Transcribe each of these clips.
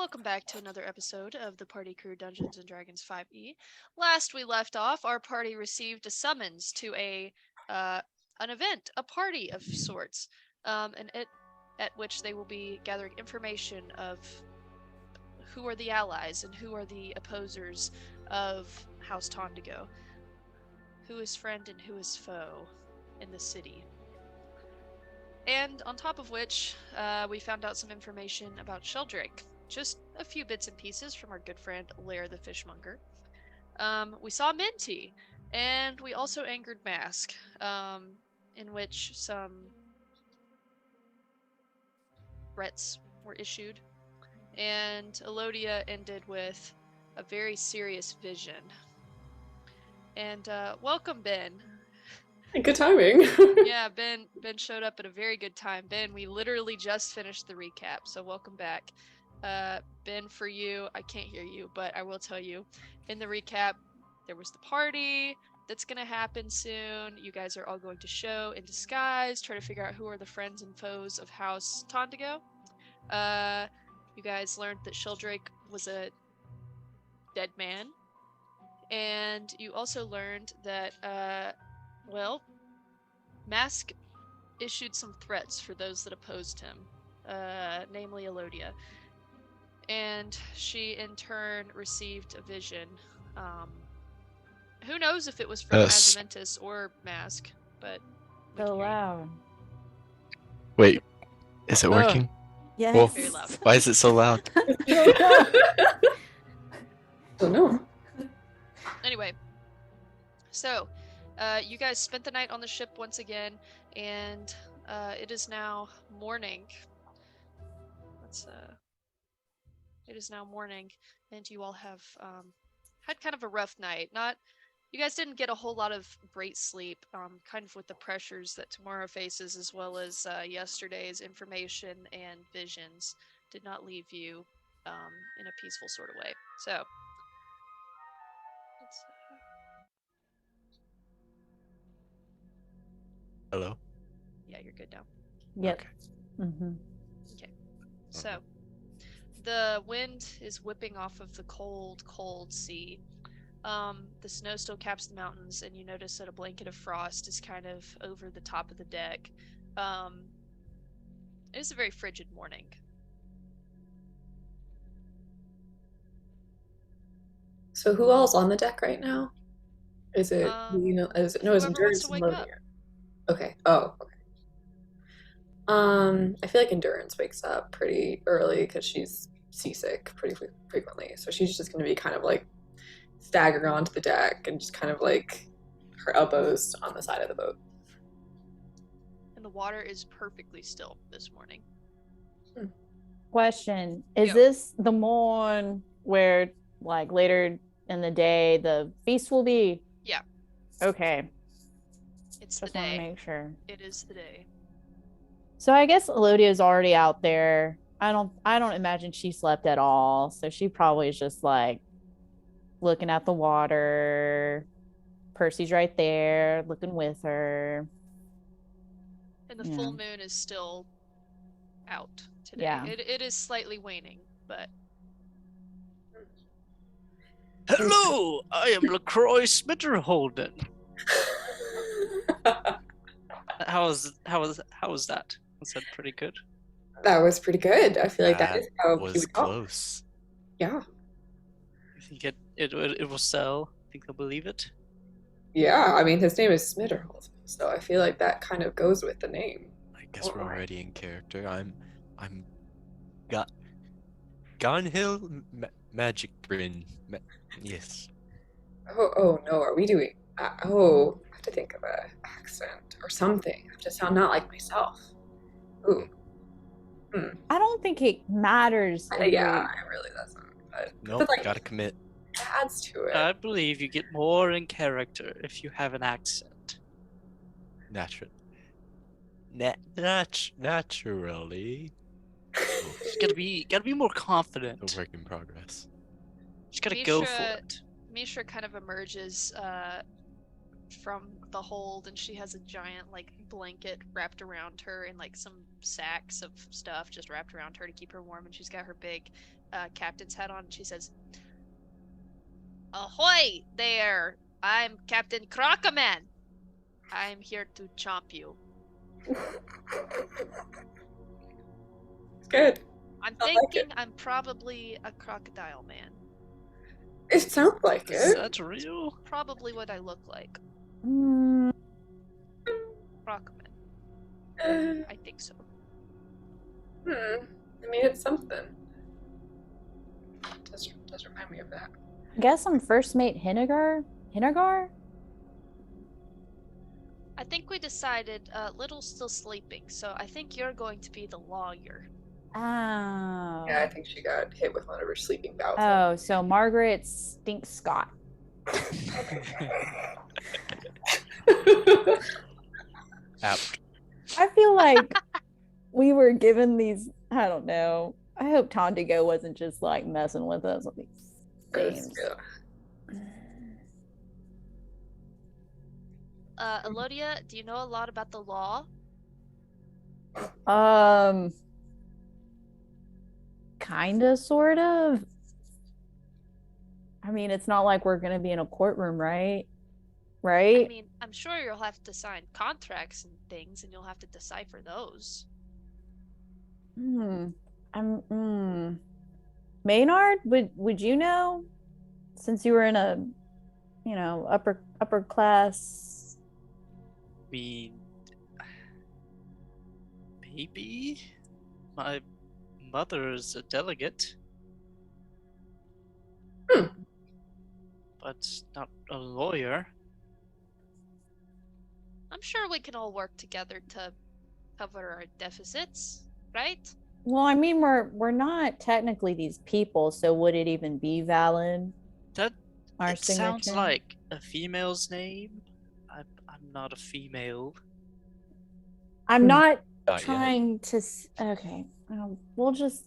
Welcome back to another episode of the Party Crew Dungeons and Dragons 5e. Last we left off, our party received a summons to an event, a party of sorts, at which they will be gathering information of who are the allies and who are the opposers of House Tondigo, who is friend and who is foe in the city. And on top of which, we found out some information about Sheldrake. Just a few bits and pieces from our good friend Lair the Fishmonger. We saw Minty, and we also angered Mask, in which some threats were issued. And Elodia ended with a very serious vision. And welcome, Ben. Good timing. Yeah, Ben showed up at a very good time. Ben, we literally just finished the recap, so welcome back. Ben, for you, I can't hear you, but I will tell you, in the recap, there was the party that's going to happen soon. You guys are all going to show in disguise, try to figure out who are the friends and foes of House Tondigo. You guys learned that Sheldrake was a dead man, and you also learned that, Mask issued some threats for those that opposed him, namely Elodia. And she, in turn, received a vision. Who knows if it was from Azaventus or Mask, but... So loud. Wait, is it working? Yes. Well, Very loud. why is it so loud? Oh no. Anyway, so, you guys spent the night on the ship once again, and it is now morning. It is now morning, and you all have had kind of a rough night. You guys didn't get a whole lot of great sleep, kind of with the pressures that tomorrow faces, as well as yesterday's information and visions did not leave you in a peaceful sort of way. So, let's Hello? yeah, you're good now. Yep. Okay. Mm-hmm. So, the wind is whipping off of the cold, cold sea. The snow still caps the mountains, and you notice that a blanket of frost is kind of over the top of the deck. It is a very frigid morning. So who all's on the deck right now? Is it is whoever Endurance wants to wake and up. Lodia? Okay. Oh, okay. I feel like Endurance wakes up pretty early because she's seasick pretty frequently. So she's just gonna be kind of like staggering onto the deck and just kind of like her elbows on the side of the boat. And the water is perfectly still this morning. Question: Is Yeah. this the morn where, like, later in the day the feast will be? Yeah. Okay. It's Just the want to day. make sure. It is the day. So I guess Elodia's already out there. I don't imagine she slept at all. So she probably is just like looking at the water. Percy's right there, looking with her. And the full moon is still out today. Yeah. It is slightly waning, but Hello, I am LaCroix Smitterholden. How was that? Was that pretty good? That was pretty good. I feel like that is how he was would talk. close. Yeah. You think it will sell? Think they'll believe it? Yeah, I mean his name is Smitterholt, so I feel like that kind of goes with the name. I guess we're already in character. I'm Gunhill Magic Bryn. Yes. Oh no, are we doing I have to think of an accent or something. I have to sound not like myself. Ooh. I don't think it matters. Yeah, it really doesn't. But Nope, like, gotta commit. it adds to it. I believe you get more in character if you have an accent. Naturally. Naturally. Just gotta be more confident. A work in progress. Just gotta go for it. Mishra kind of emerges from the hold, and she has a giant like blanket wrapped around her and like some sacks of stuff just wrapped around her to keep her warm, and she's got her big captain's hat on, and she says, "Ahoy there! I'm Captain Crockerman. I'm here to chomp you. It's good. I'm I like thinking I'm probably a crocodile man. It sounds like Is it. that real? Probably what I look like. Mm, Crockerman. Uh, I think so." I mean, it's something. Does remind me of that. I guess I'm first mate Hennigar. Hennigar? I think we decided Little's still sleeping, so I think you're going to be the lawyer. Oh. Yeah, I think she got hit with one of her sleeping bouts. Oh, so Margaret Stink Scott. Out. I feel like we were given these. I don't know. I hope Tondigo wasn't just like messing with us with these names. Elodia, do you know a lot about the law? Kinda, sort of. I mean, it's not like we're gonna be in a courtroom, right? I Right? mean, I'm sure you'll have to sign contracts and things, and you'll have to decipher those. Maynard, would you know? Since you were in a, upper class. I mean, maybe my mother's a delegate, but not a lawyer. I'm sure we can all work together to cover our deficits, right? Well, I mean, we're not technically these people, so would it even be valid? That Our it sounds signature? like a female's name. I'm not a female. I'm not Not yet. trying to. Okay, we'll just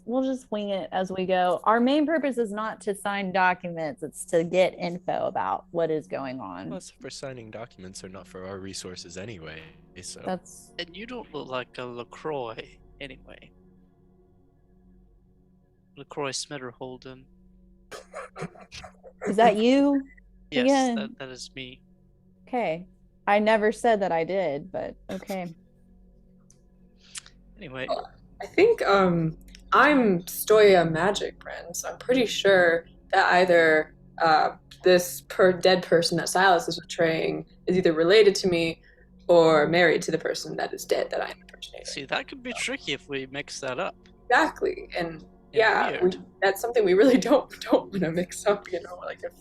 wing it as we go. Our main purpose is not to sign documents; it's to get info about what is going on. Plus, for signing documents are not for our resources anyway. So That's And you don't look like a LaCroix anyway. LaCroix Smetter Holden. is that you? Yes, Again. that is me. Okay, I never said that I did, but okay. Anyway, I think I'm Stoya Magic Brand, so I'm pretty sure that either this dead person that Silas is portraying is either related to me or married to the person that is dead that I'm impersonating. see, that could be tricky if we mix that up. Exactly, and Yeah, yeah, weird. that's something we really don't want to mix up, like if,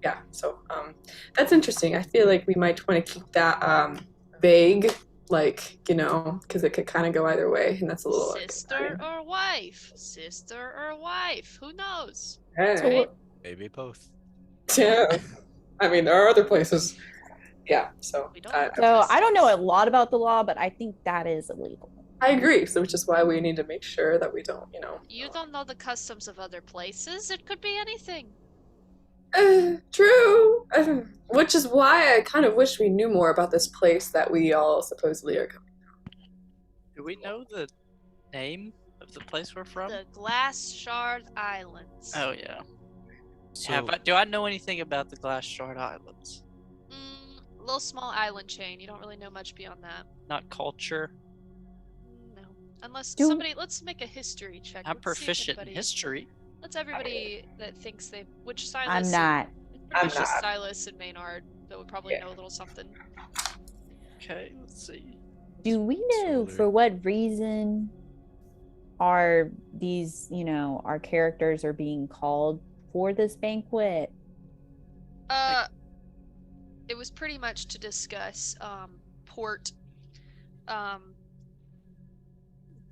yeah. So that's interesting. I feel like we might want to keep that vague, like because it could kind of go either way, and that's a little Sister or wife? Sister or wife? Who knows? Hey. So what- maybe both. Yeah. I mean, there are other places. Yeah, so We don't I, know. So I don't know a lot about the law, but I think that is illegal. I agree. So which is why we need to make sure that we don't, You don't know the customs of other places. It could be anything. True. Which is why I kind of wish we knew more about this place that we all supposedly are coming. Do we know the name of the place we're from? The Glass Shard Islands. Oh yeah. So Do I know anything about the Glass Shard Islands? Little small island chain. You don't really know much beyond that. Not culture. No. Unless Do- somebody, let's make a history check. I'm Let's see if proficient in anybody- history. Let's everybody that thinks they, which Silas. I'm not. It's I'm pretty much just not. Silas and Maynard that would probably Yeah. know a little something. Okay, let's see. Do we know So for what reason are these, our characters are being called for this banquet? It was pretty much to discuss port, the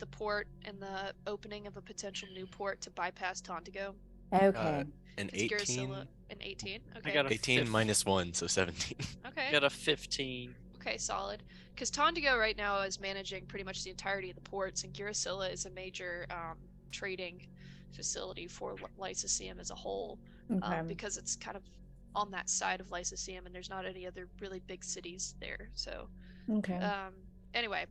port and the opening of a potential new port to bypass Tontigo. Okay. an It's 18, Garrisilla in 18. Okay. got a 18 fifth. minus 1, so 17. Okay. Got a 15. Okay, solid. Because Tondigo right now is managing pretty much the entirety of the ports, and Garrisilla is a major trading facility for Lyceum as a whole, Okay. because it's kind of on that side of Lyceum, and there's not any other really big cities there. So, Okay. anyway,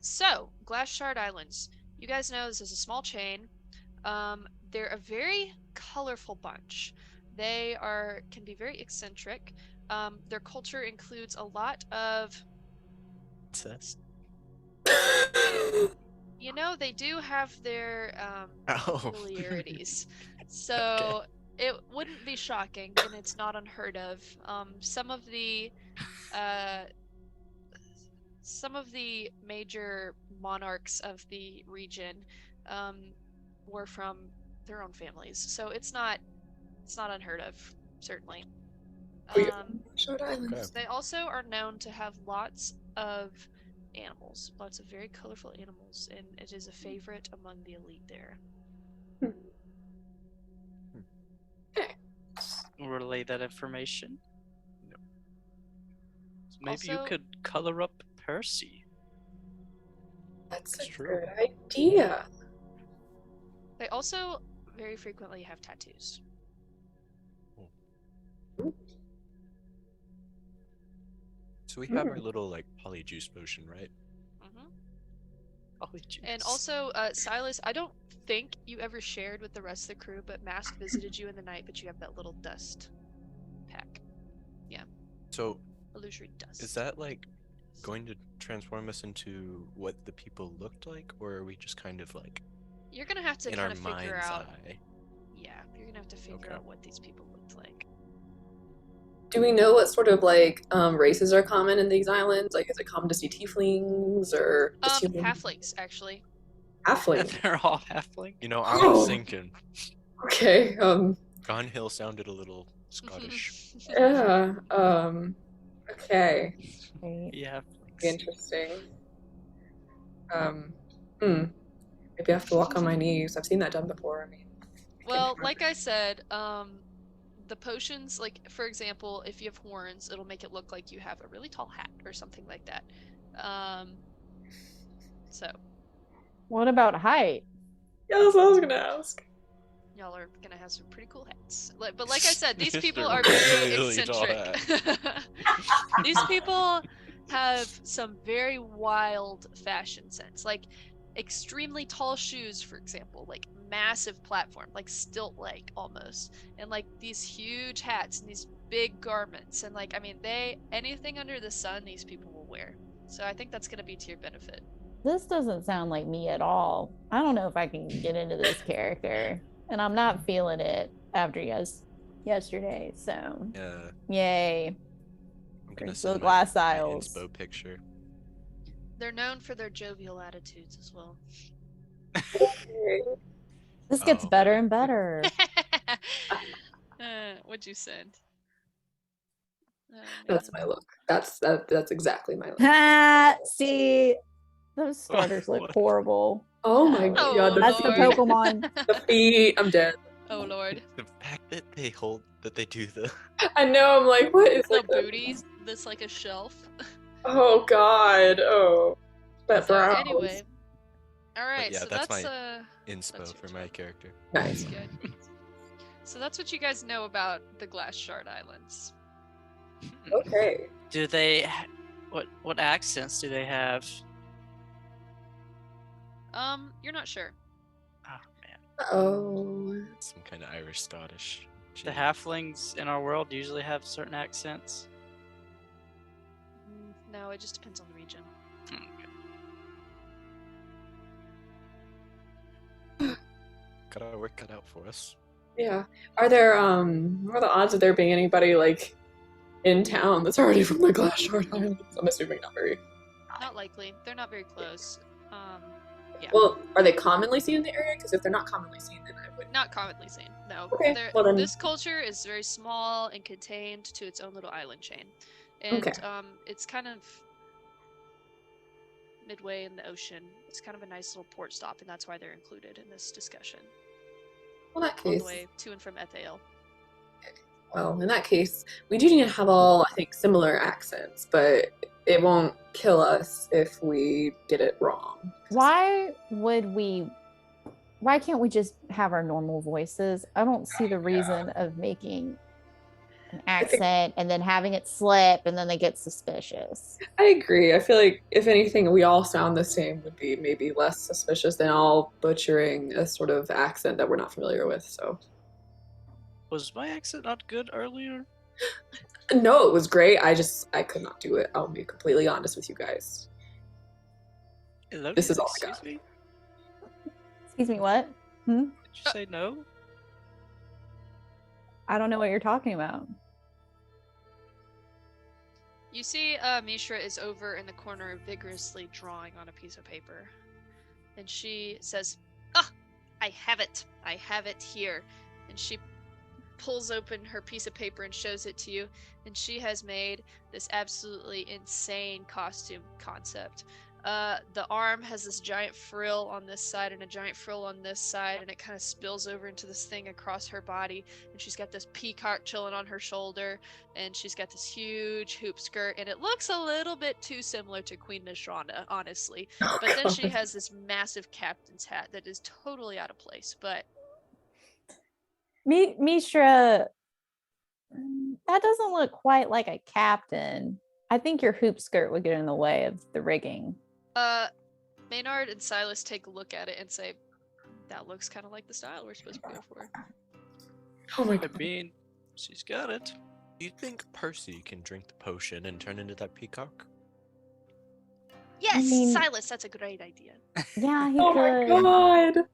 so Glass Shard Islands. You guys know this is a small chain. They're a very colorful bunch. They can be very eccentric. Their culture includes a lot of, Incest. you know, they do have their Oh. peculiarities. So it wouldn't be shocking, and it's not unheard of. Some of the major monarchs of the region were from their own families, so it's not unheard of, certainly. Short Islands. They also are known to have lots of animals, lots of very colorful animals, and it is a favorite among the elite there. Relay that information. No. So maybe you Also- could color up Percy. That's It's a true. good idea. They also very frequently have tattoos. So we have our little like polyjuice potion, right? Hmm. Polyjuice. And also, Silas, I don't think you ever shared with the rest of the crew, but Mask visited you in the night, but you have that little dust pack. So Illusory dust. is that like going to transform us into what the people looked like, or are we just kind of like You're gonna have to in kind our of figure mind's out. eye? Yeah, you're gonna have to figure Okay. out what these people looked like. Do we know what sort of like races are common in these islands? Like, is it common to see tieflings or just human Halflings, actually. halfling? They're all halfling. You know, I was Oh. thinking Okay. Gone Hill sounded a little Scottish. Yeah. Okay. Right. Yeah. Interesting. Maybe I have to walk on my knees. I've seen that done before. I mean, Well, like I said, the potions, like for example, if you have horns, it'll make it look like you have a really tall hat or something like that. So What about height? yeah, that's what I was gonna ask. y'all are gonna have some pretty cool hats. But like I said, these Just people a are very really tall eccentric. These people have some very wild fashion sense, like extremely tall shoes, for example, like massive platform, like stilt like almost, and like these huge hats and these big garments, and like I mean, anything under the sun these people will wear. So I think that's gonna be to your benefit. This doesn't sound like me at all. I don't know if I can get into this character, and I'm not feeling it after yesterday. So Yeah, yay. I'm gonna So send glass my aisles. inspo picture. They're known for their jovial attitudes as well. Okay. This gets Oh. better and better. What'd you send? Oh, That's man. my look. That's exactly my look. See, those starters look What? horrible. Oh my Oh, god, That's the Lord. Pokemon. the feet. I'm dead. Oh lord. The fact that they do the I know. I'm like, what is The like the- booties that's like a shelf. Oh god. Oh, that So brows. anyway. Alright, yeah, so that's that's my- inspo That's for your my job. character. Nice. good. So that's what you guys know about the Glass Shard Islands. Okay. Do they? What accents do they have? You're not sure. Oh man, Oh. Some kind of Irish Scottish. the halflings in our world usually have certain accents. No, it just depends on the region. Got our work cut out for us. Yeah. Are there what are the odds of there being anybody like in town that's already from the Glass Shard Islands? I'm assuming not very. Not likely. They're not very close. Yeah. Well, are they commonly seen in the area? Because if they're not commonly seen, then I would. Not commonly seen. No. Okay, well then- This culture is very small and contained to its own little island chain, and Okay. it's kind of midway in the ocean. It's kind of a nice little port stop, and that's why they're included in this discussion. Well, in that On case, the way to and from Ethael. well, in that case, we do need to have all, I think, similar accents, but it won't kill us if we get it wrong. Why can't we just have our normal voices? I don't see the reason of making an I think accent and then having it slip and then they get suspicious. I agree. I feel like if anything, we all sound the same would be maybe less suspicious than all butchering a sort of accent that we're not familiar with. So Was my accent not good earlier? no, it was great. I could not do it. I'll be completely honest with you guys. Hello, This is all I excuse got. me? Excuse me, what? Did you say no? I don't know what you're talking about. You see, Mishra is over in the corner vigorously drawing on a piece of paper. And she says, "Ah, I have it. I have it here." And she pulls open her piece of paper and shows it to you. And she has made this absolutely insane costume concept. The arm has this giant frill on this side and a giant frill on this side, and it kind of spills over into this thing across her body. And she's got this peacock chilling on her shoulder, and she's got this huge hoop skirt, and it looks a little bit too similar to Queen Nasranda, honestly. Oh, But then she God. has this massive captain's hat that is totally out of place. But Mishra, that doesn't look quite like a captain. I think your hoop skirt would get in the way of the rigging. Maynard and Silas take a look at it and say, "That looks kind of like the style we're supposed to go for." Oh my I God. mean, she's got it. Do you think Percy can drink the potion and turn into that peacock? Yes, mean- Silas, that's a great idea. Yeah, he Oh could. my God.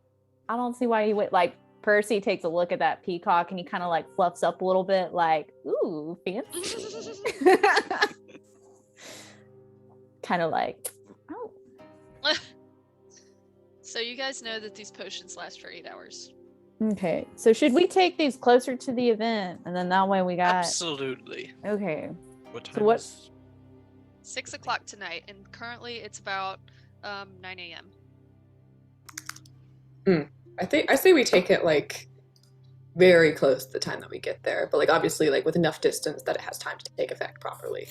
I don't see why he would. Like, Percy takes a look at that peacock and he kind of like fluffs up a little bit, like, ooh, fancy. Kind of like, oh. So you guys know that these potions last for 8 hours. Okay. So should we take these closer to the event? And then that way we got. Absolutely. Okay. What So time what- is 6 o'clock tonight, and currently it's about 9 a.m. I say we take it like very close to the time that we get there, but like obviously like with enough distance that it has time to take effect properly.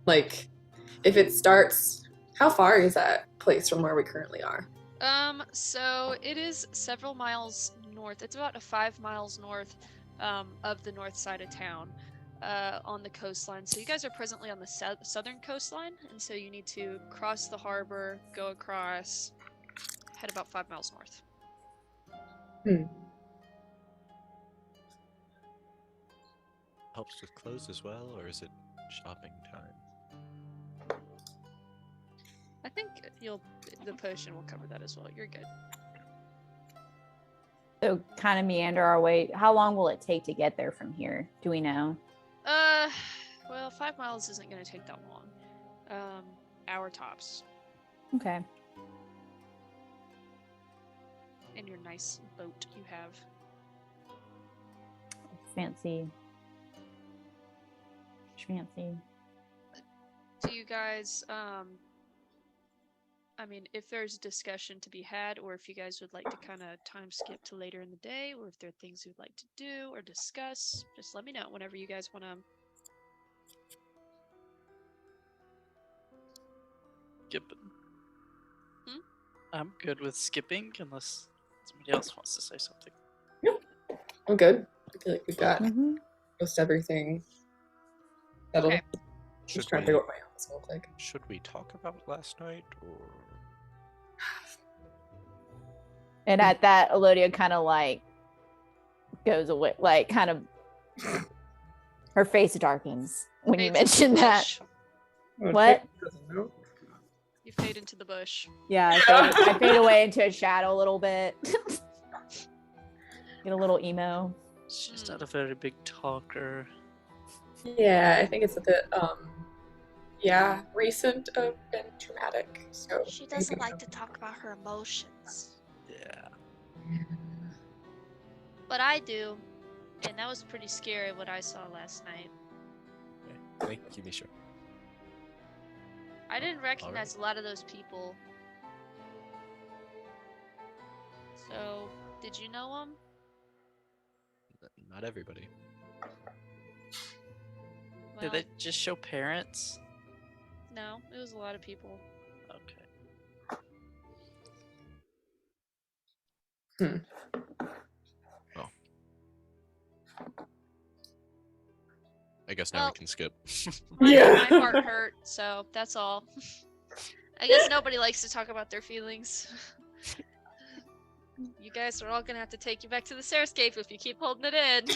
Like if it starts, how far is that place from where we currently are? So it is several miles north. It's about 5 miles north of the north side of town, on the coastline. So you guys are presently on the southern coastline, and so you need to cross the harbor, go across, head about 5 miles north. helps with clothes as well, or is it shopping time? I think the potion will cover that as well. You're good. So kind of meander our way. How long will it take to get there from here? Do we know? Well, 5 miles isn't going to take that long. Hour tops. Okay. In your nice boat you have. Fancy. Schmancy. Do you guys, I mean, if there's discussion to be had, or if you guys would like to kind of time skip to later in the day, or if there are things you'd like to do or discuss, just let me know whenever you guys want to. Skipping. Hmm? I'm good with skipping unless somebody else wants to say something. I'm good. I feel like we've got Mhm. most everything settled. Okay. Should Just trying to we, figure out what my office will look like. should we talk about last night, or And at that, Elodia kind of like goes away, like kind of her face darkens when you Fades into mention the that. bush. Oh, What? Jake doesn't know. You fade into the bush. Yeah, I fade away into a shadow a little bit. Get a little emo. She's not a very big talker. Yeah, I think it's a bit recent and traumatic. So She doesn't maybe like to talk about her emotions. Yeah. But I do. And that was pretty scary what I saw last night. thank you, Misha. I didn't recognize a lot of those people. So, did you know them? Not everybody. Did they just show parents? No, it was a lot of people. Okay. guess now Well- we can skip. My Yeah. heart hurt, so that's all. I guess nobody likes to talk about their feelings. You guys are all gonna have to take you back to the Sarahscape if you keep holding it in.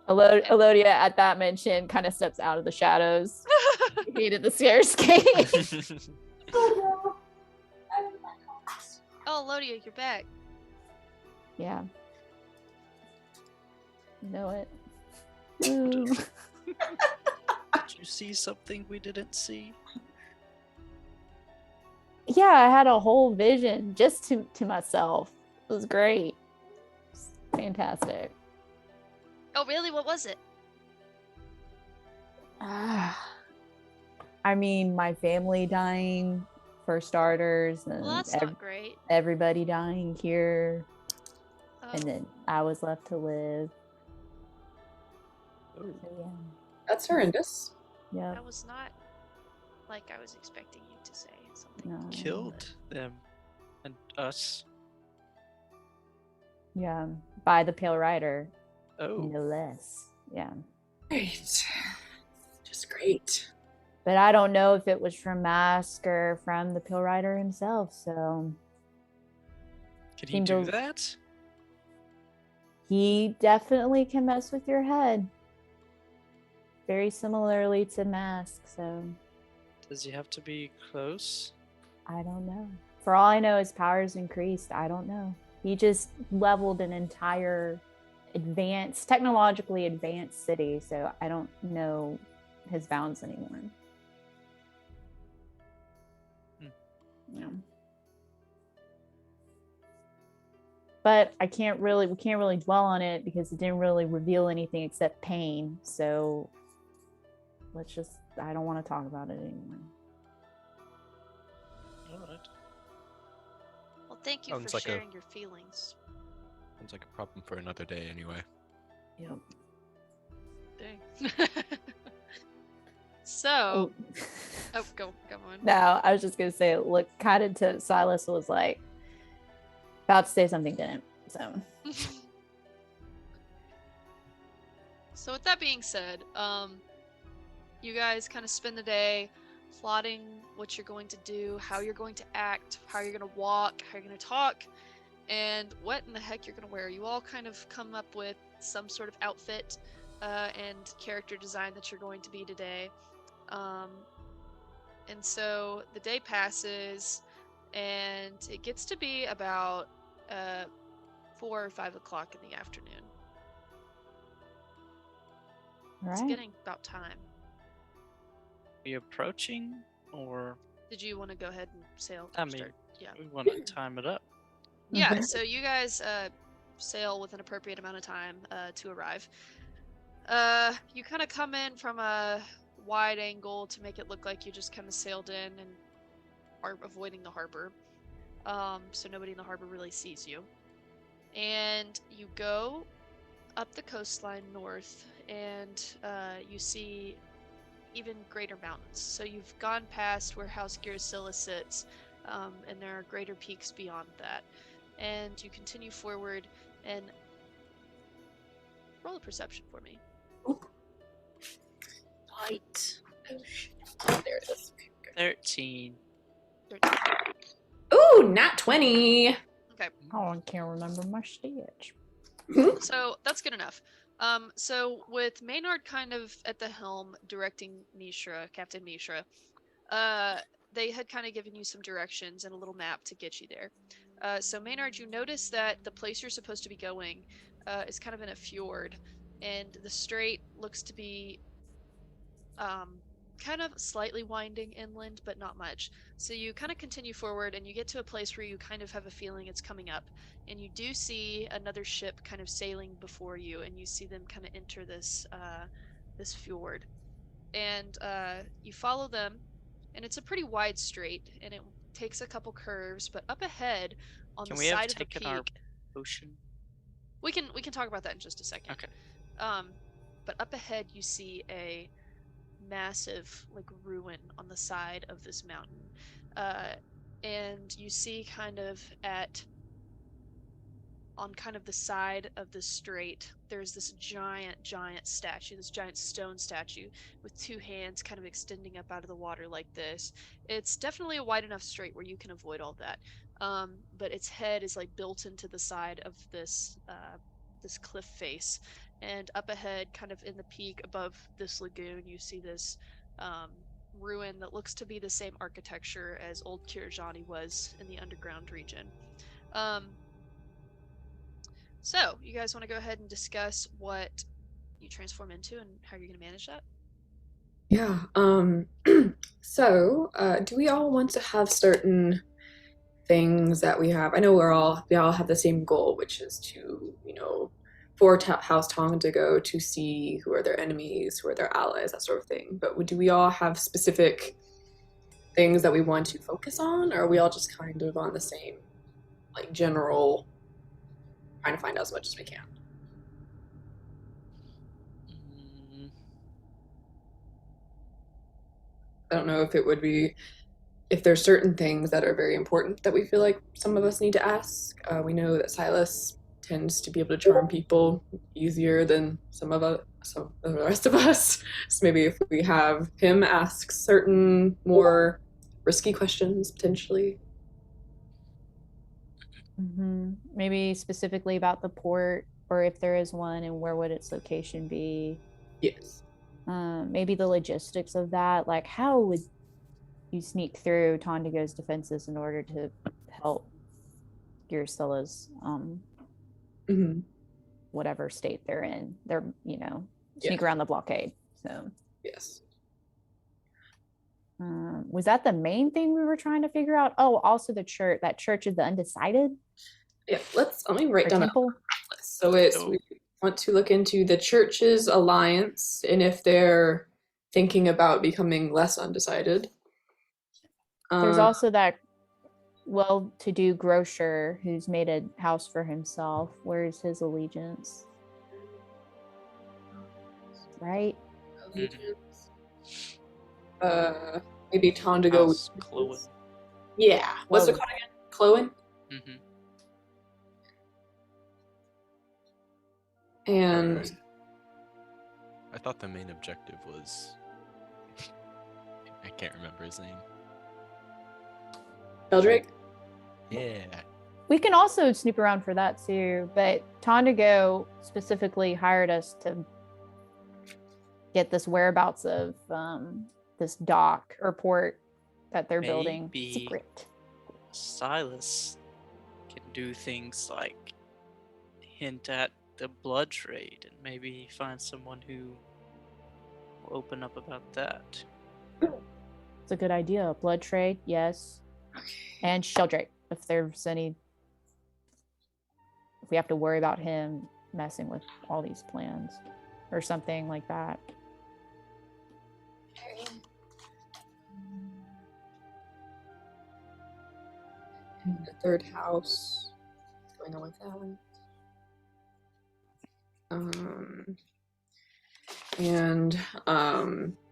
Elodia at that mention kind of steps out of the shadows. Hated the Scarescape. Oh, Lodia, you're back. Yeah. You know it. Ooh. Did you see something we didn't see? Yeah, I had a whole vision just to myself. It was great. It's fantastic. Oh, really? What was it? I mean, my family dying for starters, and Well, that's not great. everybody dying here, Oh, and then I was left to live. Oh, So yeah, That's horrendous. yeah. that was not like I was expecting you to say something. No. killed them and us. Yeah, by the Pale Rider, Oh, no less. Yeah, Great. Just great. but I don't know if it was from Mask or from the Pale Rider himself. So can he seemed do to- that? he definitely can mess with your head. Very similarly to Mask. So Does he have to be close? I don't know. For all I know, his powers increased. I don't know. He just leveled an entire technologically advanced city. So I don't know his bounds anymore. Hmm. Yeah. But we can't really dwell on it because it didn't really reveal anything except pain. So I don't want to talk about it anymore. Alright. Well, thank you Sounds for like a- sharing your feelings. Sounds like a problem for another day, anyway. Yep. Dang. So, oh, go on. No, I was just gonna say it looked kind of to Silas was like about to say something, didn't. So So with that being said, you guys kind of spend the day plotting what you're going to do, how you're going to act, how you're going to walk, how you're going to talk, and what in the heck you're going to wear. You all kind of come up with some sort of outfit and character design that you're going to be today. And so the day passes, and it gets to be about 4 or 5 o'clock in the afternoon. all It's right. getting about time. Are you approaching, or Did you want to go ahead and sail? I or mean, start? Yeah. we want to time it up? Yeah, Mhm. so you guys sail with an appropriate amount of time to arrive. You kind of come in from a wide angle to make it look like you just kind of sailed in and are avoiding the harbor. So nobody in the harbor really sees you. And you go up the coastline north, and you see even greater mountains. So you've gone past where House Girasilla sits, and there are greater peaks beyond that. And you continue forward and roll a perception for me. Light. Oh, shit. Oh, there it is. Okay, 13. Ooh, nat 20. Oh, I can't remember my stats. So that's good enough. So with Maynard kind of at the helm directing Mishra, Captain Mishra, they had kind of given you some directions and a little map to get you there. So Maynard, you notice that the place you're supposed to be going is kind of in a fjord, and the strait looks to be kind of slightly winding inland, but not much. So you kind of continue forward, and you get to a place where you kind of have a feeling it's coming up, and you do see another ship kind of sailing before you, and you see them kind of enter this this fjord, and you follow them, and it's a pretty wide strait, and it takes a couple curves, but up ahead on Can the we have side of the taken peak, our potion? we can talk about that in just a second. Okay. But up ahead you see a massive like ruin on the side of this mountain, and you see kind of on kind of the side of the strait, there's this giant statue, this giant stone statue with two hands kind of extending up out of the water like this. It's definitely a wide enough strait where you can avoid all that. But its head is like built into the side of this cliff face, and up ahead, kind of in the peak above this lagoon, you see this ruin that looks to be the same architecture as old Kirjani was in the underground region. So, you guys want to go ahead and discuss what you transform into and how you're going to manage that? Yeah. So, do we all want to have certain things that we have? I know we all have the same goal, which is to, for House Tong to go to see who are their enemies, who are their allies, that sort of thing. But do we all have specific things that we want to focus on, or are we all just kind of on the same, like, general, trying to find out as much as we can? I don't know if it would be, if there's certain things that are very important that we feel like some of us need to ask. We know that Silas tends to be able to charm people easier than some of the rest of us. So maybe if we have him ask certain more risky questions, potentially. Maybe specifically about the port, or if there is one, and where would its location be? Yes. Maybe the logistics of that, like how would you sneak through Tondigo's defenses in order to help Giracilla's whatever state they're in. They're, sneak around the blockade. So yes. Was that the main thing we were trying to figure out? Oh, also the church. That church is the Undecided. Yeah, let me write down temple. So we want to look into the church's alliance and if they're thinking about becoming less undecided. There's also that well-to-do grocer who's made a house for himself. Where's his allegiance? Right? Allegiance. Maybe Tondigo. Clowen. Yeah. What's it called again? Clowen? Mm-hmm. And I thought the main objective was I can't remember his name. Eldrake? Yeah. We can also snoop around for that too, but Tondigo specifically hired us to get this whereabouts of this dock or port that they're building secret. Silas can do things like hint at the blood trade and maybe find someone who will open up about that. It's a good idea. Blood trade, yes. And Sheldrake, if there's any, if we have to worry about him messing with all these plans or something like that. Okay. The third house. What's going on with that one?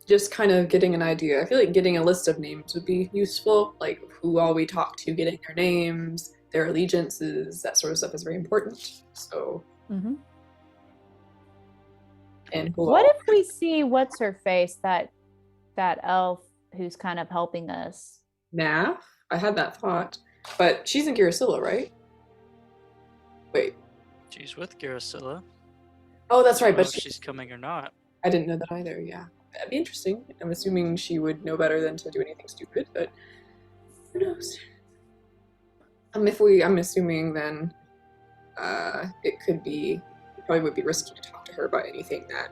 Just kind of getting an idea. I feel like getting a list of names would be useful, like who all we talk to, getting their names, their allegiances, that sort of stuff is very important. So, and what if we see what's her face, that elf who's kind of helping us? Nav? I had that thought, but she's in Giracilla's, right? Wait. She's with Giracilla's. Oh, that's right, but if she's coming or not. I didn't know that either. Yeah, that'd be interesting. I'm assuming she would know better than to do anything stupid, but who knows? I'm assuming then, it probably would be risky to talk to her about anything that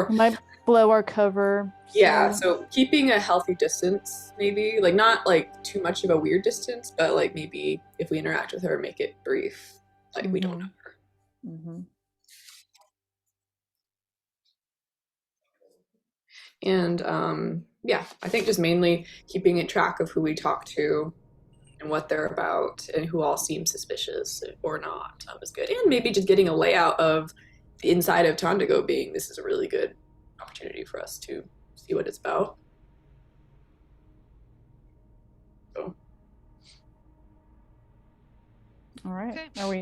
might blow our cover. Yeah, so keeping a healthy distance, maybe, like not like too much of a weird distance, but like maybe if we interact with her, make it brief, like we don't know her. And yeah, I think just mainly keeping track of who we talk to and what they're about and who all seem suspicious or not is good. And maybe just getting a layout of the inside of Tondigo, being this is a really good opportunity for us to see what it's about. So. All right. Okay. Are we?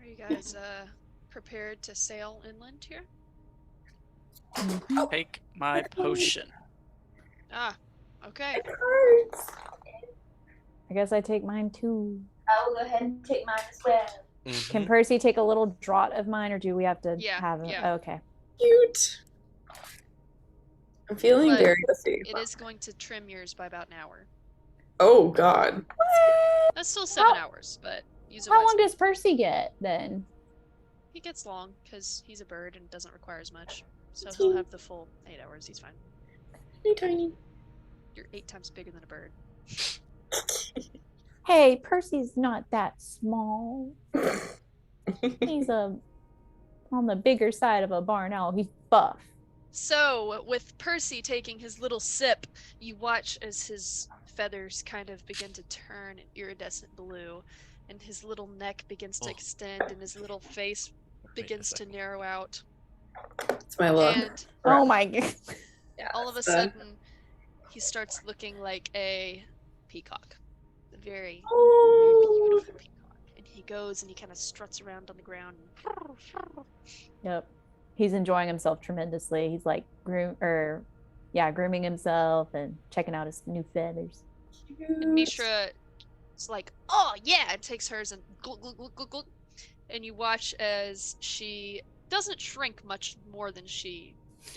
Are you guys prepared to sail inland here? Mhm. Take my potion. Ah, okay. It hurts. I guess I take mine too. I will go ahead and take mine as well. Can Mhm. Percy take a little draught of mine, or do we have to Yeah, have it? yeah. Okay. Cute. I'm feeling But very safe. It is going to trim yours by about an hour. Oh God. That's still 7 How- hours, but use it How long wisely. does Percy get then? He gets long because he's a bird and doesn't require as much. So That's he'll neat. have the full 8 hours. He's fine. Tiny, tiny. You're 8 times bigger than a bird. Hey, Percy's not that small. He's on the bigger side of a barn owl. He's buff. So, with Percy taking his little sip, you watch as his feathers kind of begin to turn iridescent blue, and his little neck begins to Oh. extend, and his little face Wait a begins to second. narrow out. It's my look. And Oh my god. Yeah, all of a it's the- sudden, he starts looking like a peacock. A very, very Oh. beautiful peacock. And he goes and he kind of struts around on the ground. Yep. He's enjoying himself tremendously. He's like grooming himself and checking out his new feathers. And Mishra is like, oh yeah, and takes hers and glug, glug, glug, glug, glug. And you watch as she doesn't shrink much more than she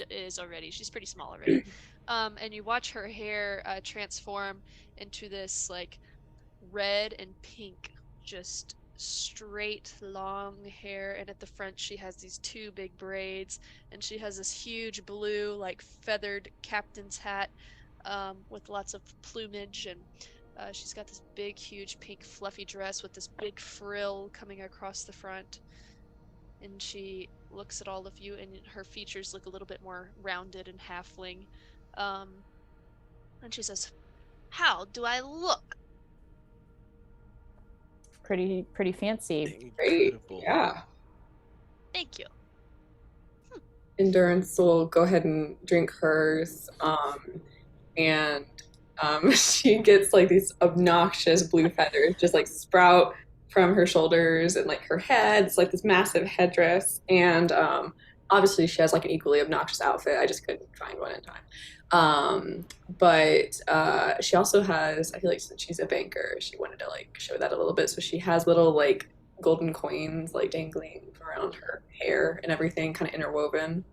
is already. She's pretty small already. And you watch her hair transform into this like red and pink, just straight long hair. And at the front, she has these 2 big braids, and she has this huge blue, like feathered captain's hat with lots of plumage. And she's got this big, huge pink fluffy dress with this big frill coming across the front. And she looks at all of you, and her features look a little bit more rounded and halfling. And she says, "How do I look?" Pretty fancy. Great. Incredible. Yeah. Thank you. Endurance will go ahead and drink hers. And she gets like these obnoxious blue feathers just like sprout from her shoulders and like her head. It's like this massive headdress. And obviously she has like an equally obnoxious outfit. I just couldn't find one in time. But she also has, I feel like since she's a banker, she wanted to like show that a little bit. So she has little like golden coins like dangling around her hair and everything, kind of interwoven.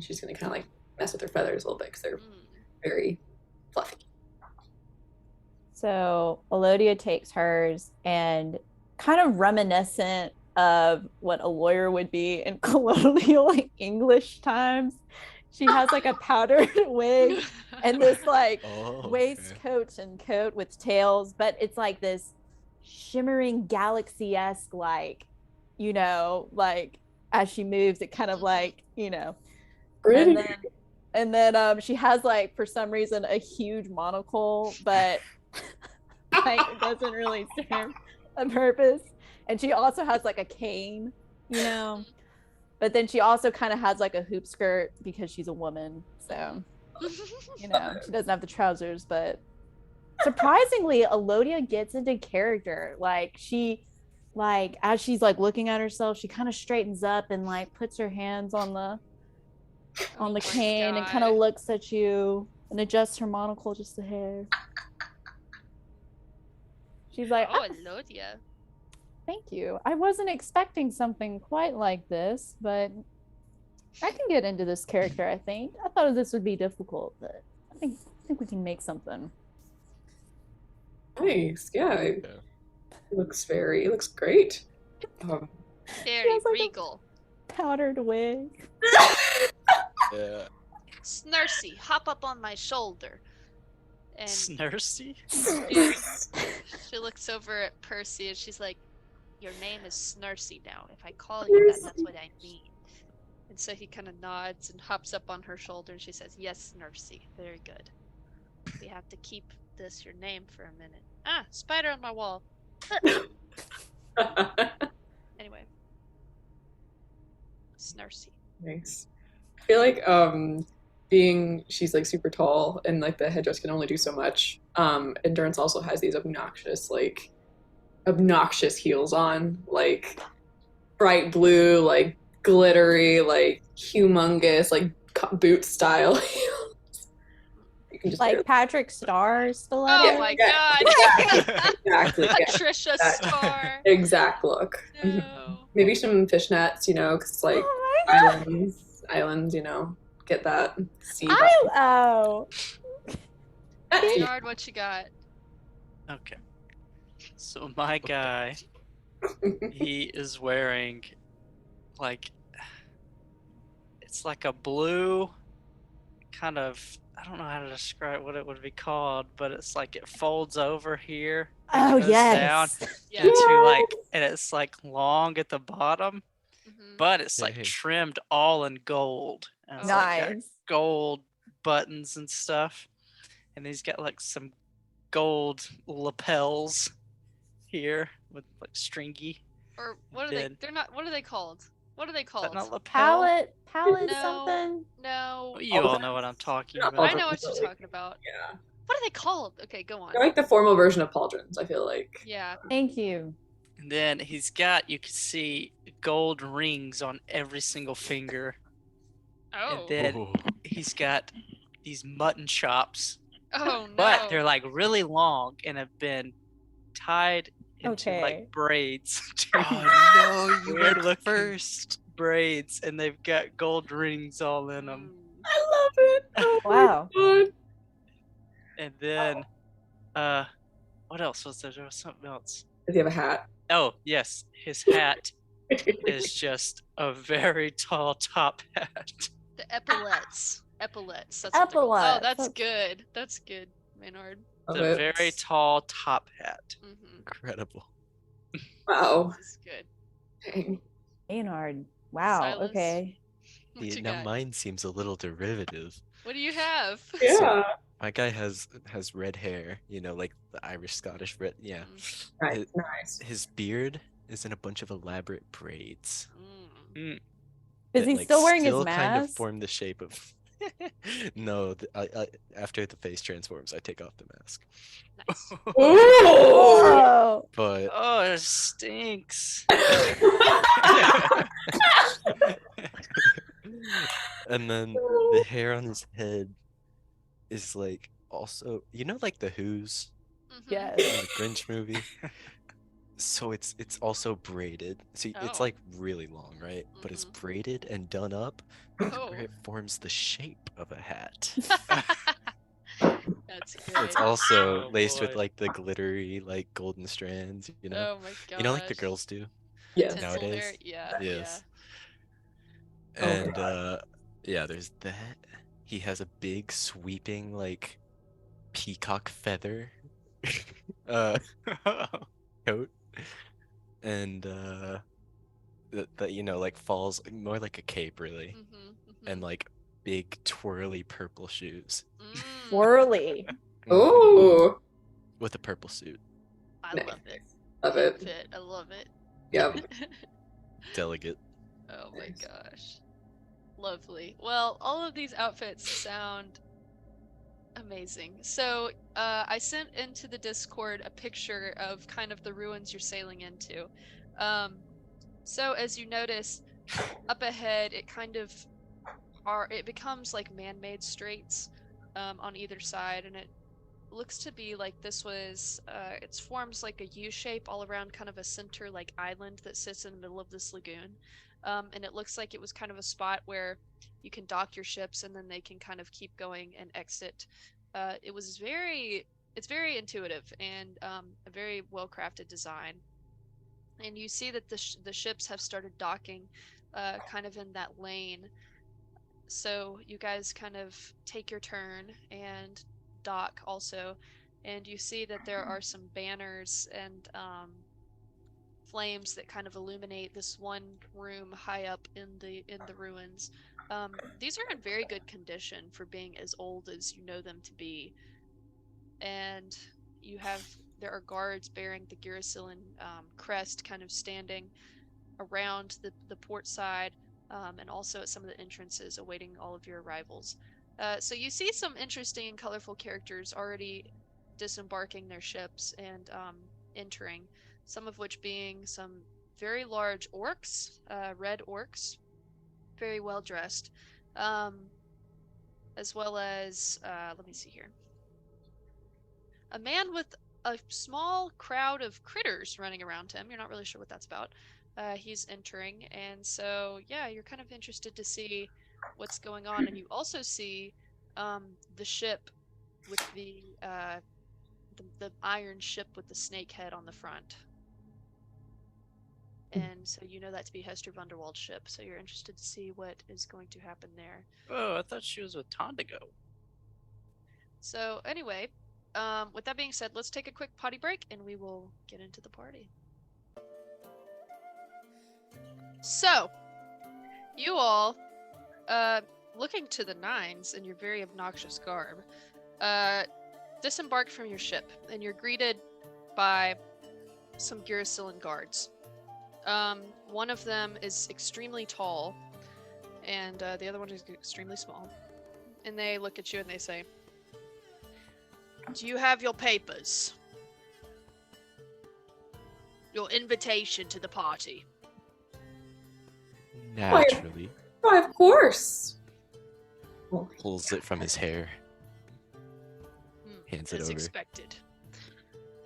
She's gonna kind of like mess with her feathers a little bit because they're very fluffy. So Elodia takes hers, and kind of reminiscent of what a lawyer would be in colonial like English times, she has like a powdered wig and this like Oh, okay. waistcoat and coat with tails, but it's like this shimmering galaxy-esque, like, you know, like as she moves, it kind of like, you know, Pretty. and then she has like for some reason a huge monocle, but like it doesn't really serve a purpose. And she also has like a cane, you know, but then she also kind of has like a hoop skirt because she's a woman, so you know she doesn't have the trousers. But surprisingly, Elodia gets into character. Like she, like as she's like looking at herself, she kind of straightens up and like puts her hands on the Oh my cane and kind of God. looks at you and adjusts her monocle just a hair. She's like, Oh, Elodia. thank you. I wasn't expecting something quite like this, but I can get into this character, I think. I thought this would be difficult, but I think we can make something. Nice. Yeah. It Yeah. looks great. Very has, like, a- regal. Powdered wig. Yeah. Snurcy, hop up on my shoulder. And Snursy? she looks over at Percy and she's like, "Your name is Snurcy now. If I call you that, that's what I mean." And so he kind of nods and hops up on her shoulder and she says, "Yes, Snurcy. Very good. We have to keep this your name for a minute." Ah, spider on my wall. Anyway. Snurcy. Nice. I feel like being she's like super tall and like the headdress can only do so much. Endurance also has these obnoxious heels on, like bright blue, like glittery, like humongous, like boot style heels. You can just Like Patrick Star Oh stiletto. my yeah, god. exactly A yeah, Trisha that Star. exact look. No. Maybe some fishnets, because like Oh my god. islands, get that sea vibe. Oh. Maynard, what you got? Okay. So my guy, he is wearing like it's like a blue kind of, I don't know how to describe what it would be called, but it's like it folds over here. Oh goes down yes. Yeah. into like, and it's like long at the bottom, Mhm. but it's like Hey. trimmed all in gold. And it's like got Nice. gold buttons and stuff. And he's got like some gold lapels here with like stringy. Or what are they? Then- They're not. What are they called? What are they Is that called? not lapel? Palette No. something. No. You all know what I'm talking Yeah, about. I know what you're talking about. Yeah. What are they called? Okay, go on. They're like the formal version of pauldrons, I feel like. Yeah. Thank you. And then he's got, you can see gold rings on every single finger. Oh. And then Ooh. he's got these mutton chops, Oh no. but they're like really long and have been tied into Okay. like braids. Oh no, you Weird went looking first. braids, and they've got gold rings all in them. Mm. I love it. Oh Wow. my God. And then, what else was there? There was something else. Does he have a hat? Oh yes, his hat is just a very tall top hat. The epaulets. Epaulets. That's what they're called. Oh, Epaulets, that's that's- good. That's good, Maynard. Love It's a it. very tall top hat. Mm-hmm. Incredible. Wow. This is good. Dang. Maynard. Wow. Silas. Okay. What Yeah, you now got? mine seems a little derivative. What do you have? Yeah. My guy has red hair, like the Irish Scottish red. Yeah. Nice. His, Nice. his beard is in a bunch of elaborate braids. Mm. Is that, he still wearing his still kind of mask? form the shape of. No, after the face transforms, I take off the mask. Nice. Ooh. Oh. But Oh, it stinks. and then the hair on his head is like also, like the Who's Mhm. Yes. in the Grinch movie. So it's also braided. See, it's Oh. like really long, right? But it's Mhm. braided and done up Oh. where it forms the shape of a hat. That's good. It's also Oh, laced with boy. like the glittery like golden strands, Oh my god. like the girls do. Yes. Tinsel hair. nowadays. Yeah. Yes. Oh my And God. yeah, there's that. He has a big sweeping like peacock feather uh coat. And that like falls more like a cape really. Yeah. Mm-hmm. And like big twirly purple shoes. Swirly. Ooh. With a purple suit. I Nice. love it. Love it. Fit. I love it. Yep. Delegate. Oh my Nice. gosh. Lovely. Well, all of these outfits sound amazing. So, I sent into the Discord a picture of kind of the ruins you're sailing into. So as you notice, up ahead, it becomes like man-made straits on either side, and it looks to be like this was it forms like a U shape all around kind of a center like island that sits in the middle of this lagoon. And it looks like it was kind of a spot where you can dock your ships and then they can kind of keep going and exit. It's very intuitive and a very well crafted design. And you see that the ships have started docking kind of in that lane. So you guys kind of take your turn and dock also, and you see that there are some banners and flames that kind of illuminate this one room high up in the ruins. These are in very good condition for being as old as you know them to be, and there are guards bearing the Girasilan crest kind of standing around the port side, and also at some of the entrances awaiting all of your arrivals. So you see some interesting and colorful characters already disembarking their ships and entering, some of which being some very large orcs, red orcs, very well dressed, as well as, let me see here, a man with a small crowd of critters running around him. You're not really sure what that's about. He's entering, and so yeah, you're kind of interested to see what's going on, and you also see the ship with the iron ship with the snake head on the front. And so you know that to be Hester Vanderwald's ship, so you're interested to see what is going to happen there. Oh, I thought she was with Tondigo. So anyway, with that being said, let's take a quick potty break and we will get into the party. So, you all, looking to the nines in your very obnoxious garb, disembark from your ship, and you're greeted by some Girasilan guards. One of them is extremely tall, and the other one is extremely small. And they look at you and they say, "Do you have your papers? Your invitation to the party?" Naturally, Why, of course. pulls it from his hair. Hands it As over. expected.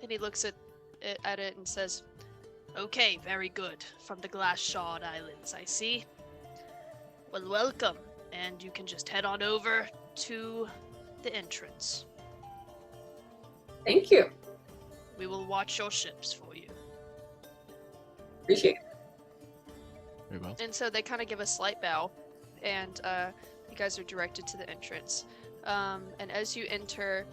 And he looks at it and says, "Okay, very good. From the Glass Shard Islands, I see. Well, welcome, and you can just head on over to the entrance. Thank you. We will watch your ships for you." Appreciate it. Very well. And so they kind of give a slight bow, and you guys are directed to the entrance. And as you enter,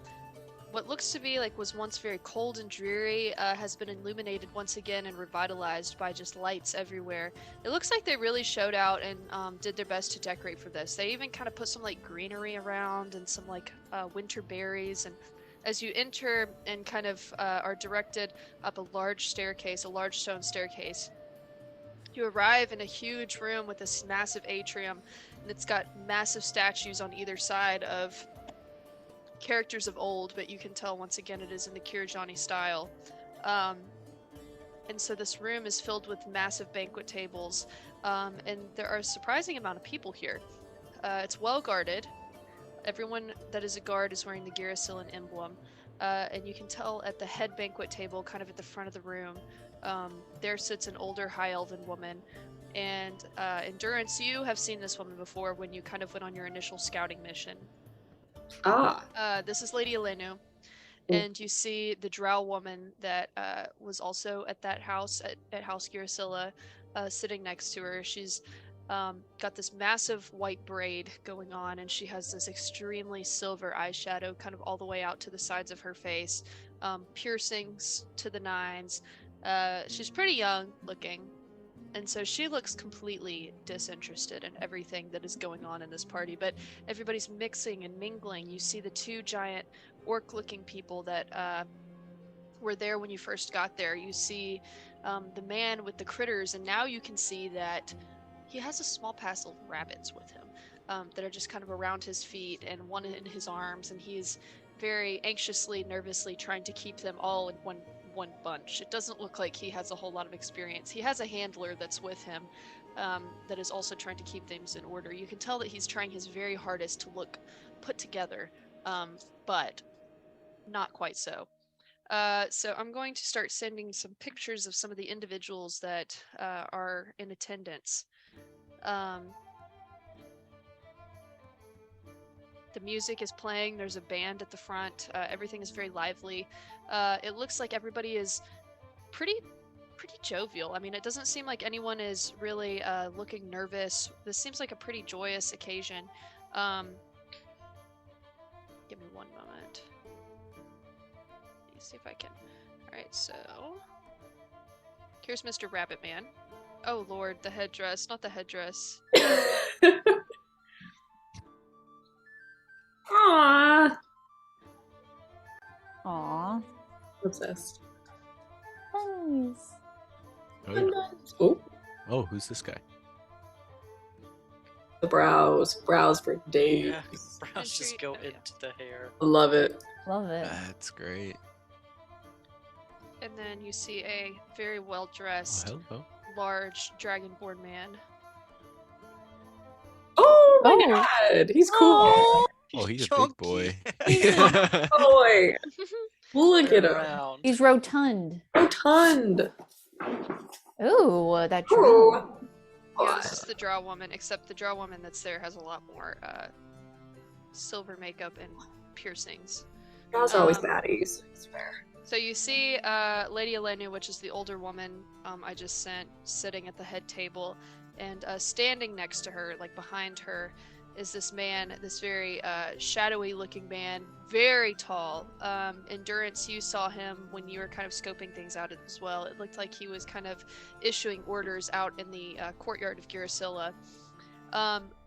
what looks to be like was once very cold and dreary has been illuminated once again and revitalized by just lights everywhere. It looks like they really showed out and did their best to decorate for this. They even kind of put some like greenery around and some like winter berries. And as you enter and kind of are directed up a large staircase, a large stone staircase, you arrive in a huge room with this massive atrium, and it's got massive statues on either side of characters of old, but you can tell once again it is in the Kirjani style. And so this room is filled with massive banquet tables, and there are a surprising amount of people here. It's well guarded. Everyone that is a guard is wearing the Girasilan emblem, and you can tell at the head banquet table, kind of at the front of the room, there sits an older High Elven woman. And Endurance, you have seen this woman before when you kind of went on your initial scouting mission. This is Lady Elenu, and you see the Drow woman that was also at that house, at House Girasilla, sitting next to her. She's got this massive white braid going on, and she has this extremely silver eyeshadow kind of all the way out to the sides of her face, piercings to the nines. She's pretty young looking, and so she looks completely disinterested in everything that is going on in this party, but everybody's mixing and mingling. You see the two giant orc-looking people that were there when you first got there. You see the man with the critters, and now you can see that he has a small passel of rabbits with him that are just kind of around his feet and one in his arms, and he's very anxiously, nervously trying to keep them all in one bunch. It doesn't look like he has a whole lot of experience. He has a handler that's with him that is also trying to keep things in order. You can tell that he's trying his very hardest to look put together, but not quite so. So I'm going to start sending some pictures of some of the individuals that are in attendance. The music is playing. There's a band at the front. Everything is very lively. It looks like everybody is pretty jovial. I mean, it doesn't seem like anyone is really looking nervous. This seems like a pretty joyous occasion. Give me one moment. Let me see if I can. All right, so here's Mr. Rabbit Man. Oh Lord, the headdress, not the headdress. Aww. Aw. Obsessed. Nice. Oh, yeah. Oh, Oh, who's this guy? the brows for days. Yeah, brows just Intrigue- go oh, yeah. into the hair. Love it. Love it. That's great. And then you see a very well Oh, dressed, hello. large dragonborn man. Oh my Oh. god, he's cool. Oh, he's a big Chunky. boy. Boy, look at him. Round. He's rotund. Rotund. Ooh, that Ooh. drow. Yeah, this is the drow woman, except the drow woman that's there has a lot more silver makeup and piercings. That's always Um, baddies. I swear. So you see Lady Elenu, which is the older woman I just sent, sitting at the head table, and standing next to her, like behind her, is this man, this very shadowy looking man, very tall. Endurance, you saw him when you were kind of scoping things out as well. It looked like he was kind of issuing orders out in the courtyard of Girasilla.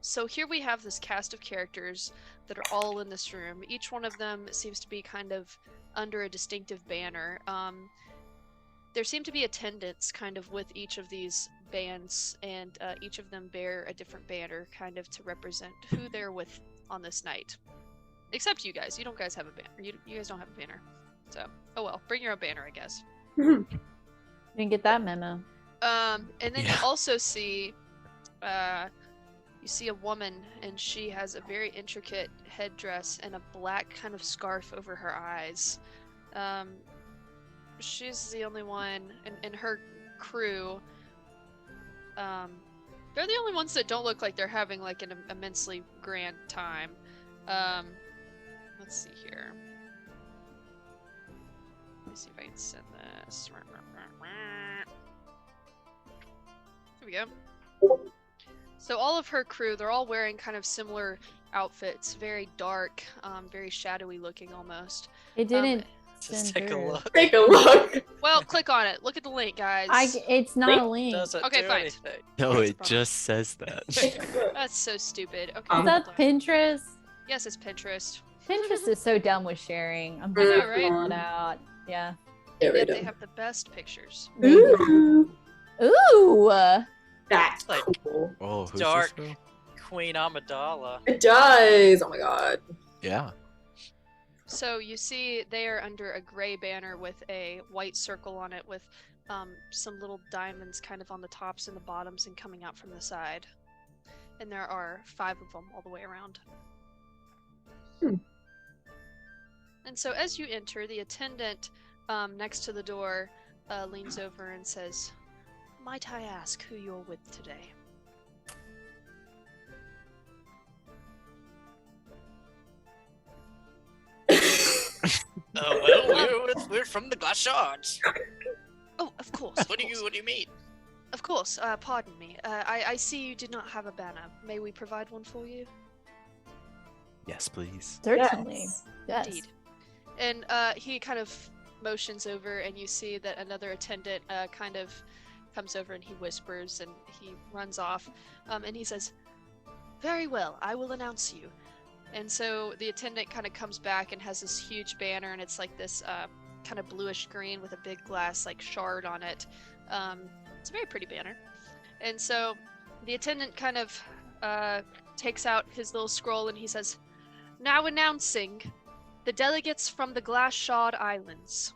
So here we have this cast of characters that are all in this room. Each one of them seems to be kind of under a distinctive banner. There seem to be attendants kind of with each of these bands, and each of them bear a different banner kind of to represent who they're with on this night. Except you guys. You don't guys have a banner. You guys don't have a banner. So, oh well. Bring your own banner, I guess. Didn't get that memo. And then you Yeah. also see, you see a woman, and she has a very intricate headdress and a black kind of scarf over her eyes. She's the only one, and her crew, they're the only ones that don't look like they're having like an immensely grand time. Let's see here. Let me see if I can send this. Here we go. So all of her crew, they're all wearing kind of similar outfits, very dark, very shadowy looking almost. It didn't. Just take a Send her. look. Take a look. Well, click on it. Look at the link, guys. It's not a link. Doesn't Okay, do fine. anything. No, That's a it problem. just says that. That's so stupid. Okay. Is hold that on. Pinterest? Yes, it's Pinterest. Pinterest is so dumb with sharing. I'm I know, gonna right? call it out. Yeah. Get Yet rid they of. have the best pictures. Ooh, Ooh. that's Like- cool. Oh, who's Dark. this girl? Queen Amidala. It does. Oh my god. Yeah. So you see they are under a gray banner with a white circle on it with some little diamonds kind of on the tops and the bottoms and coming out from the side. And there are 5 of them all the way around. Hmm. And so as you enter, the attendant next to the door leans over and says, "Might I ask who you're with today?" Oh well, we're from the Glass Shards. Oh, of course. What do you mean? Of course, pardon me. I see you did not have a banner. May we provide one for you? Yes, please. Certainly. Yes. Yes. Indeed. And he kind of motions over, and you see that another attendant kind of comes over and he whispers and he runs off. And he says, "Very well, I will announce you." And so the attendant kind of comes back and has this huge banner, and it's like this kind of bluish green with a big glass like shard on it. It's a very pretty banner. And so the attendant kind of takes out his little scroll and he says, "Now announcing the delegates from the Glass Shard Islands."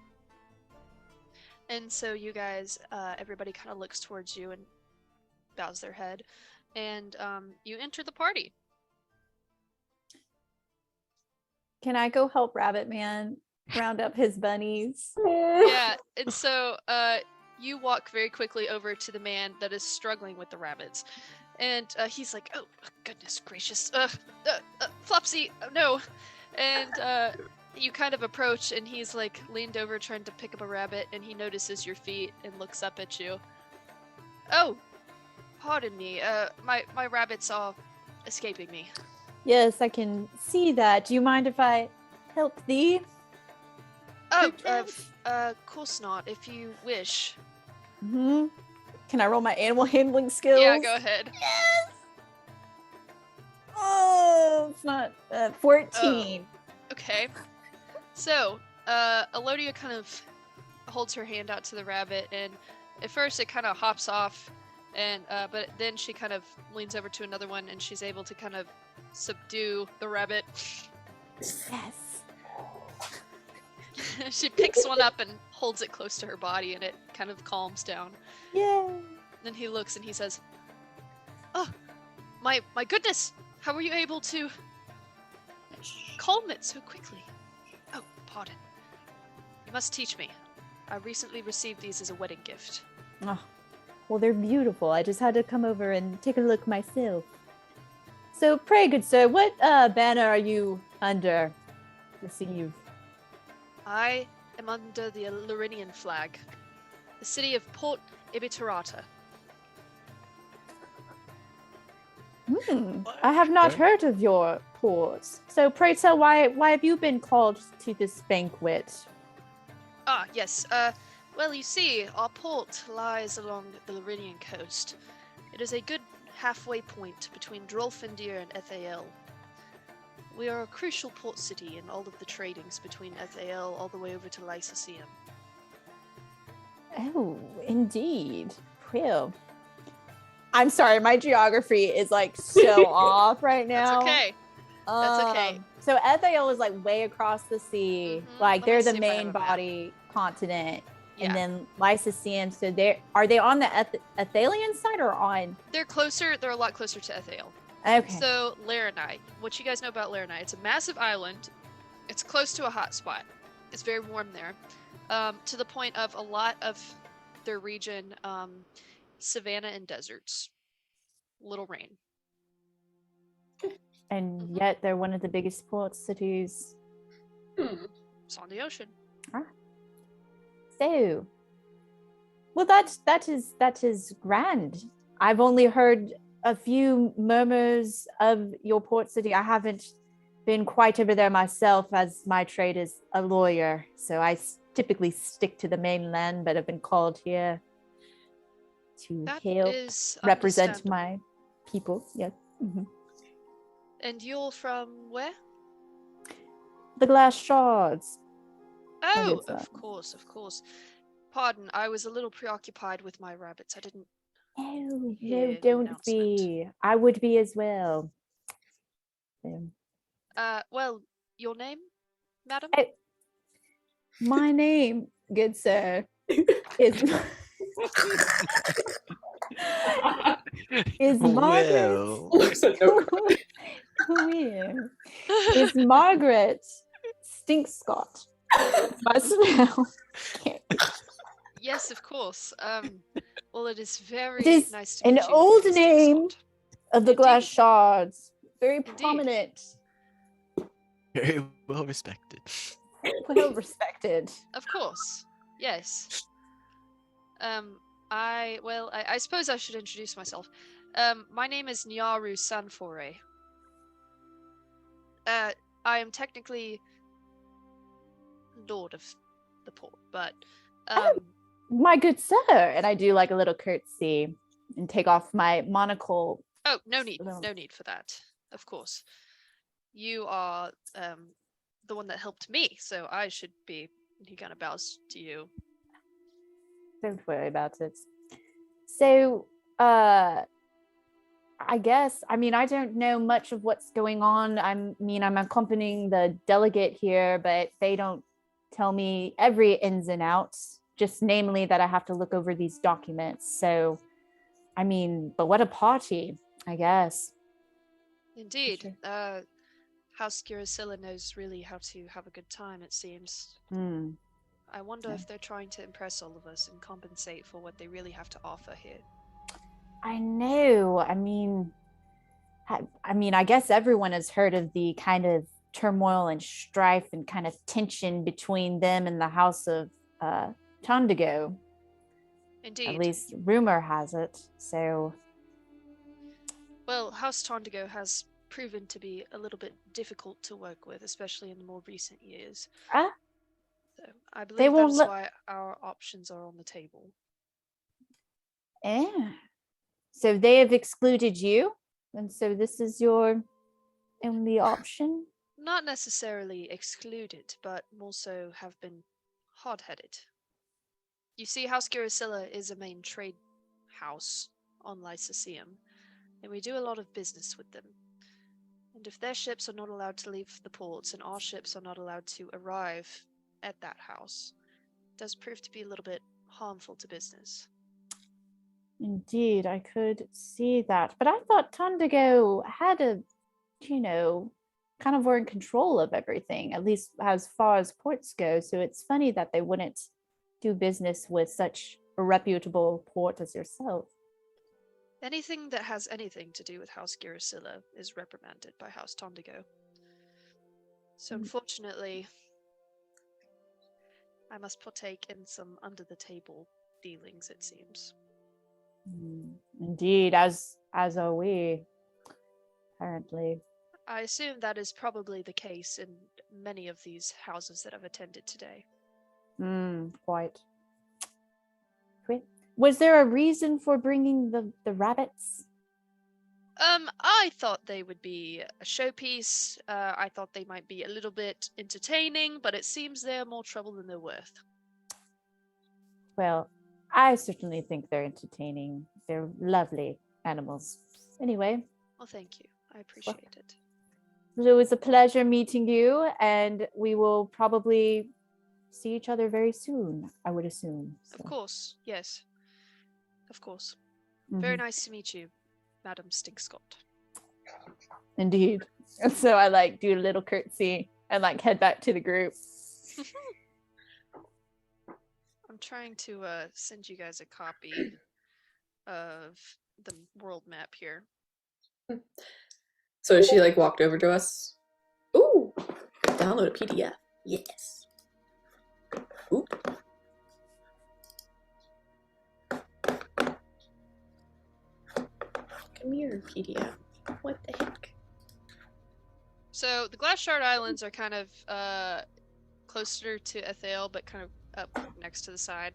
And so you guys, everybody kind of looks towards you and bows their head, and you enter the party. Can I go help Rabbit Man round up his bunnies? Yeah, and so you walk very quickly over to the man that is struggling with the rabbits, and he's like, "Oh goodness gracious, Flopsy, oh, no!" And you kind of approach, and he's like leaned over trying to pick up a rabbit, and he notices your feet and looks up at you. "Oh, pardon me, my rabbits are escaping me." Yes, I can see that. Do you mind if I help thee? "Oh, Perchance? course not, if you wish." Hmm. Can I roll my animal handling skills? Yeah, go ahead. Yes. Oh, it's not 14. Okay. So, Elodia kind of holds her hand out to the rabbit, and at first it kind of hops off, And but then she kind of leans over to another one, and she's able to kind of subdue the rabbit. Yes. She picks one up and holds it close to her body, and it kind of calms down. Yay. Then he looks and he says, "Oh, my goodness! How were you able to calm it so quickly? Oh, pardon. You must teach me. I recently received these as a wedding gift." Oh, well, they're beautiful. I just had to come over and take a look myself. So, pray, good sir, what banner are you under? Receive. I am under the Lurinian flag, the city of Port Ibiturata. I have not Okay. heard of your port. So, pray tell, why have you been called to this banquet? Ah, yes. Well, you see, our port lies along the Lurinian coast. It is a good halfway point between Drolfindir and Ethael. We are a crucial port city in all of the tradings between Ethael all the way over to Lysaceum. Oh, indeed. Real. I'm sorry, my geography is like so off right now. That's okay. That's okay. So Ethael is like way across the sea. Mhm. Like Let me they're see the if I have main a map. body continent. Yeah. And then Lysaceum, so are they on the Ethalian side or on? They're closer, they're a lot closer to Ethael. Okay. So, Laranai, what you guys know about Laranai, it's a massive island. It's close to a hot spot. It's very warm there. To the point of a lot of their region, savanna and deserts. Little rain. And Mhm. yet they're one of the biggest port cities. It's on the ocean. So, well, that is grand. I've only heard a few murmurs of your port city. I haven't been quite over there myself, as my trade is a lawyer. So I typically stick to the mainland, but have been called here to That help is represent understandable. my people. Yeah. Mhm. And you're from where? The glass shards. Oh, good of course, of course. Pardon, I was a little preoccupied with my rabbits. I didn't. Oh, Hear no, the don't announcement. be. I would be as well. Well, your name, madam? Oh, my name, good sir, is is Margaret. Well, Listen, no cry. Well, is Margaret Stink Scott. My smell. Yes, of course. Well, it is very It is nice to an meet you. old Mr. name Scott. of the glass Indeed. shards. Very Indeed. prominent, very well respected. well respected. Of course. Yes. I suppose I should introduce myself. My name is Nyaru Sanfore. I am technically Lord of the port, but My good sir. And I do like a little curtsy and take off my monocle. oh, no need Well- for that. Of course. You are the one that helped me, so I should be. He kind of bows to you. Don't worry about it. So, I guess, I mean, I don't know much of what's going on. I'm accompanying the delegate here, but they don't tell me every ins and outs, just namely that I have to look over these documents. So, I mean, but what a party, I guess. Indeed. Sure. House Girasilla knows really how to have a good time, it seems. Hmm. I wonder Yeah. if they're trying to impress all of us and compensate for what they really have to offer here. I know. I guess everyone has heard of the kind of turmoil and strife and kind of tension between them and the House of Tondigo. Indeed. At least rumor has it. So, Well, House Tondigo has proven to be a little bit difficult to work with, especially in the more recent years. Ah. So I believe won't that's let- why our options are on the table. so they have excluded you, and so this is your only option. Not necessarily excluded, but more so have been hard-headed. You see, House Girasilla is a main trade house on Lyceum, and we do a lot of business with them. And if their ships are not allowed to leave the ports and our ships are not allowed to arrive at that house, it does prove to be a little bit harmful to business. Indeed, I could see that. But I thought Tondigo had kind of were in control of everything, at least as far as ports go. So it's funny that they wouldn't do business with such a reputable port as yourself. Anything that has anything to do with House Girasilla is reprimanded by House Tondigo. So unfortunately, I must partake in some under-the-table dealings, it seems. Indeed, as are we, apparently. I assume that is probably the case in many of these houses that I've attended today. Quite. Was there a reason for bringing the rabbits? I thought they would be a showpiece. I thought they might be a little bit entertaining, but it seems they're more trouble than they're worth. Well, I certainly think they're entertaining. They're lovely animals. Anyway. Well, thank you. I appreciate it. It was a pleasure meeting you, and we will probably see each other very soon, I would assume. So. Of course, yes. Of course. Very nice to meet you, Madam Stinkscott. Indeed. And so I do a little curtsy and head back to the group. I'm trying to send you guys a copy of the world map here. So she walked over to us. Ooh, download a PDF. Yes. Ooh. Come here, PDF. What the heck? So the Glass Shard Islands are kind of closer to Ethael, but kind of up next to the side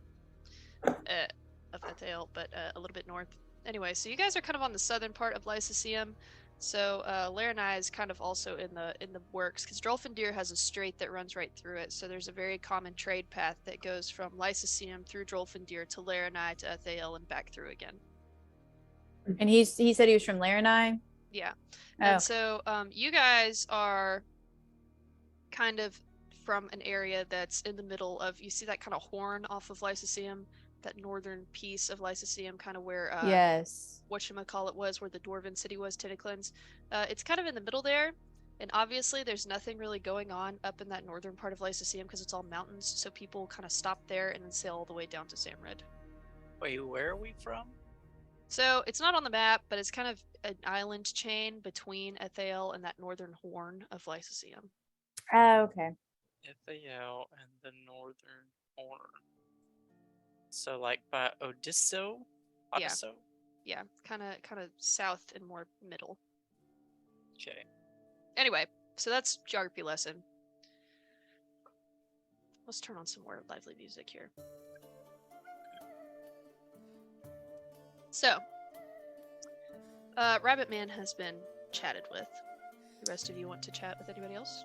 of Ethael, but a little bit north. Anyway, so you guys are kind of on the southern part of Lyceum. So Laranai is kind of also in the works, because Drolfindir has a strait that runs right through it. So there's a very common trade path that goes from Lyceum through Drolfindir to Laranai to Ethael and back through again. And he said he was from Laranai? Yeah. Oh. And so you guys are kind of from an area that's in the middle of, you see that kind of horn off of Lyceum, that northern piece of Lyceum, kind of where yes, whatchamacallit was, where the Dwarven city was, Titticlins. It's kind of in the middle there, and obviously there's nothing really going on up in that northern part of Lyceum because it's all mountains, so people kind of stop there and then sail all the way down to Samrid. Wait, where are we from? So it's not on the map, but it's kind of an island chain between Ethael and that northern horn of Lyceum. Oh, okay. Ethael and the northern horn. So by Odisso? Yeah. Odisso? Yeah, kind of south and more middle. Okay. Anyway, so that's geography lesson. Let's turn on some more lively music here. So, Rabbit Man has been chatted with. The rest of you want to chat with anybody else?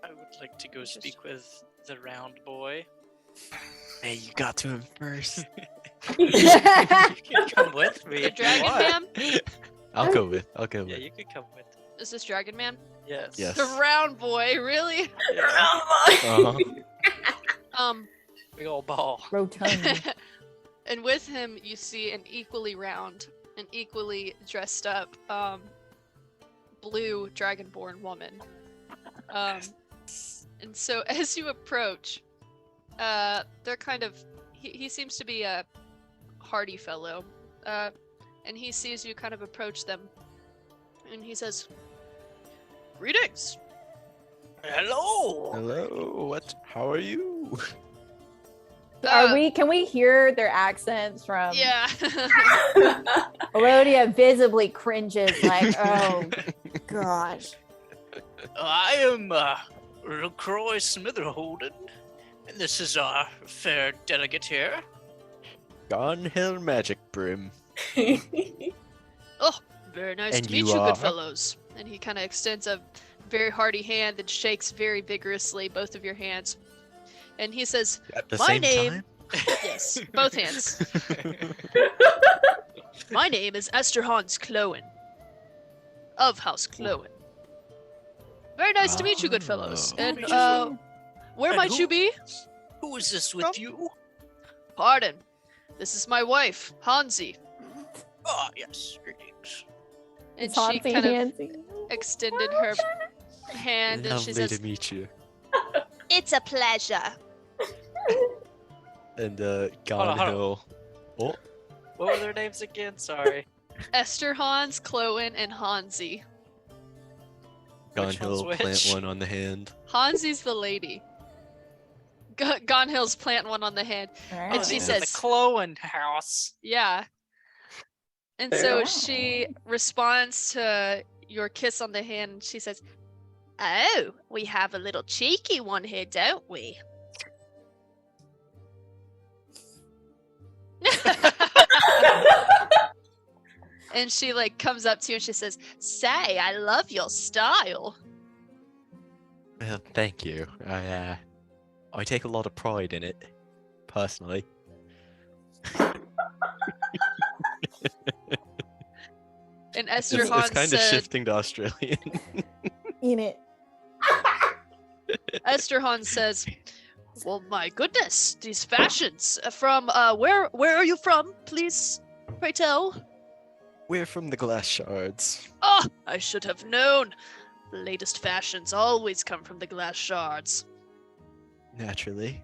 I would like to go speak with the round boy. Hey, you got to him first. You can come with me. The if you Dragon want. Man? I'll go with. Yeah, you can come with. Is this Dragon Man? Yes. Yes. The round boy, really? Yeah. Uh-huh. Big old ball. Rotund. And with him, you see an equally round and equally dressed up blue dragonborn woman. And so as you approach, they're kind of, he seems to be a hardy fellow, and he sees you kind of approach them, and he says, "Greetings." Hello. Hello. What? How are you? Can we hear their accents from Yeah. Elodia visibly cringes oh gosh. I am LaCroix Smitherholden, and this is our fair delegate here. Gonhill Magic Brim. Oh, very nice And to meet you you, are? good fellows. And he kind of extends a very hearty hand and shakes very vigorously both of your hands. And he says, At the My same name- time? yes, both hands. My name is Esther Hans Clowen. Of House Clowen. Very nice to meet you, good fellows. Oh. And, Meet you. where And might you who- be? Who is this with From- you? Pardon. This is my wife, Hansi. Ah, yes, greetings. And It's she Hansi kind of Hansi. extended her hand and she Lovely says, to meet you. "It's a pleasure." And hold on. Gonhill. Oh, What were their names again? Sorry. Esther Hans, Clowen, and Hansi. Which one's Gonhill, which? plant one on the hand. Hansi's the lady. Gonhill's plant one on the hand. Alright. And she these are the says- Clowen house. Yeah. And Fair. so she responds to your kiss on the hand and she says, "Oh, we have a little cheeky one here, don't we?" And she like comes up to you and she says, "Say, I love your style." Well, thank you. I take a lot of pride in it, personally. And Esther It's Hans kind of said, shifting to Australian. In it. Esther Hans says, "Well, my goodness, these fashions from where are you from? Please, pray tell." We're from the Glass Shards. Oh, I should have known. The latest fashions always come from the glass shards. Naturally.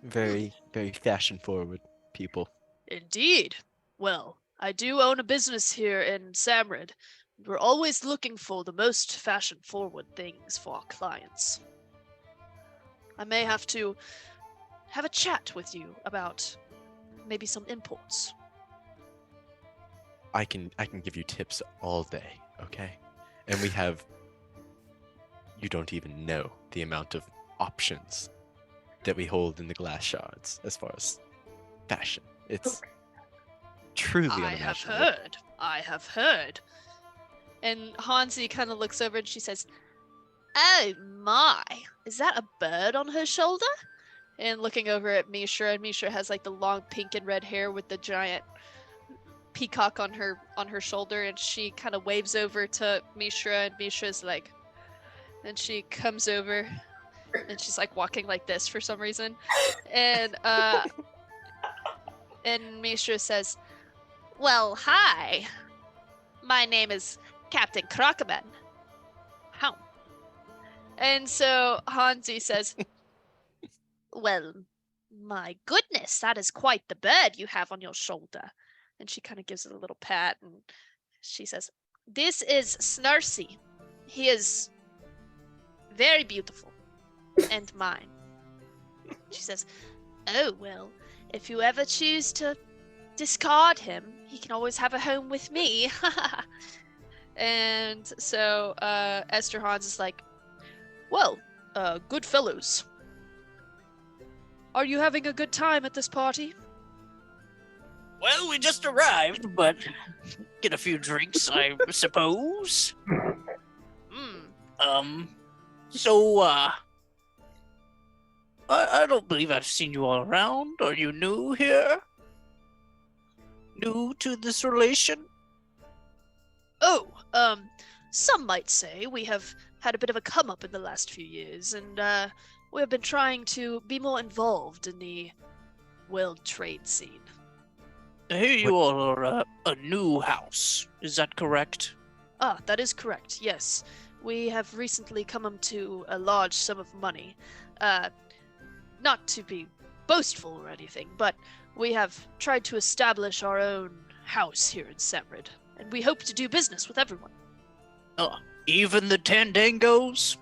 Very, very fashion forward people. Indeed. Well, I do own a business here in Samrid. We're always looking for the most fashion forward things for our clients. I may have to have a chat with you about maybe some imports. I can give you tips all day, okay? And we have you don't even know the amount of options that we hold in the Glass Shards as far as fashion. It's truly I have unimaginable. heard. I have heard. And Hansi kind of looks over and she says, "Oh my, is that a bird on her shoulder?" And looking over at Mishra, and Mishra has like the long pink and red hair with the giant peacock on her shoulder, and she kind of waves over to Mishra, and Mishra's like, and she comes over, and she's like walking like this for some reason, and Mishra says, "Well, hi. My name is Captain Krakaman." How? And so Hansi says, "Well, my goodness, that is quite the bird you have on your shoulder." And she kind of gives it a little pat and she says, "This is Snarcy. He is very beautiful and mine." She says, "Oh, well, if you ever choose to discard him, he can always have a home with me." And so Esther Hans is like, "Well, good fellows. Are you having a good time at this party?" Well, we just arrived, but get a few drinks, I suppose. Hmm. So, I don't believe I've seen you all around. Are you new here? New to this relation? Oh, some might say we have had a bit of a come up in the last few years, and we have been trying to be more involved in the world trade scene. I hear you all are a new house. Is that correct? Ah, that is correct, yes. We have recently come into a large sum of money. Not to be boastful or anything, but we have tried to establish our own house here in Samrid, and we hope to do business with everyone. Even the Tandangos?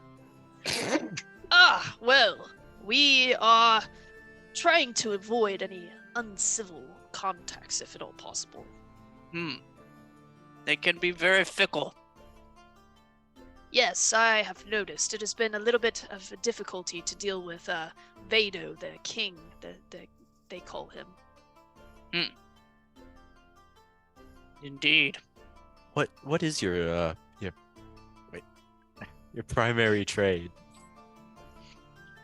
Ah, well, we are trying to avoid any uncivil contacts if at all possible. They can be very fickle. Yes, I have noticed. It has been a little bit of a difficulty to deal with Vado, the king, they call him. Indeed. What is your primary trade?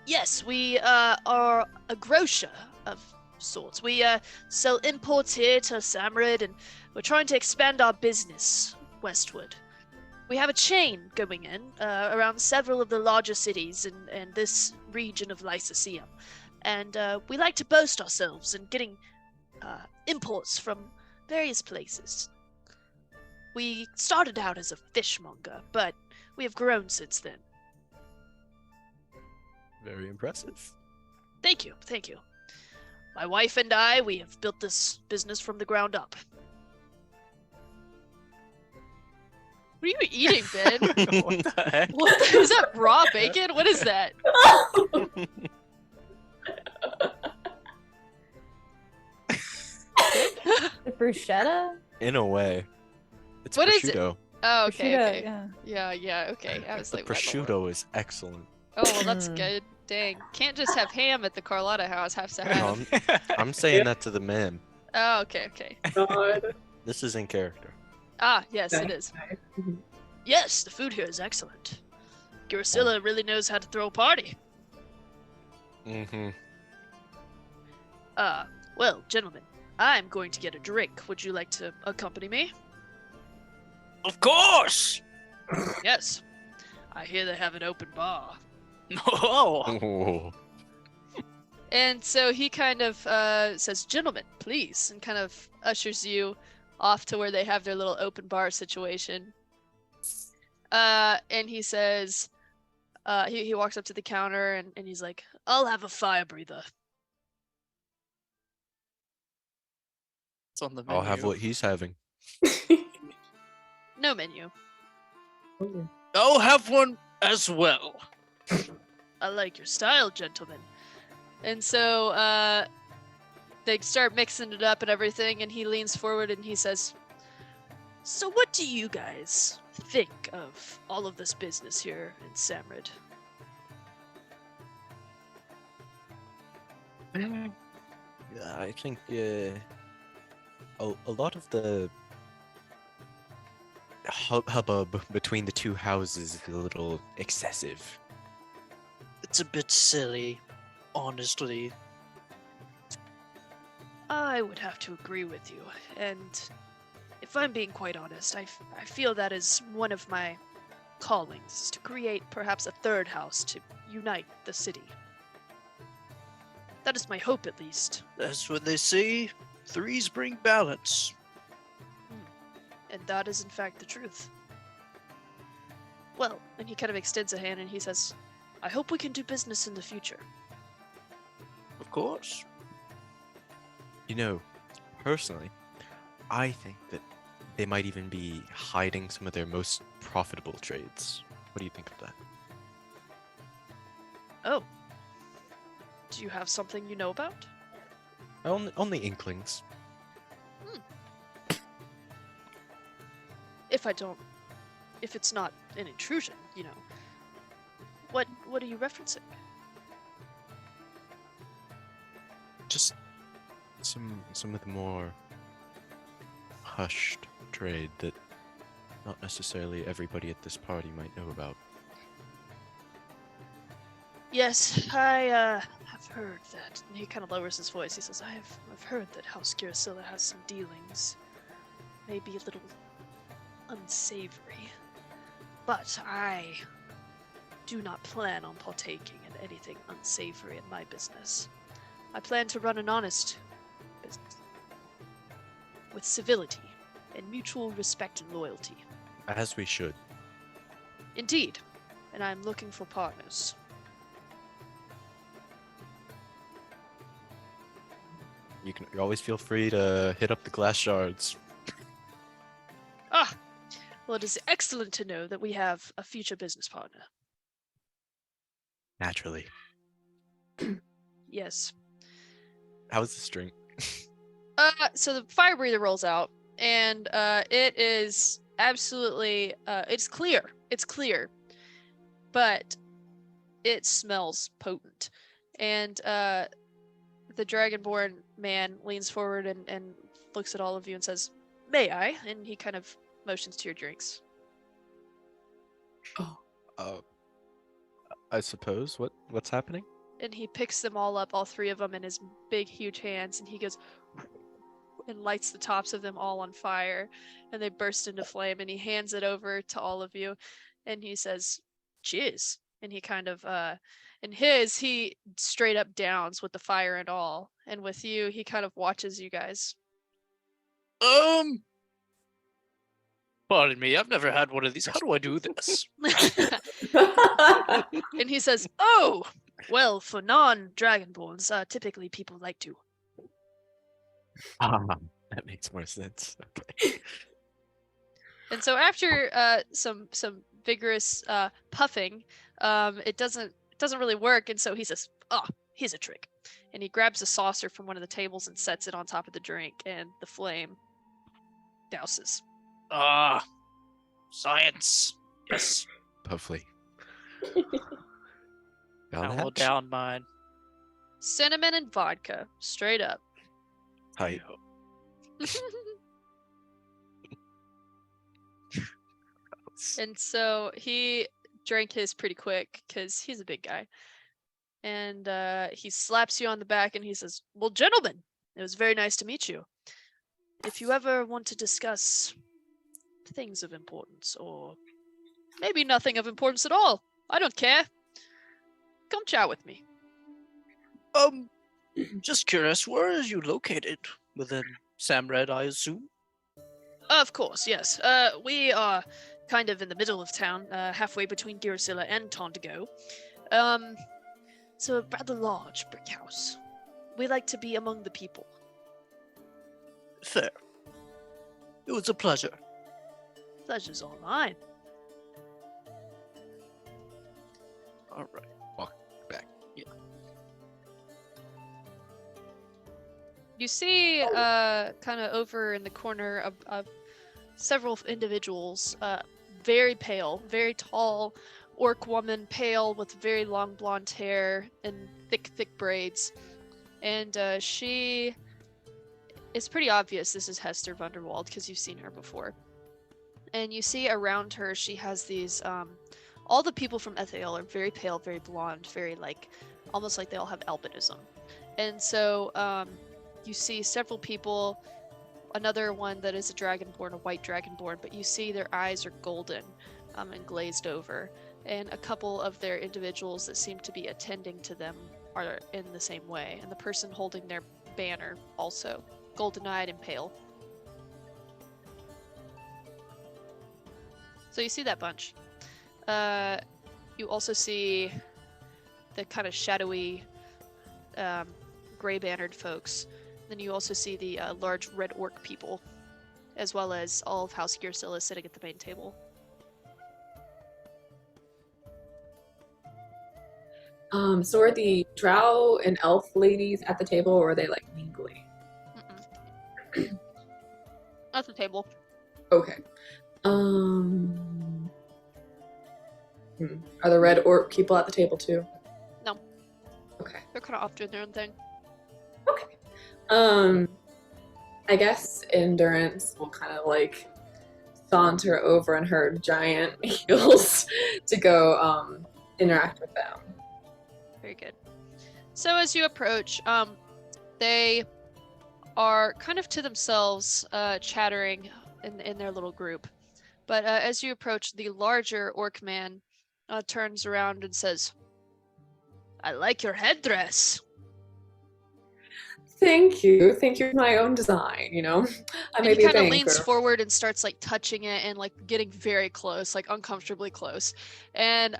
Yes, we are a grocer of sorts. We sell imports here to Samrid, and we're trying to expand our business westward. We have a chain going in around several of the larger cities in this region of Lyceum. And we like to boast ourselves in getting imports from various places. We started out as a fishmonger, but we have grown since then. Very impressive. Thank you, thank you. My wife and I, we have built this business from the ground up. What are you eating, Ben? What the heck? Is that raw bacon? What is that? The bruschetta? In a way. It's What is it? prosciutto. Oh, okay, Prosciutto, okay. Yeah, okay. I was The like, what? prosciutto is excellent. Oh, well, that's Mm. good. Dang. Can't just have ham at the Carlotta house. Has to No, have. I'm saying that to the man. Oh, okay. God. This is in character. Ah, yes, it Nice, is. nice. Yes, the food here is excellent. Girasilla really knows how to throw a party. Mm-hmm. Well, gentlemen, I'm going to get a drink. Would you like to accompany me? Of course. Yes. I hear they have an open bar. Oh. Oh. And so he kind of says, "Gentlemen, please," and kind of ushers you off to where they have their little open bar situation. And he says, he walks up to the counter and he's like, "I'll have a fire breather." It's on the menu. I'll have what he's having. No menu. I'll have one as well. I like your style, gentlemen. And so they start mixing it up and everything, and he leans forward and he says, "So what do you guys think of all of this business here in Samrid?" I think a lot of the hubbub between the two houses is a little excessive. It's a bit silly, honestly. I would have to agree with you, and if I'm being quite honest, I feel that is one of my callings, to create perhaps a third house to unite the city. That is my hope, at least. That's what they say. Threes bring balance. And that is in fact the truth. Well, and he kind of extends a hand and he says, "I hope we can do business in the future." Of course. You know, personally, I think that they might even be hiding some of their most profitable trades. What do you think of that? Oh. Do you have something you know about? Only inklings. If it's not an intrusion, you know. What are you referencing? Just some of the more hushed trade that not necessarily everybody at this party might know about. Yes, I have heard that. And he kind of lowers his voice. He says, I've heard that House Girasilla has some dealings. Maybe a little unsavory. But I do not plan on partaking in anything unsavory in my business. I plan to run an honest business. With civility and mutual respect and loyalty. As we should. Indeed. And I'm looking for partners. You always feel free to hit up the glass shards. Ah! Well, it is excellent to know that we have a future business partner. Naturally. Yes. How's this drink? So the fire breather rolls out, and it is absolutely, it's clear. It's clear. But it smells potent. And the Dragonborn man leans forward and looks at all of you and says, "May I?" And he kind of motions to your drinks. I suppose. What's happening? and he picks them all up, all three of them, in his big, huge hands, and he goes and lights the tops of them all on fire, and they burst into flame, and he hands it over to all of you, and he says, "Cheers." And he kind of, in his, he straight up downs with the fire and all, and with you, he kind of watches you guys. Pardon me, I've never had one of these. How do I do this? And he says, "Oh, well, for non-dragonborns, typically people like to." That makes more sense. Okay. And so after some vigorous puffing, it doesn't really work. And so he says, "Oh, here's a trick." And he grabs a saucer from one of the tables and sets it on top of the drink, and the flame douses. Ah, science. Yes, Hopefully. I will Hatch? down mine. Cinnamon and vodka, straight up. Tight. And so he drank his pretty quick because he's a big guy. And he slaps you on the back and he says, "Well, gentlemen, it was very nice to meet you. If you ever want to discuss things of importance, or maybe nothing of importance at all, I don't care. Come chat with me." Just curious, where are you located? Within Samred, I assume? Of course, yes. We are kind of in the middle of town, halfway between Girasilla and Tondigo. It's a rather large brick house. We like to be among the people. Fair. It was a pleasure. Pleasure's all mine. All right. You see, kind of over in the corner of several individuals, very pale, very tall orc woman, pale with very long blonde hair and thick braids. And she is pretty obvious this is Hester Vanderwald because you've seen her before. And you see around her, she has these, all the people from Ethael are very pale, very blonde, very almost like they all have albinism. And so, you see several people, another one that is a dragonborn, a white dragonborn, but you see their eyes are golden and glazed over. And a couple of their individuals that seem to be attending to them are in the same way. And the person holding their banner also, golden-eyed and pale. So you see that bunch. You also see the kind of shadowy, gray-bannered folks. Then you also see the large red orc people, as well as all of House Girasilla sitting at the main table. So are the drow and elf ladies at the table, or are they mingling? At the table. Okay. Are the red orc people at the table too? No. Okay. They're kind of off doing their own thing. Okay. I guess Endurance will kind of saunter over on her giant heels to go interact with them. Very good. So as you approach, they are kind of to themselves, chattering in their little group. But as you approach, the larger orc man turns around and says, "I like your headdress." Thank you for my own design, I may And be he a kind of leans banker. forward and starts touching it and getting very close, uncomfortably close. And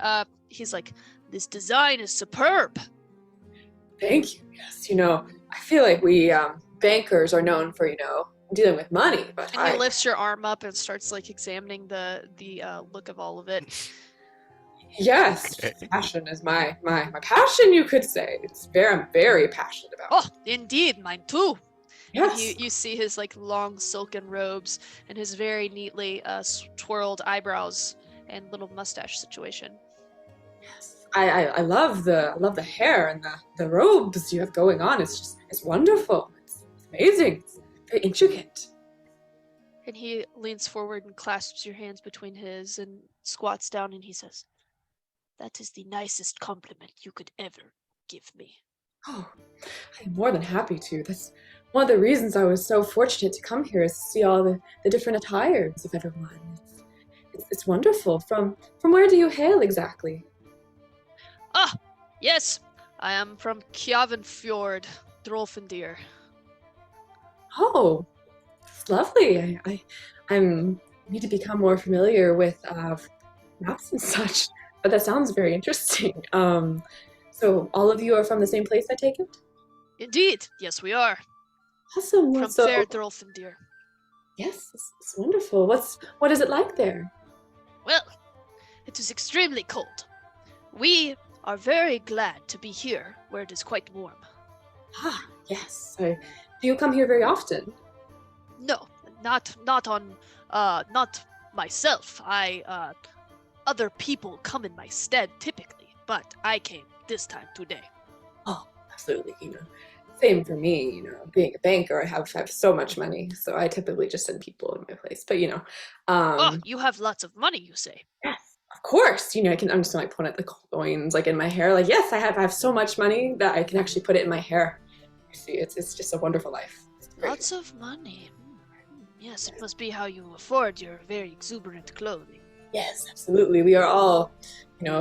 he's like, "This design is superb." Thank you. Yes, I feel like we bankers are known for, dealing with money, but And he lifts your arm up and starts examining the look of all of it. Yes, Okay. passion is my passion, you could say. I'm very passionate about "Oh, indeed, mine too." it. And you see his long silken robes and his very neatly twirled eyebrows and little mustache situation. Yes. I love the hair and the robes you have going on. It's wonderful. It's amazing. It's very intricate. And he leans forward and clasps your hands between his and squats down and he says, "That is the nicest compliment you could ever give me. Oh, I am more than happy to. That's one of the reasons I was so fortunate to come here is to see all the different attires of everyone. It's wonderful. From where do you hail exactly? Ah, yes, I am from Kjavenfjord, Drolfendir. Oh, it's lovely. I'm need to become more familiar with maps and such. But that sounds very interesting. So all of you are from the same place, I take it? Indeed, yes, we are. Awesome. From So fair Drolfendir. yes, it's wonderful. What is it like there? Well, it is extremely cold. We are very glad to be here, where it is quite warm. Ah, yes. Do you come here very often? No, not not myself. Other people come in my stead typically, but I came this time today. Oh, absolutely. Same for me. Being a banker, I have so much money, so I typically just send people in my place. But Oh, you have lots of money, you say? yes, of course. I'm just like putting the coins like in my hair. Like yes, I have so much money that I can actually put it in my hair. You see, it's just a wonderful life. It's great. Lots of money. Yes, it must be how you afford your very exuberant clothing. Yes, absolutely. We are all,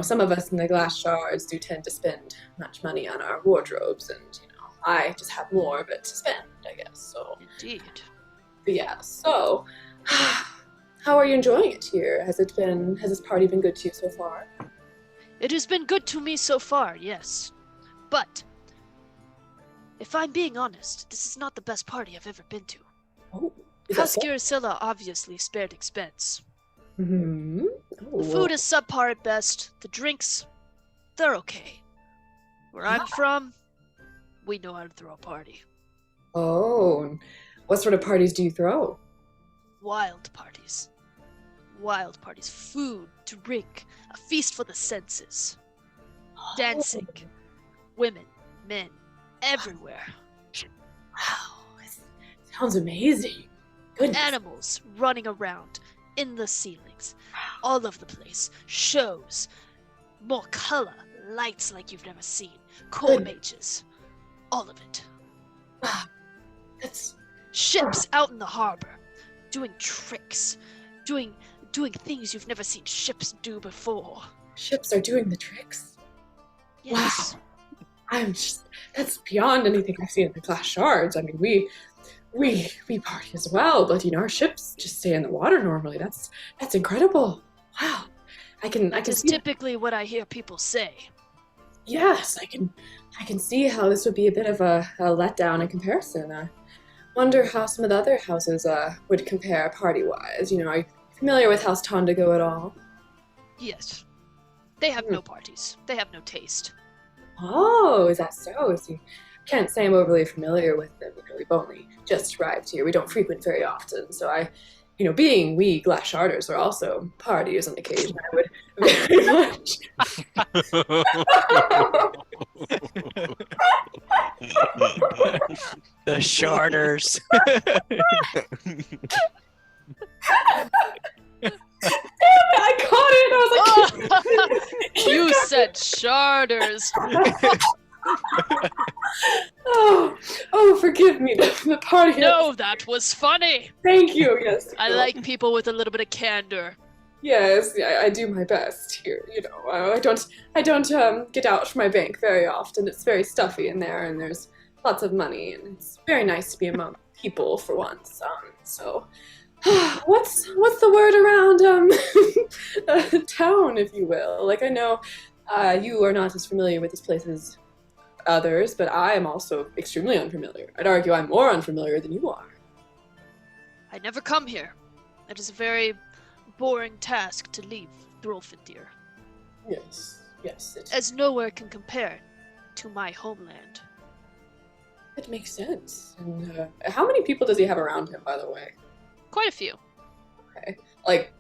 some of us in the glass shards do tend to spend much money on our wardrobes, and I just have more of it to spend, I guess. So, Indeed. but yeah. So, how are you enjoying it here? Has this party been good to you so far? It has been good to me so far, yes. But, if I'm being honest, this is not the best party I've ever been to. Oh, is that House so? Girasilla obviously spared expense. Mm-hmm. The food is subpar at best. The drinks, they're okay. Where I'm from, we know how to throw a party. Oh, what sort of parties do you throw? Wild parties. Wild parties. Food, drink, a feast for the senses. Dancing. Women, men, everywhere. Wow, it sounds amazing. Goodness. Animals running around in the ceilings. All over the place. Shows. More color. Lights like you've never seen. Core Good. mages. All of it. Wow, that's Ships out in the harbor. Doing tricks. Doing things you've never seen ships do before. ships are doing the tricks. Yes. That's beyond anything I've seen in the glass shards. I mean, we party as well, but our ships just stay in the water normally. That's incredible. Wow. I can That is see. typically what I hear people say. Yes, I can see how this would be a bit of a letdown in comparison. I wonder how some of the other houses would compare party-wise. Are you familiar with House Tondago at all? Yes. They have no parties. They have no taste. Oh, is that so? See, can't say I'm overly familiar with them. We've only just arrived here. We don't frequent very often, so being we glass sharders are also partiers on occasion. I would very much. The Sharders. I caught it. I was like, You said sharders. oh, forgive me. The party. No, that was funny. Thank you. Yes. I like people with a little bit of candor. Yes, yeah, I do my best here. I don't get out from my bank very often. It's very stuffy in there, and there's lots of money, and it's very nice to be among people for once. So, what's the word around town, if you will? Like I know, you are not as familiar with this place as others, but I am also extremely unfamiliar. I'd argue I'm more unfamiliar than you are. I never come here. It is a very boring task to leave Drolfendir, Yes, it as nowhere can compare to my homeland. it makes sense. And how many people does he have around him, by the way? Quite a few. Okay, like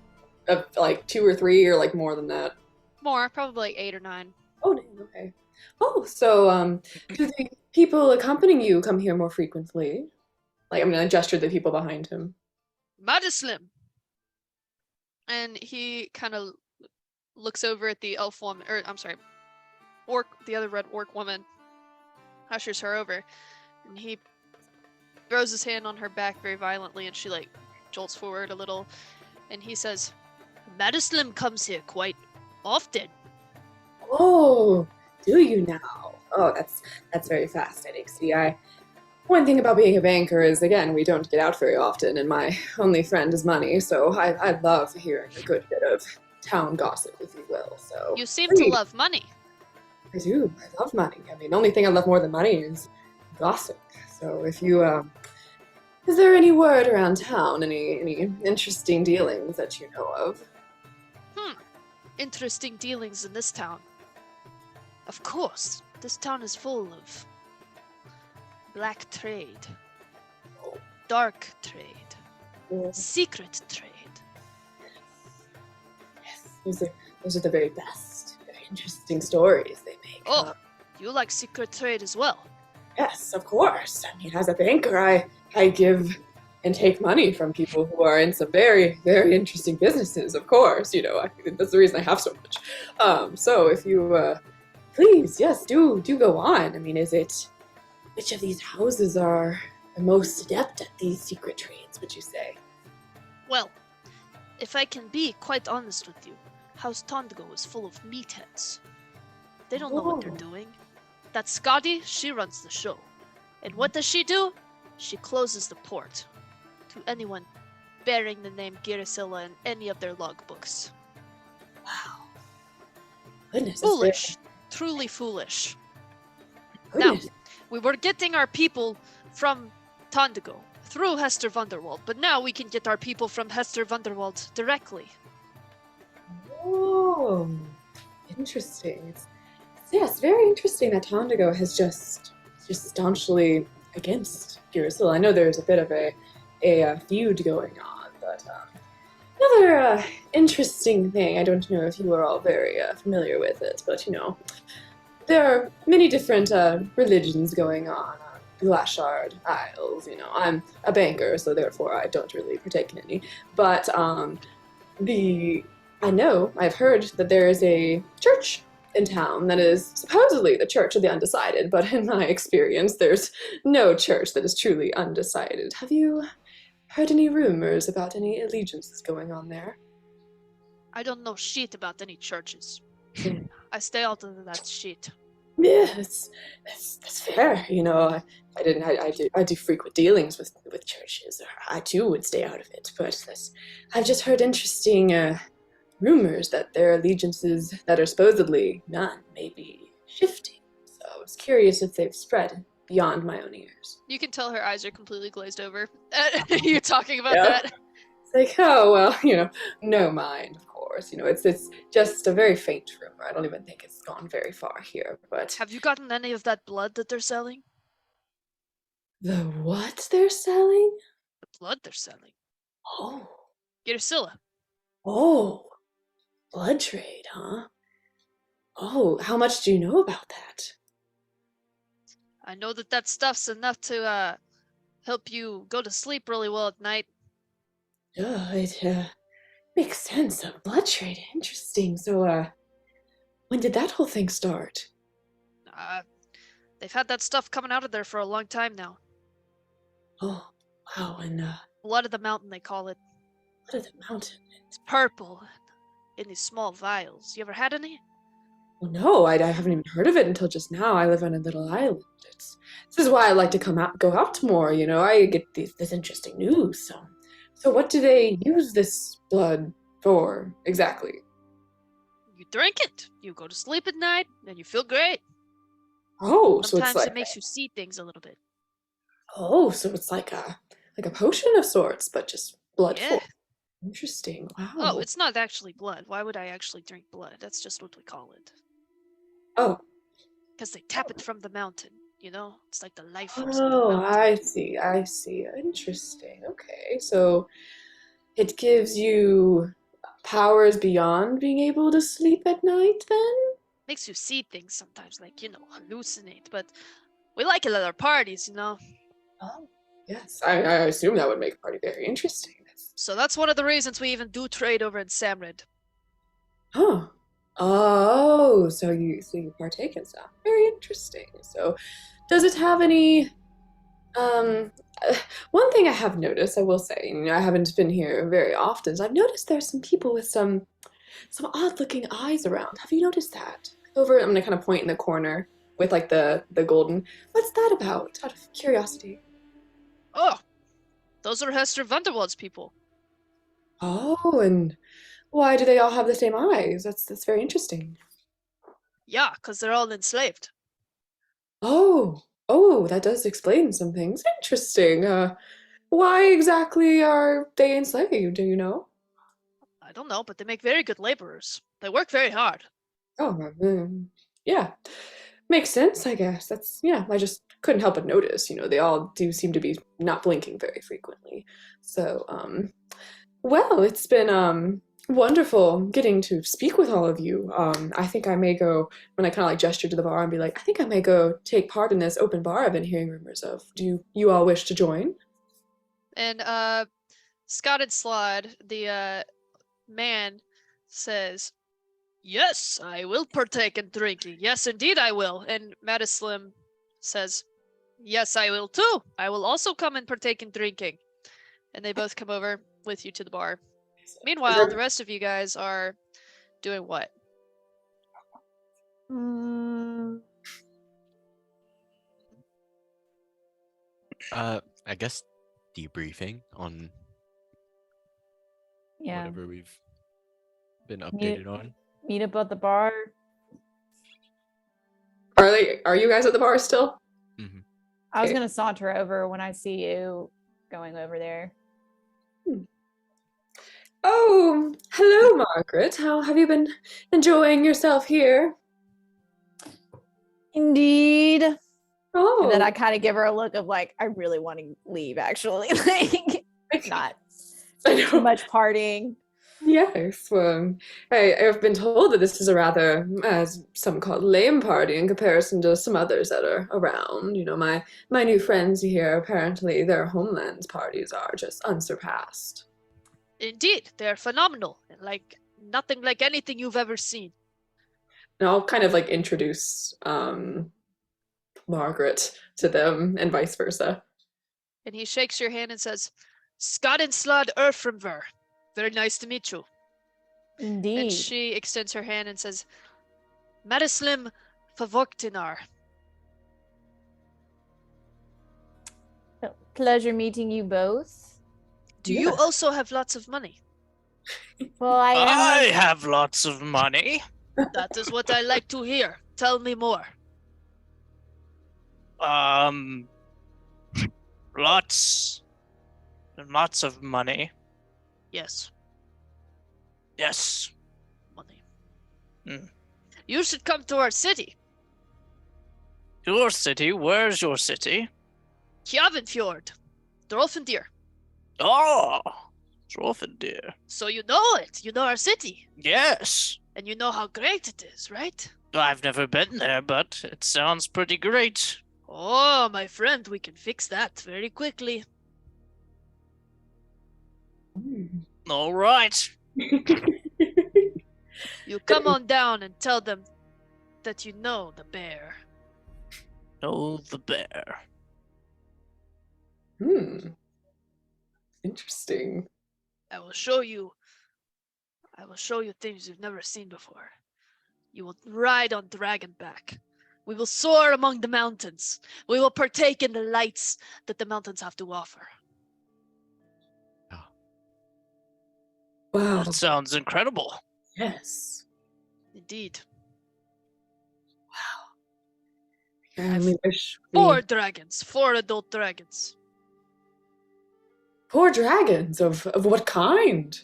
2 or 3, or like more than that. More, probably like 8 or 9. Oh, dang, okay. Oh, so do the people accompanying you come here more frequently? Like, I gestured the people behind him. Madislim! And he kind of looks over at the elf woman, or I'm sorry, orc, the other red orc woman, ushers her over, and he throws his hand on her back very violently, and she like jolts forward a little, and he says, "Madislim comes here quite often." Oh, do you now? Oh, that's very fascinating. See, one thing about being a banker is, again, we don't get out very often, and my only friend is money, so I love hearing a good bit of town gossip, if you will. So You seem to love money. I do. I love money. I mean, the only thing I love more than money is gossip. So if you, is there any word around town? Any interesting dealings that you know of? Interesting dealings in this town. Of course, this town is full of black trade, dark trade, secret trade. Yes, those are the very best, very interesting stories they make. Oh, you like secret trade as well? Yes, of course. I mean, as a banker, I give and take money from people who are in some very, very interesting businesses, of course. You know, that's the reason I have so much. So if you, please, yes, do go on. I mean, which of these houses are the most adept at these secret trades, would you say? Well, if I can be quite honest with you, House Tondigo is full of meatheads. They don't know what they're doing. That Scotty, she runs the show. And what does she do? She closes the port to anyone bearing the name Girasilla in any of their logbooks. Wow. Goodness. Foolish. Truly foolish. Goodness. Now, we were getting our people from Tondigo through Hester Vanderwald, but now we can get our people from Hester Vanderwald directly. Oh, interesting. Yes, very interesting that Tondigo has just staunchly against Girasilla. I know there's a bit of a feud going on, but another interesting thing. I don't know if you are all very familiar with it, but you know, there are many different religions going on. Glashard Isles. You know, I'm a banker, so therefore I don't really partake in any. But I've heard that there is a church in town that is supposedly the Church of the Undecided, but in my experience, there's no church that is truly undecided. Have you heard any rumors about any allegiances going on there? I don't know shit about any churches. I stay out of that shit. Yes, that's fair. You know, I do frequent dealings with churches. I too would stay out of it, but I've just heard interesting rumors that their allegiances that are supposedly none may be shifting. So I was curious if they've spread beyond my own ears. You can tell her eyes are completely glazed over. You talking about Yeah. that? It's like, oh well, you know, no mind, of course. You know, it's just a very faint rumor. I don't even think it's gone very far here. But Have you gotten any of that blood that they're selling? the what they're selling? The blood they're selling. Oh, Girasilla. oh, blood trade, huh? Oh, how much do you know about that? I know that stuff's enough to help you go to sleep really well at night. It makes sense. A blood trade, interesting. So, when did that whole thing start? They've had that stuff coming out of there for a long time now. Oh, wow, and Blood of the mountain, they call it. blood of the mountain. It's purple in these small vials. You ever had any? Well, no, I haven't even heard of it until just now. I live on a little island. This is why I like to go out more. You know, I get this interesting news. So what do they use this blood for exactly? You drink it. You go to sleep at night, and you feel great. Oh, so Sometimes it's like it makes you see things a little bit. oh, so it's like a potion of sorts, but just blood. Yeah. Interesting. Wow. Oh, it's not actually blood. Why would I actually drink blood? That's just what we call it. Oh. Because they tap it from the mountain, you know? It's like the life force of the Oh, mountain. I see. Interesting. Okay, so it gives you powers beyond being able to sleep at night, then? Makes you see things sometimes, like, you know, hallucinate. But we like it at our parties, you know? Oh, yes. I assume that would make a party very interesting. So that's one of the reasons we even do trade over in Samrid. Oh, Oh, so you partake in some. Very interesting. So, does it have any um one thing I have noticed, I will say, I haven't been here very often, is I've noticed there's some people with some odd looking eyes around. Have you noticed that? Over, I'm gonna kind of point in the corner with like the golden. What's that about? Out of curiosity. Oh, those are Hester Vanderwald's people. Oh, and why do they all have the same eyes? That's very interesting. Yeah, because they're all enslaved. Oh, that does explain some things. Interesting. Why exactly are they enslaved? Do you know? I don't know, but they make very good laborers. They work very hard. Oh, yeah. Makes sense, I guess. Yeah, I just couldn't help but notice, they all do seem to be not blinking very frequently. So, well, it's been, wonderful getting to speak with all of you. I think I may go, when I kind of like gesture to the bar and be like, I think I may go take part in this open bar I've been hearing rumors of. Do you all wish to join? And Scott and Slod, the man, says, "Yes, I will partake in drinking. Yes, indeed I will." And Madislim says, "Yes, I will too. I will also come and partake in drinking." And they both come over with you to the bar. Meanwhile, the rest of you guys are doing what? I guess debriefing on Yeah. whatever we've been updated on. Meet up at the bar. Are you guys at the bar still? Mm-hmm. I was Okay. gonna saunter over when I see you going over there. Oh, hello, Margaret. How have you been enjoying yourself here? Indeed. Oh, And then I kind of give her a look of like, I really want to leave, actually. Like, not I too know. much partying. Yes, well, I've been told that this is a rather, as some call, lame party in comparison to some others that are around. My new friends here, apparently their homelands parties are just unsurpassed. Indeed, they're phenomenal. Like nothing like anything you've ever seen. And I'll kind of like introduce Margaret to them and vice versa. And he shakes your hand and says, "Scott and Slod Erframver. Very nice to meet you." Indeed. And she extends her hand and says, "Madislim Favoktinar." Pleasure meeting you both. Do you Yeah. also have lots of money? Well, I am. have lots of money. That is what I like to hear. Tell me more. Lots and lots of money. Yes, Yes. money. Hmm. You should come to our city, Your city? Where's your city? Kjavenfjord, Drolfendir. Oh, Drofendir. So you know it. You know our city. Yes. And you know how great it is, right? I've never been there, but it sounds pretty great. Oh, my friend, we can fix that very quickly. All right. You come on down and tell them that you know the bear. Oh, the bear. Interesting. I will show you things you've never seen before. You will ride on dragonback. We will soar among the mountains. We will partake in the lights that the mountains have to offer. Wow. That sounds incredible. Yes. Indeed. I only wish Four dragons. 4 adult dragons. 4 dragons of what kind?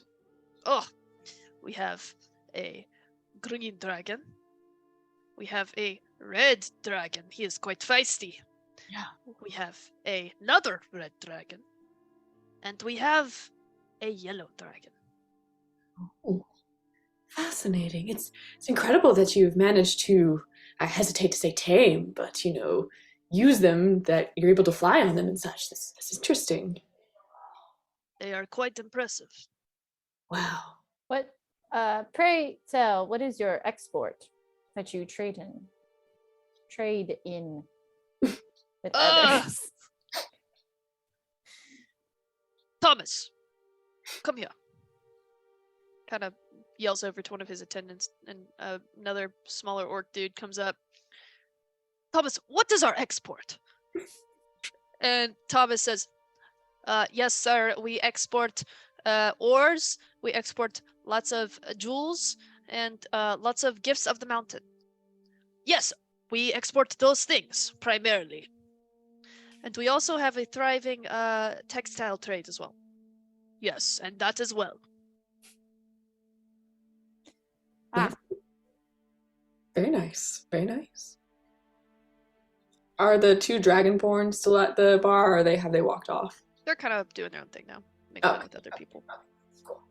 Oh, we have a green dragon. We have a red dragon. He is quite feisty. Yeah. We have another red dragon. And we have a yellow dragon. Oh, fascinating. It's incredible that you've managed to, I hesitate to say tame, but use them, that you're able to fly on them and such. This is interesting. They are quite impressive. Wow. What Pray tell, what is your export that you trade in? Trade in with others. Thomas, come here. Kind of yells over to one of his attendants, and another smaller orc dude comes up. Thomas, what is our export? And Thomas says, yes, sir, we export ores, we export lots of jewels, and lots of gifts of the mountain. Yes, we export those things primarily. And we also have a thriving textile trade as well. Yes, and that as well. Ah. Very nice. Very nice. Are the two Dragonborn still at the bar, or have they walked off? They're kind of doing their own thing now, making out with other people. Cool.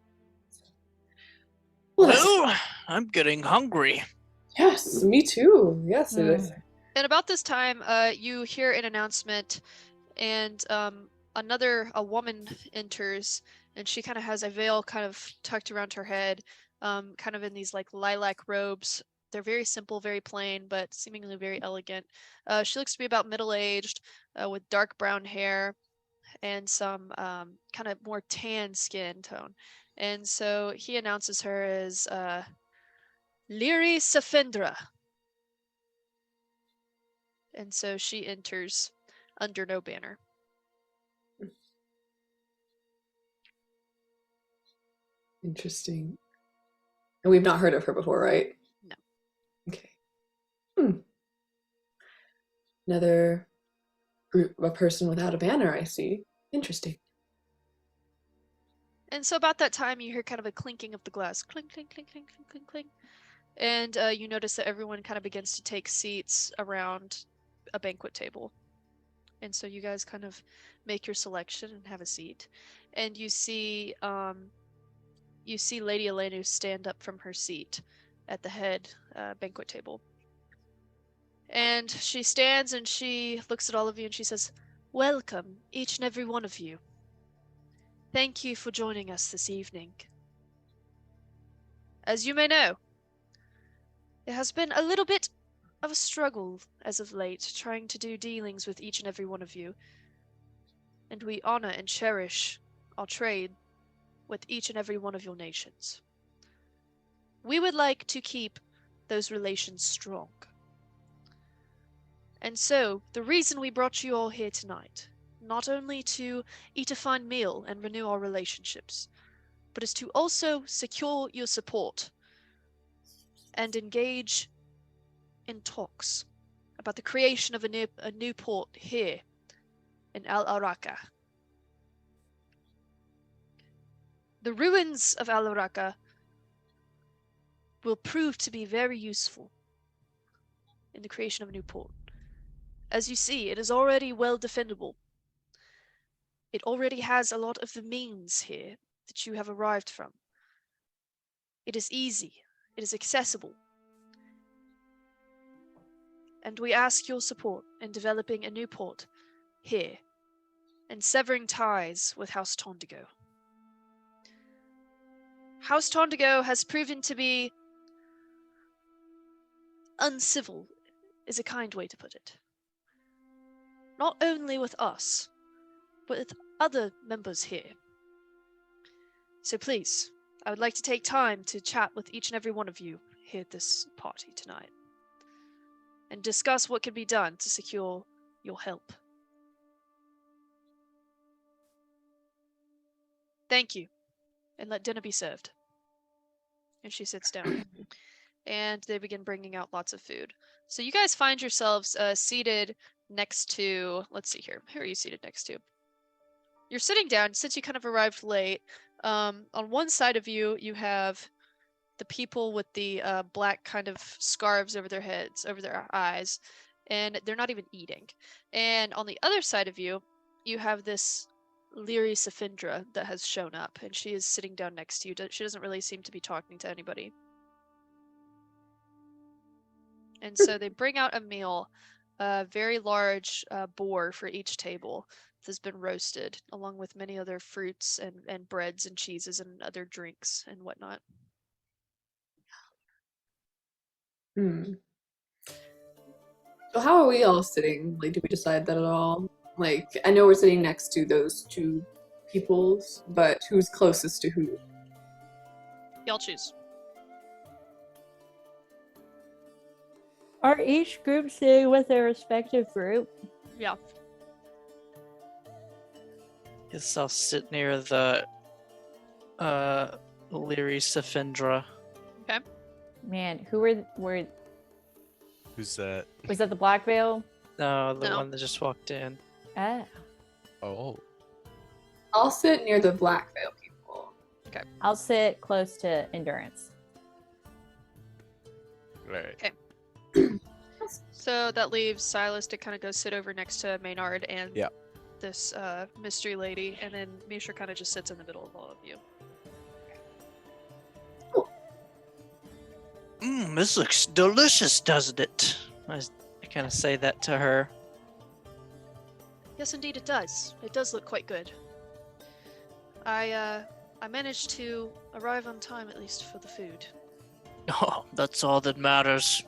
Well, that's- Well, I'm getting hungry. yes, me too. Yes, it is. And about this time, you hear an announcement, and a woman enters, and she kind of has a veil kind of tucked around her head, kind of in these like lilac robes. They're very simple, very plain, but seemingly very elegant. She looks to be about middle-aged, with dark brown hair and some kind of more tan skin tone. And so he announces her as Lyri Safindra. And so she enters under no banner. Interesting. And we've not heard of her before, right? No. Okay. Another group, a person without a banner, I see. Interesting. And so about that time, you hear kind of a clinking of the glass. Clink, clink, clink, clink, clink, clink, clink. And you notice that everyone kind of begins to take seats around a banquet table. And so you guys kind of make your selection and have a seat. And you see Lady Elenu stand up from her seat at the head banquet table. And she stands and she looks at all of you and she says, "Welcome, each and every one of you. Thank you for joining us this evening. As you may know, there has been a little bit of a struggle as of late trying to do dealings with each and every one of you. And we honor and cherish our trade with each and every one of your nations. We would like to keep those relations strong. And so, the reason we brought you all here tonight, not only to eat a fine meal and renew our relationships, but is to also secure your support and engage in talks about the creation of a new port here in Al Araka. The ruins of Al Araka will prove to be very useful in the creation of a new port. As you see, it is already well defendable. It already has a lot of the means here that you have arrived from. It is easy. It is accessible. And we ask your support in developing a new port here and severing ties with House Tondigo. House Tondigo has proven to be uncivil, is a kind way to put it. Not only with us, but with other members here. So please, I would like to take time to chat with each and every one of you here at this party tonight and discuss what can be done to secure your help. Thank you, and let dinner be served. And she sits down, and they begin bringing out lots of food. So you guys find yourselves seated next to, let's see here, who are you seated next to? You're sitting down, since you kind of arrived late. On one side of you, you have the people with the black kind of scarves over their heads, over their eyes, and they're not even eating. And on the other side of you, you have this Lyri Safindra that has shown up, and she is sitting down next to you. She doesn't really seem to be talking to anybody. And so they bring out a meal, a very large boar for each table that has been roasted, along with many other fruits and breads and cheeses and other drinks and whatnot. Hmm. So how are we all sitting? Like, did we decide that at all? Like, I know we're sitting next to those two peoples, but who's closest to who? Y'all choose. Are each group sitting with their respective group? Yeah. Guess I'll sit near the Lyri Safindra. Man, who were Who's that? was that the Black Veil? No, the No. one that just walked in. Ah, Oh. I'll sit near the Black Veil people. I'll sit close to Endurance. Right. So that leaves Silas to kind of go sit over next to Maynard and Yeah. this mystery lady, and then Mishra kind of just sits in the middle of all of you. This looks delicious, doesn't it? I kind of say that to her. Yes, indeed, it does. It does look quite good. I managed to arrive on time, at least for the food. Oh, that's all that matters.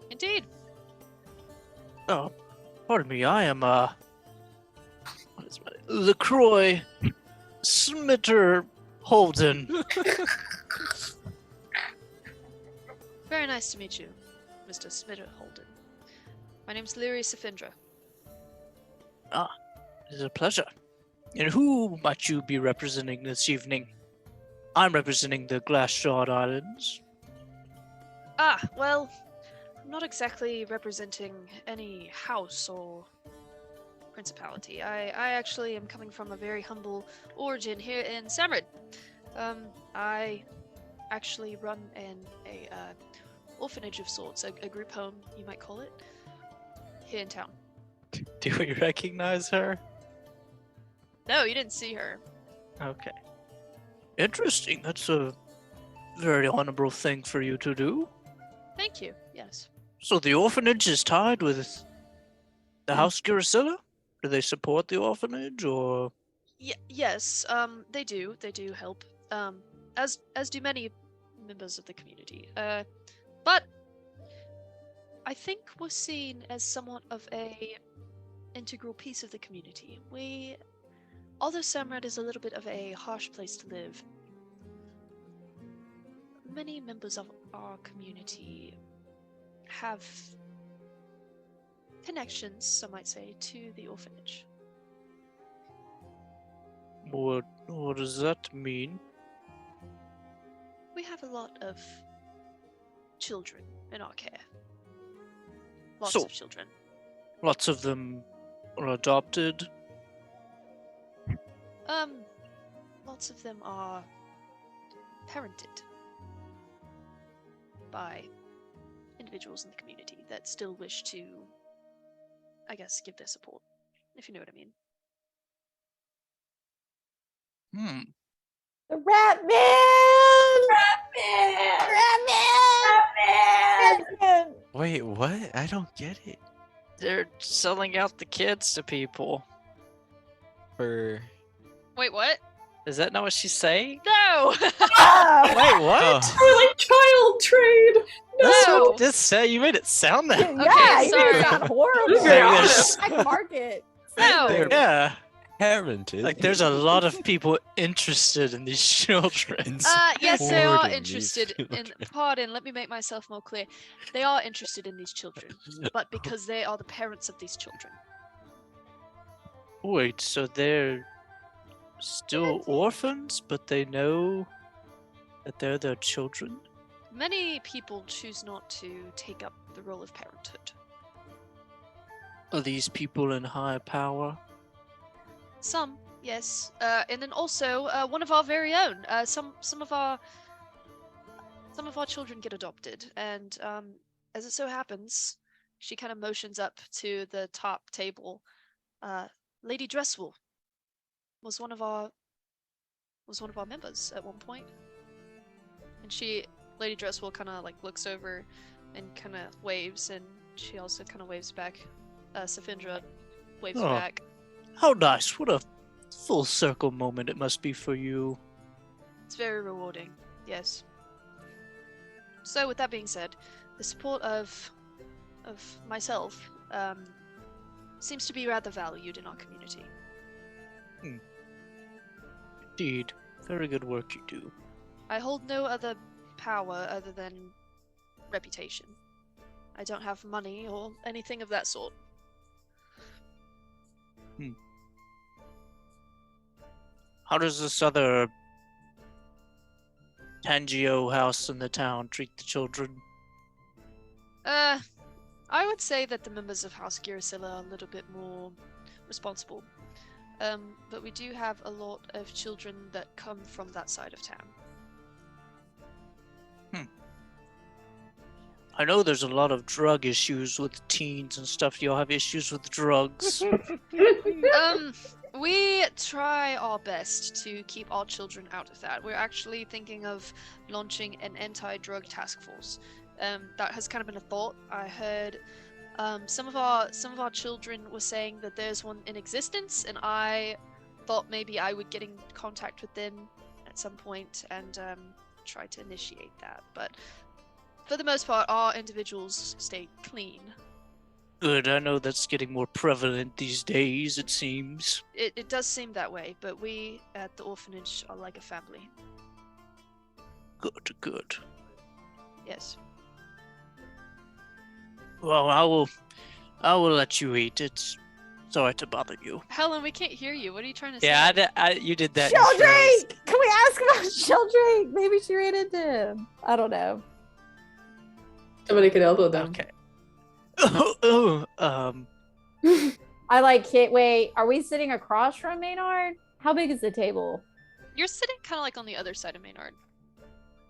Indeed. Oh, pardon me, I am, what is my LaCroix Smitter Holden. Very nice to meet you, Mr. Smitter Holden. My name's Lyri Safindra. It is a pleasure. And who might you be representing this evening? I'm representing the Glass Shard Islands. Ah, well, I'm not exactly representing any house or principality. I actually am coming from a very humble origin here in Samrid. I actually run a orphanage of sorts, a group home, you might call it, here in town. Do we recognize her? No, you didn't see her. Okay. Interesting. That's a very honorable thing for you to do. Thank you, yes. So the orphanage is tied with the House Girasilla? Do they support the orphanage, or...? Yes, they do help, as do many members of the community. But I think we're seen as somewhat of a integral piece of the community. Although Samrad is a little bit of a harsh place to live, many members of our community have connections, some might say, to the orphanage. What does that mean? We have a lot of children in our care. Lots So- of children. Lots of them are adopted. Lots of them are parented by individuals in the community that still wish to, I guess, give their support, if you know what I mean. The Rat Man! Rat Man! Wait, what? I don't get it. They're selling out the kids to people. For Wait, what? Is that not what she's saying? No! Oh, Wait, what? Oh. Or like child trade. That's No! what this said. You made it sound that. yeah, you made sorry. it sound horrible. Yeah. Black market. No! They're- Yeah, parented. like there's a lot of people interested in these children. Yes, they are Supporting these interested in. children. Pardon, let me make myself more clear. They are interested in these children, but because they are the parents of these children. Wait, so they're still orphans, but they know that they're their children? Many people choose not to take up the role of parenthood. Are these people in high power? Some, yes, and then also one of our very own. Some of our children get adopted, and as it so happens, she kind of motions up to the top table. Lady Dressel was one of our members at one point, and Lady Dressel kind of like looks over and kind of waves, and she also kind of waves back. Safindra waves Oh. back. How nice. What a full circle moment it must be for you. It's very rewarding, yes. So with that being said, the support of myself seems to be rather valued in our community. Indeed. Very good work you do. I hold no other power other than reputation. I don't have money or anything of that sort. How does this other Tangio house in the town treat the children? I would say that the members of House Girasilla are a little bit more responsible. But we do have a lot of children that come from that side of town. I know there's a lot of drug issues with teens and stuff. Do y'all have issues with drugs? We try our best to keep our children out of that. We're actually thinking of launching an anti-drug task force. That has kind of been a thought. I heard some of our children were saying that there's one in existence, and I thought maybe I would get in contact with them at some point and try to initiate that. But for the most part, our individuals stay clean. Good, I know that's getting more prevalent these days, it seems. It does seem that way, but we at the orphanage are like a family. Good, good. Yes. Well, I will let you eat. It's sorry to bother you. Helen, we can't hear you. What are you trying to say? Yeah, you did that. in phrase. Sheldrake! Can we ask about Sheldrake? Maybe she ran into him. I don't know. Somebody could elbow them. Okay. I like it. Wait, are we sitting across from Maynard? How big is the table? You're sitting kind of like on the other side of Maynard.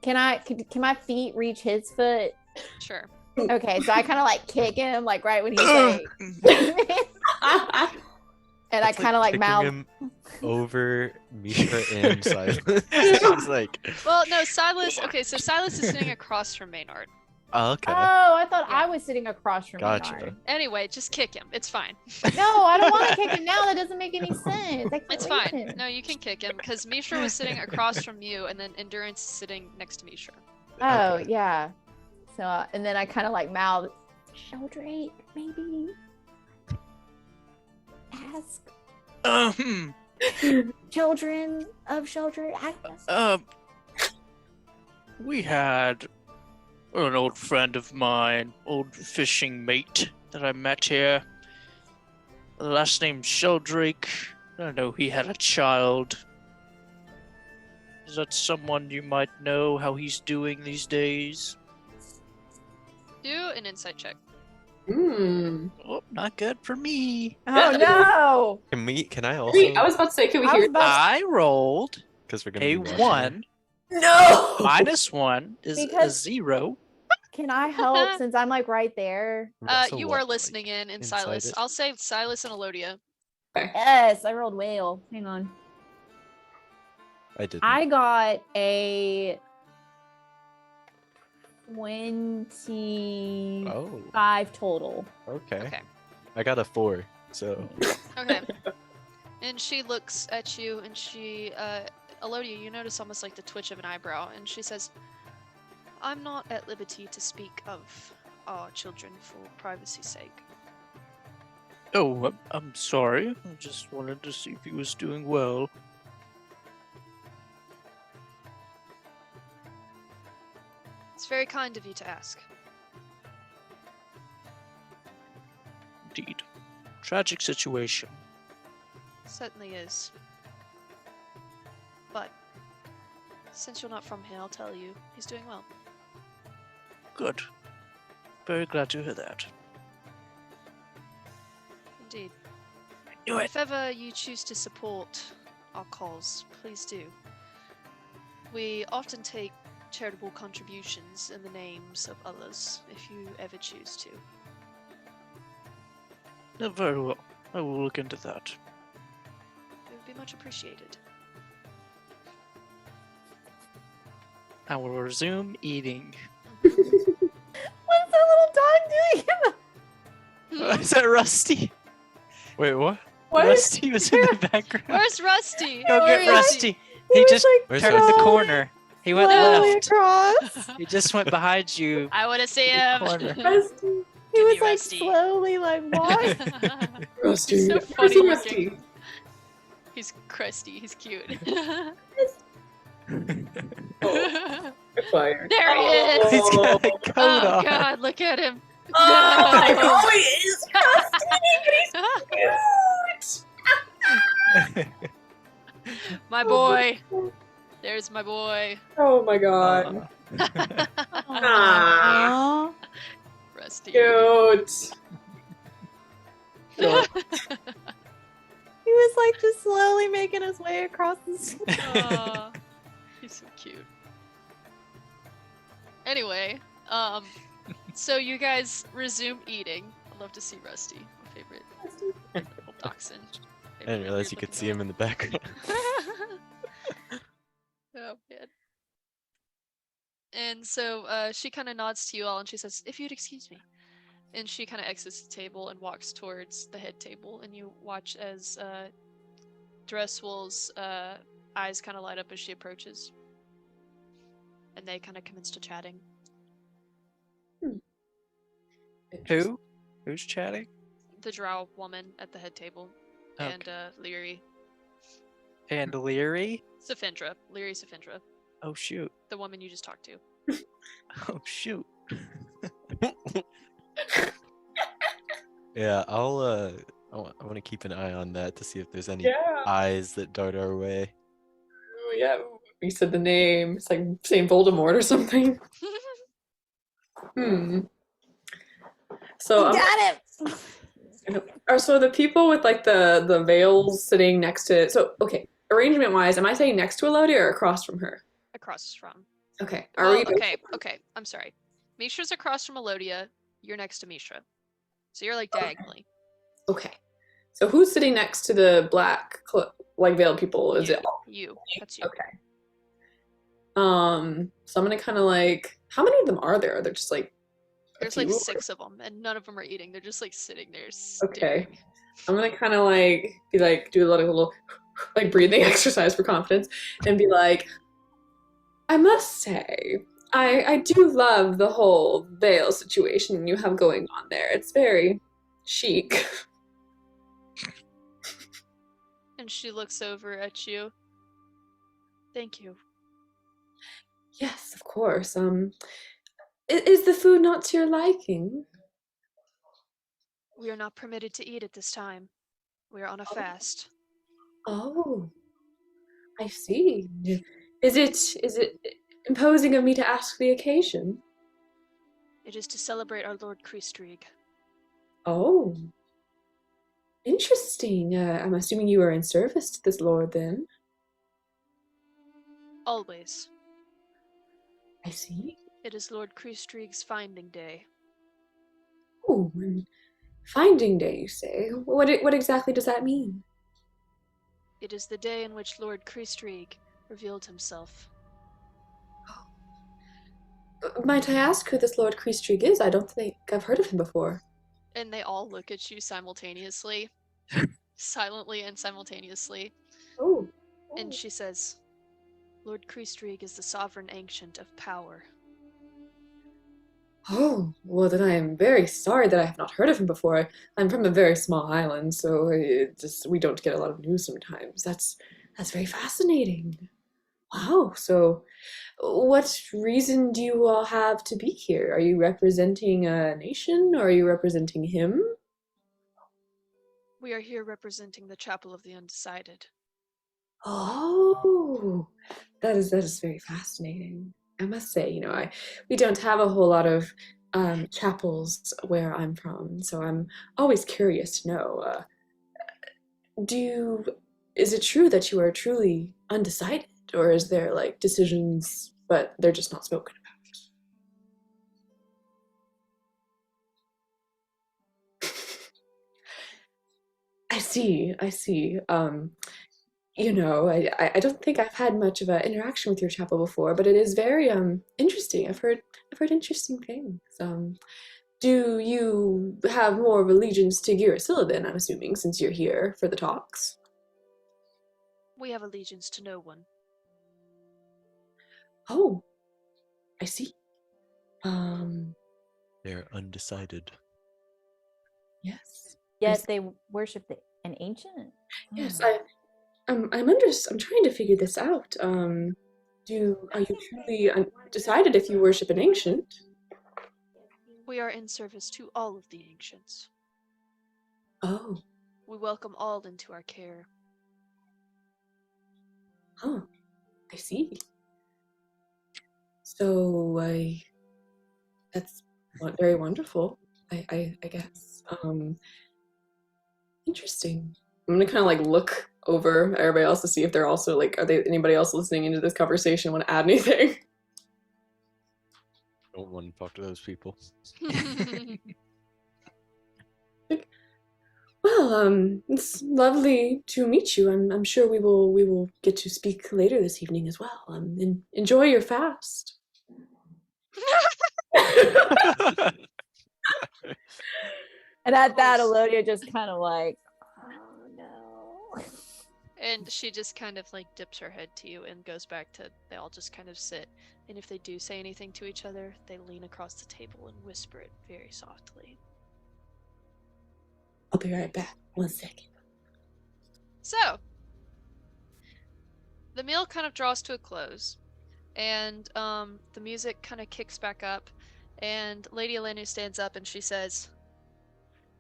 Can my feet reach his foot? Sure. Okay, so I kind of like kick him like right when he's like, and I kind of like kicking mouth. him over Misha and Silas. She's like, Well, no, Silas. Okay, so Silas is sitting across from Maynard. oh, okay. Oh, I thought Yeah. I was sitting across from Gotcha. Maynard. Anyway, just kick him. It's fine. No, I don't want to kick him now. That doesn't make any sense. I can't It's leave fine. him. No, you can kick him because Mishra was sitting across from you, and then Endurance is sitting next to Mishra. Oh Okay. yeah. So and then I kind of like mouth, Sheldrake, maybe ask children of Sheldrake. We had an old friend of mine, old fishing mate that I met here. The last name Sheldrake. I don't know, he had a child. Is that someone you might know how he's doing these days? Do an insight check. Hmm. Oh, not good for me. Oh no! Can I also? Wait, I was about to say, can we I hear? was about- I rolled Because we're gonna a be watching 1. No. -1 is a Because- 0. Can I help since I'm like right there? it. Also You what, are like, listening in inside Silas. it? I'll say Silas and Elodia. Yes, I rolled whale. Hang on. I didn't. I got a 25 Oh, total. okay. Okay. I got a 4. So Okay. And she looks at you, and she, Elodia, you notice almost like the twitch of an eyebrow, and she says, "I'm not at liberty to speak of our children for privacy's sake." Oh, I'm sorry. I just wanted to see if he was doing well. It's very kind of you to ask. Indeed. Tragic situation. Certainly is. But since you're not from here, I'll tell you, he's doing well. Good. Very glad to hear that. Indeed. Knew it. If ever you choose to support our cause, please do. We often take charitable contributions in the names of others, if you ever choose to. Very well. I will look into that. It would be much appreciated. I will resume eating. What's that little dog doing? Is that Rusty? wait, what? What? Rusty was in the background. Where's Rusty? Go Where get is Rusty. He He was, just like, Where's turned the Rusty? corner. He went slowly left. across. He just went behind you. I want to see him. Corner. Rusty. He Give was me like Rusty. slowly like walking. Rusty. He's so Where's funny looking. Rusty? He's crusty. He's cute. Oh, fire. There he is. He's got a coat Oh on. God, look at him. Oh, I No. know he is cute. My boy. There's my boy. Oh my god. Ah, Rusty. cute. Cute. He was like just slowly making his way across the street. Aw, he's so cute. Anyway, so you guys resume eating. I'd love to see Rusty, my favorite little dachshund. I didn't realize you could see him in the background. Oh man. And so she kind of nods to you all and she says, "If you'd excuse me." And she kind of exits the table and walks towards the head table. And you watch as Dresswell's eyes kind of light up as she approaches. And they kind of commence to chatting. Who? Who's chatting? The drow woman at the head table. Okay. And Leary. And Leary? Safindra. Leary Safindra. Oh shoot. The woman you just talked to. Oh shoot. Yeah, I want to keep an eye on that to see if there's any Yeah. eyes that dart our way. Oh, yeah. You said the name. It's like Saint Voldemort or something. So Got it. so the people with like the veils sitting next to. So okay, arrangement wise, am I saying next to Elodie or across from her? Across from. Okay. Are Well, we? okay. I'm sorry. Mishra's across from Elodia. You're next to Mishra. So you're like diagonally. Okay. So who's sitting next to the black like veiled people? Is You. it? You. That's you. Okay. So I'm gonna kind of like. How many of them are there? They're just like. a There's like few? 6 of them, and none of them are eating. They're just like sitting there Okay. staring. I'm gonna kind of like be like do a little like breathing exercise for confidence and be like, I must say, I do love the whole veil situation you have going on there. It's very chic. And she looks over at you. Thank you. Yes, of course. Is the food not to your liking? We are not permitted to eat at this time. We are on a fast. Oh, I see. Is it imposing of me to ask the occasion? It is to celebrate our Lord Kriestrig. Oh, interesting. I'm assuming you are in service to this lord then. Always. I see. It is Lord Kriestrig's finding day. Oh, and finding day, you say? What exactly does that mean? It is the day in which Lord Kriestrig revealed himself. Might I ask who this Lord Kriestrig is? I don't think I've heard of him before. And they all look at you simultaneously. Silently and simultaneously. Oh. And she says, Lord Kriestrig is the sovereign ancient of power. Oh, well then I am very sorry that I have not heard of him before. I'm from a very small island, so we don't get a lot of news sometimes. That's very fascinating. Wow, so what reason do you all have to be here? Are you representing a nation, or are you representing him? We are here representing the Chapel of the Undecided. Oh, that is very fascinating. I must say, we don't have a whole lot of chapels where I'm from, so I'm always curious to know. Is it true that you are truly undecided, or is there like decisions, but they're just not spoken about? I see. I don't think I've had much of an interaction with your chapel before, but it is very interesting. I've heard interesting things. Do you have more of allegiance to Girasilla then, I'm assuming, since you're here for the talks? We have allegiance to no one. Oh, I see. They're undecided. Yes. Yet they worship an ancient. Yes, Oh. I'm trying to figure this out. Are you truly decided if you worship an ancient? We are in service to all of the ancients. Oh, We welcome all into our care. huh. I see. So that's very wonderful. I guess. Interesting. I'm gonna kind of like look over at everybody else to see if they're also like, are they anybody else listening into this conversation want to add anything? Don't want to talk to those people. Well, it's lovely to meet you. I'm sure we will get to speak later this evening as well. Enjoy your fast. And at that, course. Elodia just kind of like, oh no. And she just kind of like dips her head to you and goes back to, they all just kind of sit. And if they do say anything to each other, they lean across the table and whisper it very softly. I'll be right back. 1 second. So, the meal kind of draws to a close. And the music kind of kicks back up. And Lady Elena stands up and she says,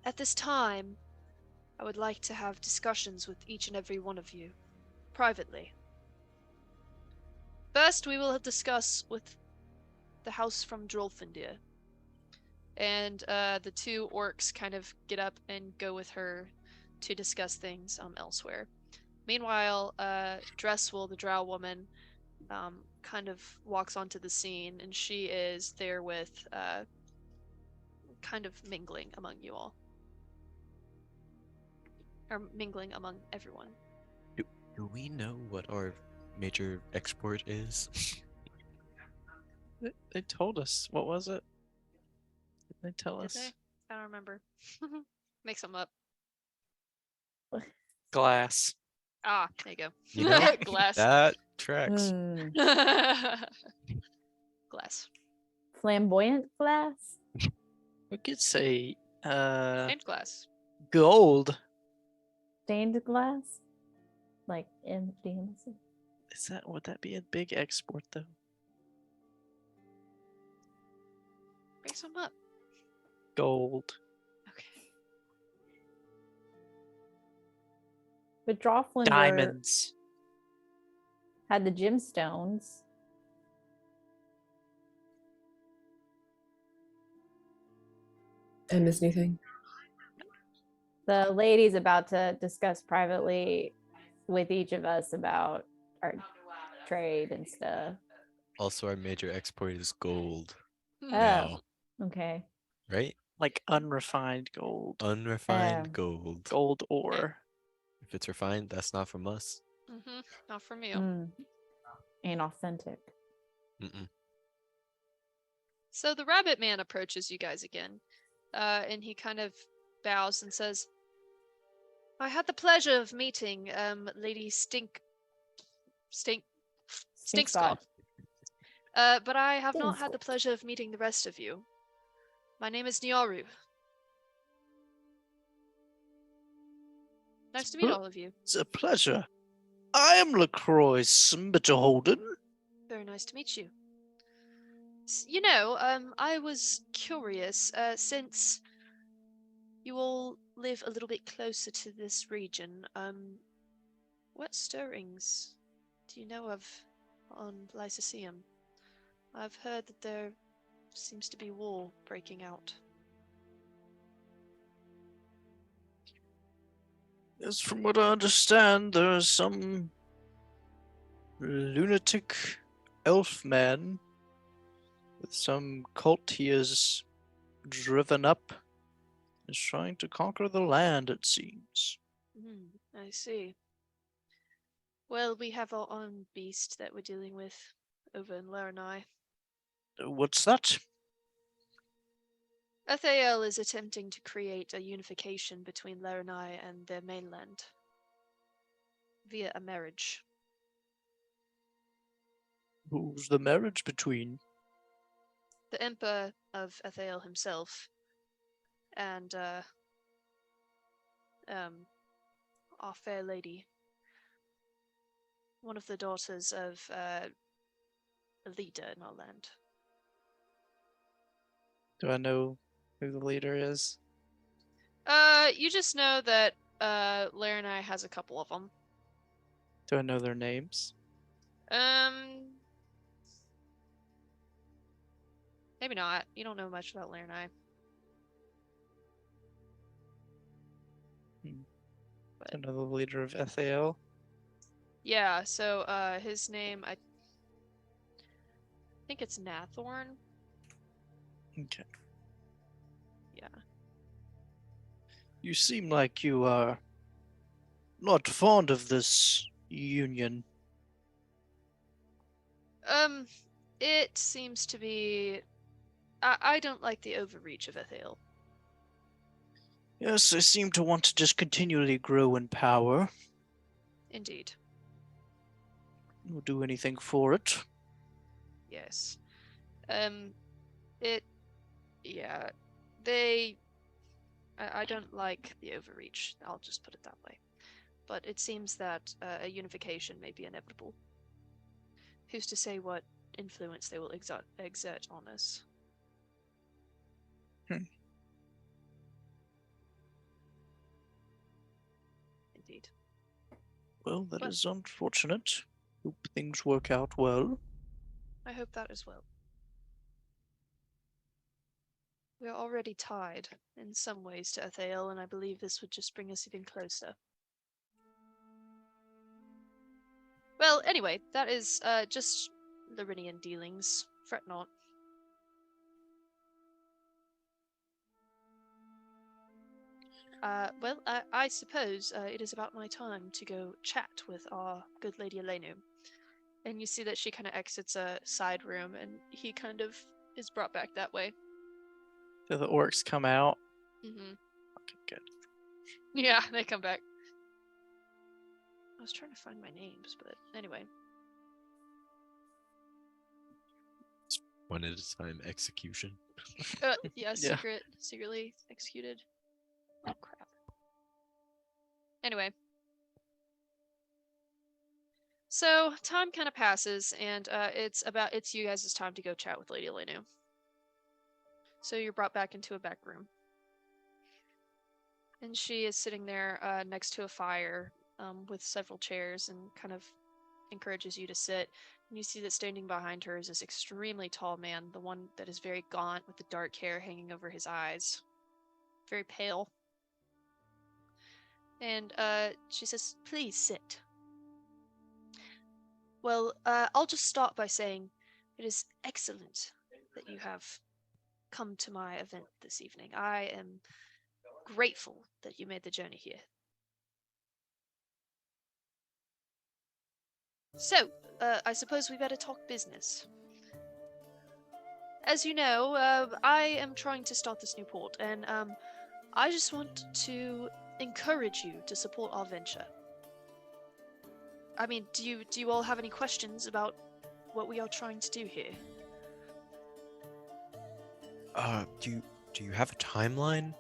"At this time, I would like to have discussions with each and every one of you, privately. First, we will discuss with the house from Drolfindir." And the two orcs kind of get up and go with her to discuss things elsewhere. Meanwhile, Dressel, the drow woman, kind of walks onto the scene, and she is there with kind of mingling among you all. Or mingling among everyone. Do we know what our major export is? They told us. What was it? Did they tell Did us? they? I don't remember. Make some up. Glass. Ah, there you go. You know, Glass. that tracks. Glass. Flamboyant glass? We could say Stained glass. gold. Stained glass? Like in the embassy? Would that be a big export though? Make some up. Gold. Okay. But Drawflinger Diamonds. had the gemstones. Did I miss anything? The lady's about to discuss privately with each of us about our trade and stuff. Also, our major export is gold. Hmm. Now, Okay. right? Like unrefined gold. Unrefined gold. Gold ore. If it's refined, that's not from us. Mm-hmm. Not from you. And authentic. Mm-mm. So the rabbit man approaches you guys again, and he kind of bows and says, "I had the pleasure of meeting Lady Stinkskull. But I have not had the pleasure of meeting the rest of you. My name is Nyaru. Nice to meet all of you. It's a pleasure. I am LaCroix Smbitter Very nice to meet you. I was curious, since you all live a little bit closer to this region, what stirrings do you know of on Lyceum? I've heard that there seems to be war breaking out." Yes, from what I understand, there is some lunatic elf man with some cult he has driven up. Is trying to conquer the land, it seems. I see. Well, we have our own beast that we're dealing with over in Laranai. What's that? Ethael is attempting to create a unification between Laranai and their mainland via a marriage. Who's the marriage between? The Emperor of Ethael himself and our fair lady, one of the daughters of a leader in our land. Do I know who the leader is? You just know that Laranai has a couple of them. Do I know their names? Maybe not. You don't know much about Laranai. Do I know the leader of Ethael? Yeah, so his name I think it's Nathorn. Okay. Yeah. You seem like you are not fond of this union. It seems to be I don't like the overreach of Ethael. Yes, they seem to want to just continually grow in power. Indeed. Will do anything for it. Yes. It yeah. They I don't like the overreach, I'll just put it that way. But it seems that a unification may be inevitable. Who's to say what influence they will exert on us? Indeed. Well, that But- is unfortunate. Hope things work out well. I hope that as well. We are already tied in some ways to Ethael, and I believe this would just bring us even closer. Well, anyway, that is just Larinian dealings. Fret not. Well, I suppose it is about my time to go chat with our good Lady Elenu. And you see that she kind of exits a side room, and he kind of is brought back that way. Do the orcs come out? Mm-hmm. Okay, good. Yeah, they come back. I was trying to find my names, but anyway. One at a time execution. Yeah, Yeah. secretly executed. Oh crap. Anyway. So time kind of passes, and it's you guys' time to go chat with Lady Elenu. So you're brought back into a back room. And she is sitting there next to a fire with several chairs and kind of encourages you to sit. And you see that standing behind her is this extremely tall man, the one that is very gaunt with the dark hair hanging over his eyes. Very pale. And she says, "Please sit." Well, I'll just start by saying it is excellent that you have come to my event this evening. I am grateful that you made the journey here. So, I suppose we better talk business. As you know, I am trying to start this new port, and I just want to encourage you to support our venture. I mean, do you all have any questions about what we are trying to do here? Do you have a timeline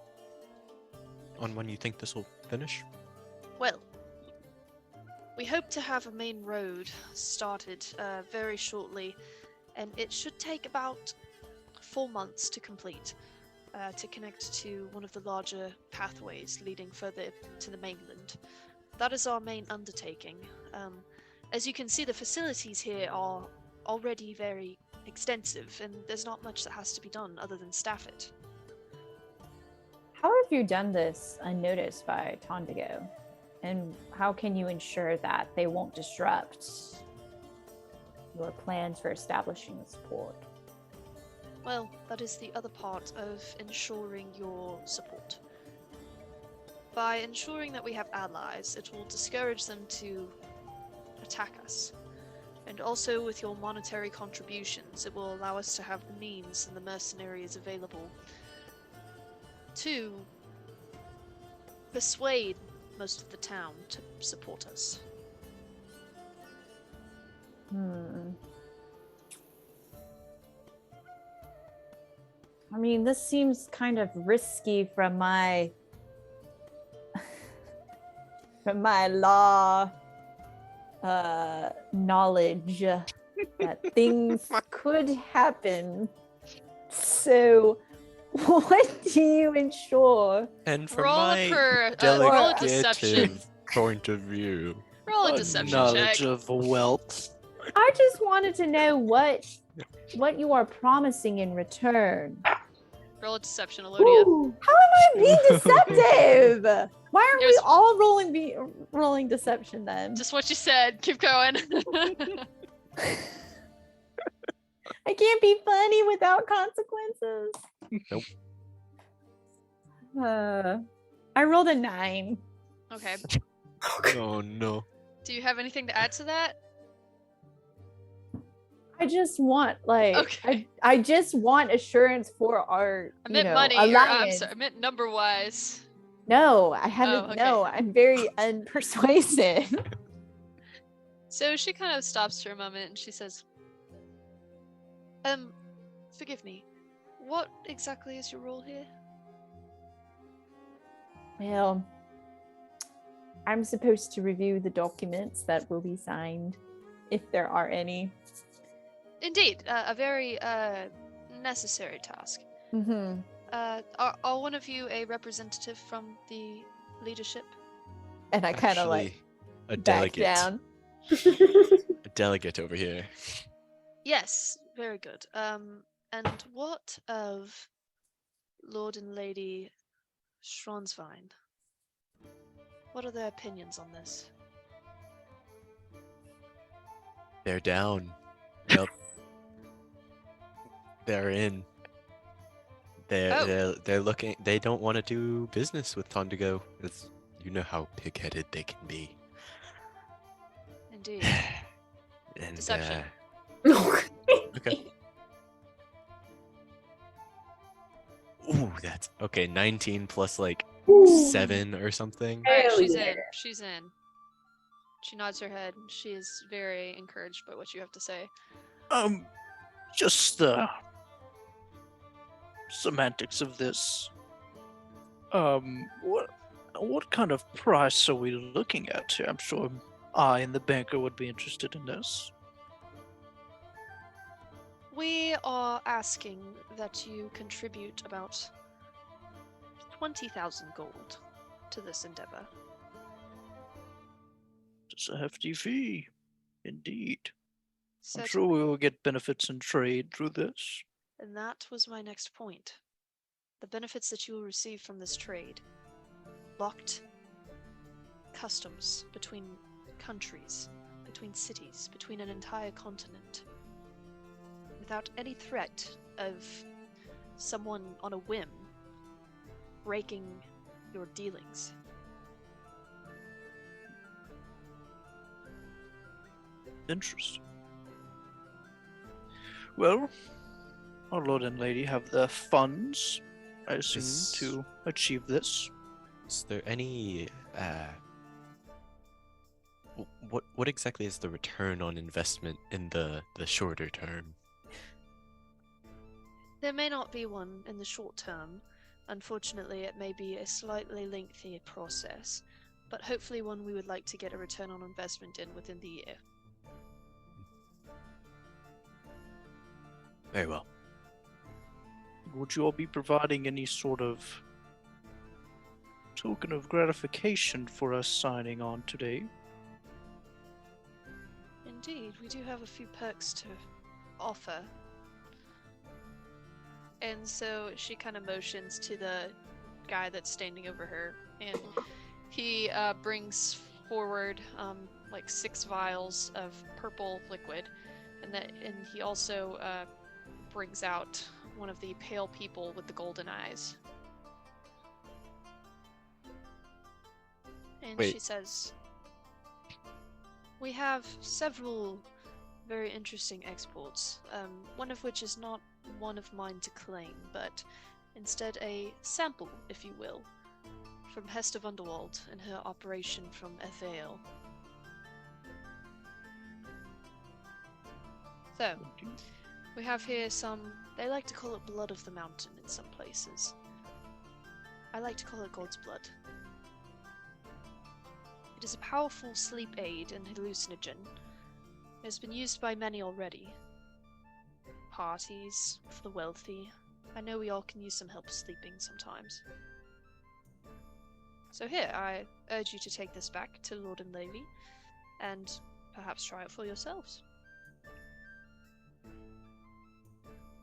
on when you think this will finish? Well, we hope to have a main road started very shortly, and it should take about 4 months to complete, to connect to one of the larger pathways leading further to the mainland. That is our main undertaking. As you can see, the facilities here are already very extensive, and there's not much that has to be done other than staff it. How have you done this unnoticed by Tondigo? And how can you ensure that they won't disrupt your plans for establishing this port? Well, that is the other part of ensuring your support. By ensuring that we have allies, it will discourage them to attack us. And also with your monetary contributions, it will allow us to have the means and the mercenaries available to persuade most of the town to support us. I mean, this seems kind of risky from my law knowledge that things could happen. So, what do you ensure? And from Roll my a delegative deception. point of view, Roll a deception Knowledge check. of wealth. I just wanted to know what you are promising in return. Roll a deception, Elodia. How am I being deceptive? Why aren't It we was- all rolling deception then? Just what you said. Keep going. I can't be funny without consequences. Nope. I rolled a 9. Okay. oh no. Do you have anything to add to that? I just want Okay. I just want assurance for our I meant you know, money. Or, I'm alliance. sorry. I meant number wise. No, I haven't. okay. No, I'm very unpersuasive. So she kind of stops for a moment and she says, forgive me. What exactly is your role here? Well, I'm supposed to review the documents that will be signed, if there are any. Indeed, a very necessary task. Mm-hmm. Are one of you a representative from the leadership? And I kind of like Actually, a back delegate. down. A delegate over here. Yes, very good. And what of Lord and Lady Schranswein? What are their opinions on this? They're down. Yep. They're in. They're looking. They don't want to do business with Fondigo. It's, you know how pig-headed they can be. Indeed. And Deception. okay. Ooh, that's okay. 19 plus like 7 or something. Alright, Hell she's yeah. in. She's in. She nods her head. She is very encouraged by what you have to say. Just the semantics of this. What kind of price are we looking at here? I'm sure I and the banker would be interested in this. We are asking that you contribute about 20,000 gold to this endeavor. It's a hefty fee, indeed. I'm Certainly. sure we will get benefits in trade through this. And that was my next point. The benefits that you will receive from this trade. Locked customs between countries, between cities, between an entire continent. Without any threat of someone on a whim breaking your dealings. Interesting. Well, our lord and lady have the funds, I assume, Is- to achieve this. Is there any what exactly is the return on investment in the shorter term? There may not be one in the short term. Unfortunately, it may be a slightly lengthy process, but hopefully one we would like to get a return on investment in within the year. Very well. Would you all be providing any sort of token of gratification for us signing on today? Indeed, we do have a few perks to offer. And so she kind of motions to the guy that's standing over her, and he brings forward like 6 vials of purple liquid, and he also brings out one of the pale people with the golden eyes. And Wait. she says, "We have several very interesting exports, one of which is not one of mine to claim, but instead a sample, if you will, from Hester Wunderwald and her operation from Ethael. So, We have here some. They like to call it blood of the mountain in some places. I like to call it God's blood. It is a powerful sleep aid and hallucinogen. It has been used by many already. Parties, for the wealthy. I know we all can use some help sleeping sometimes. So here, I urge you to take this back to Lord and Lady, and perhaps try it for yourselves.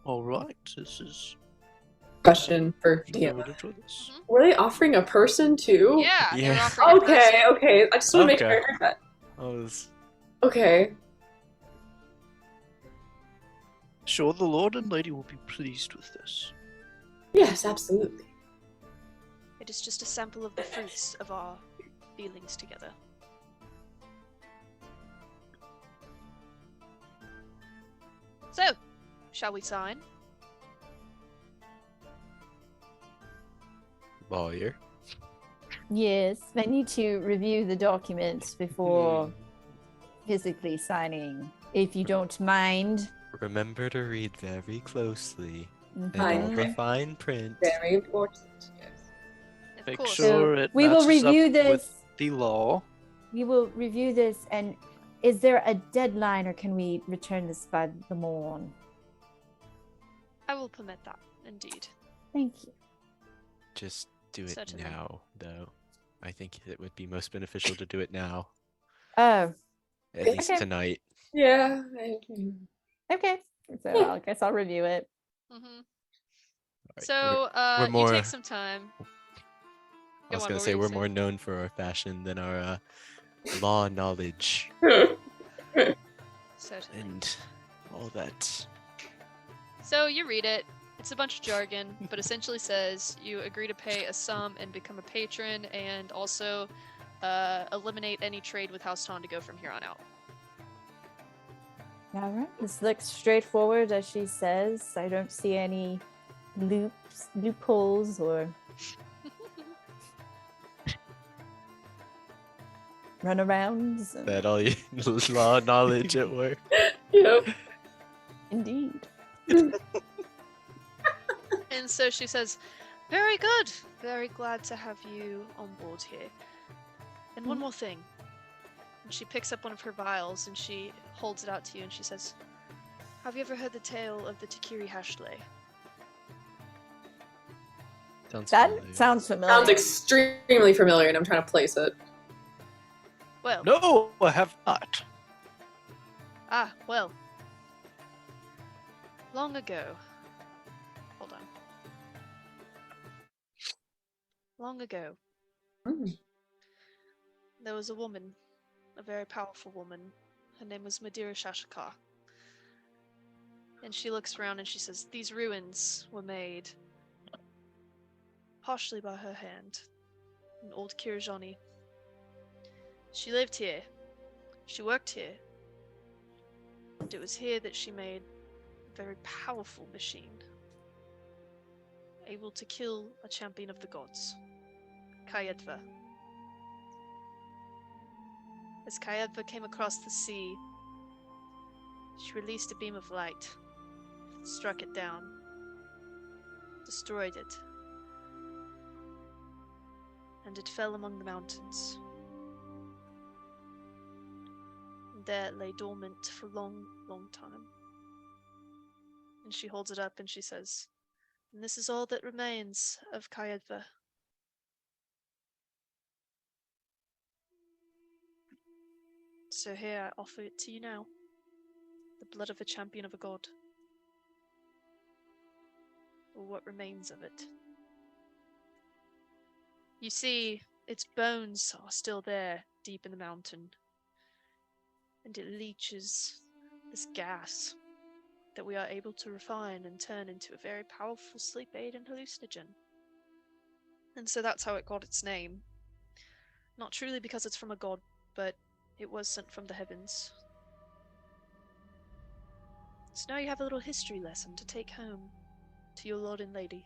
All right, this is. Question for I DM. would enjoy this. Were they offering a person too? Yeah, they're Yeah. offering a Okay, person. okay. I just want to make sure Okay. I heard that. I was Okay. Sure, the Lord and Lady will be pleased with this. Yes, absolutely. It is just a sample of the fruits of our dealings together. So, shall we sign? lawyer. Yes, I need to review the documents before physically signing, if you don't mind. Remember to read very closely and Mhm. all the fine print. Very important. Yes. Of Make course. sure it we will matches up review with this. the law. We will review this, and is there a deadline, or can we return this by the morn? I will permit that, indeed. Thank you. Just do it Certainly. now, though. I think it would be most beneficial to do it now. Oh, At least Okay. tonight. Yeah. okay. So I guess I'll review it. Mm-hmm. Alright, So, we're you more- take some time. I Go was on, gonna what were say you we're saying? more known for our fashion than our law knowledge Certainly. and all that. So you read it. It's a bunch of jargon, but essentially says you agree to pay a sum and become a patron, and also eliminate any trade with House Tondigo from here on out. All right. This looks straightforward, as she says. I don't see any loopholes, or runarounds. and- That all your law knowledge at work. Yep. Indeed. And so she says, "Very good. Very glad to have you on board here. And one more thing." And she picks up one of her vials and she holds it out to you and she says, "Have you ever heard the tale of the Takiri Hashley?" Sounds That familiar. sounds familiar. Sounds extremely familiar, and I'm trying to place it. Well, No, I have not. well. Long ago. Hold on. Long ago, Mm. there was a woman, a very powerful woman. Her name was Madeira Shashikar. And she looks around and she says, "These ruins were made partially by her hand, an old Kirjani. She lived here. She worked here. And it was here that she made a very powerful machine, able to kill a champion of the gods, Kayedva. As Kayedva came across the sea, she released a beam of light, struck it down, destroyed it, and it fell among the mountains. And there it lay dormant for a long, long time. And she holds it up and she says, "And this is all that remains of Kayedva." So here I offer it to you now. The blood of a champion of a god. Or what remains of it. You see, its bones are still there, deep in the mountain. And it leaches this gas that we are able to refine and turn into a very powerful sleep aid and hallucinogen. And so that's how it got its name. Not truly because it's from a god, but it was sent from the heavens. So now you have a little history lesson to take home to your lord and lady.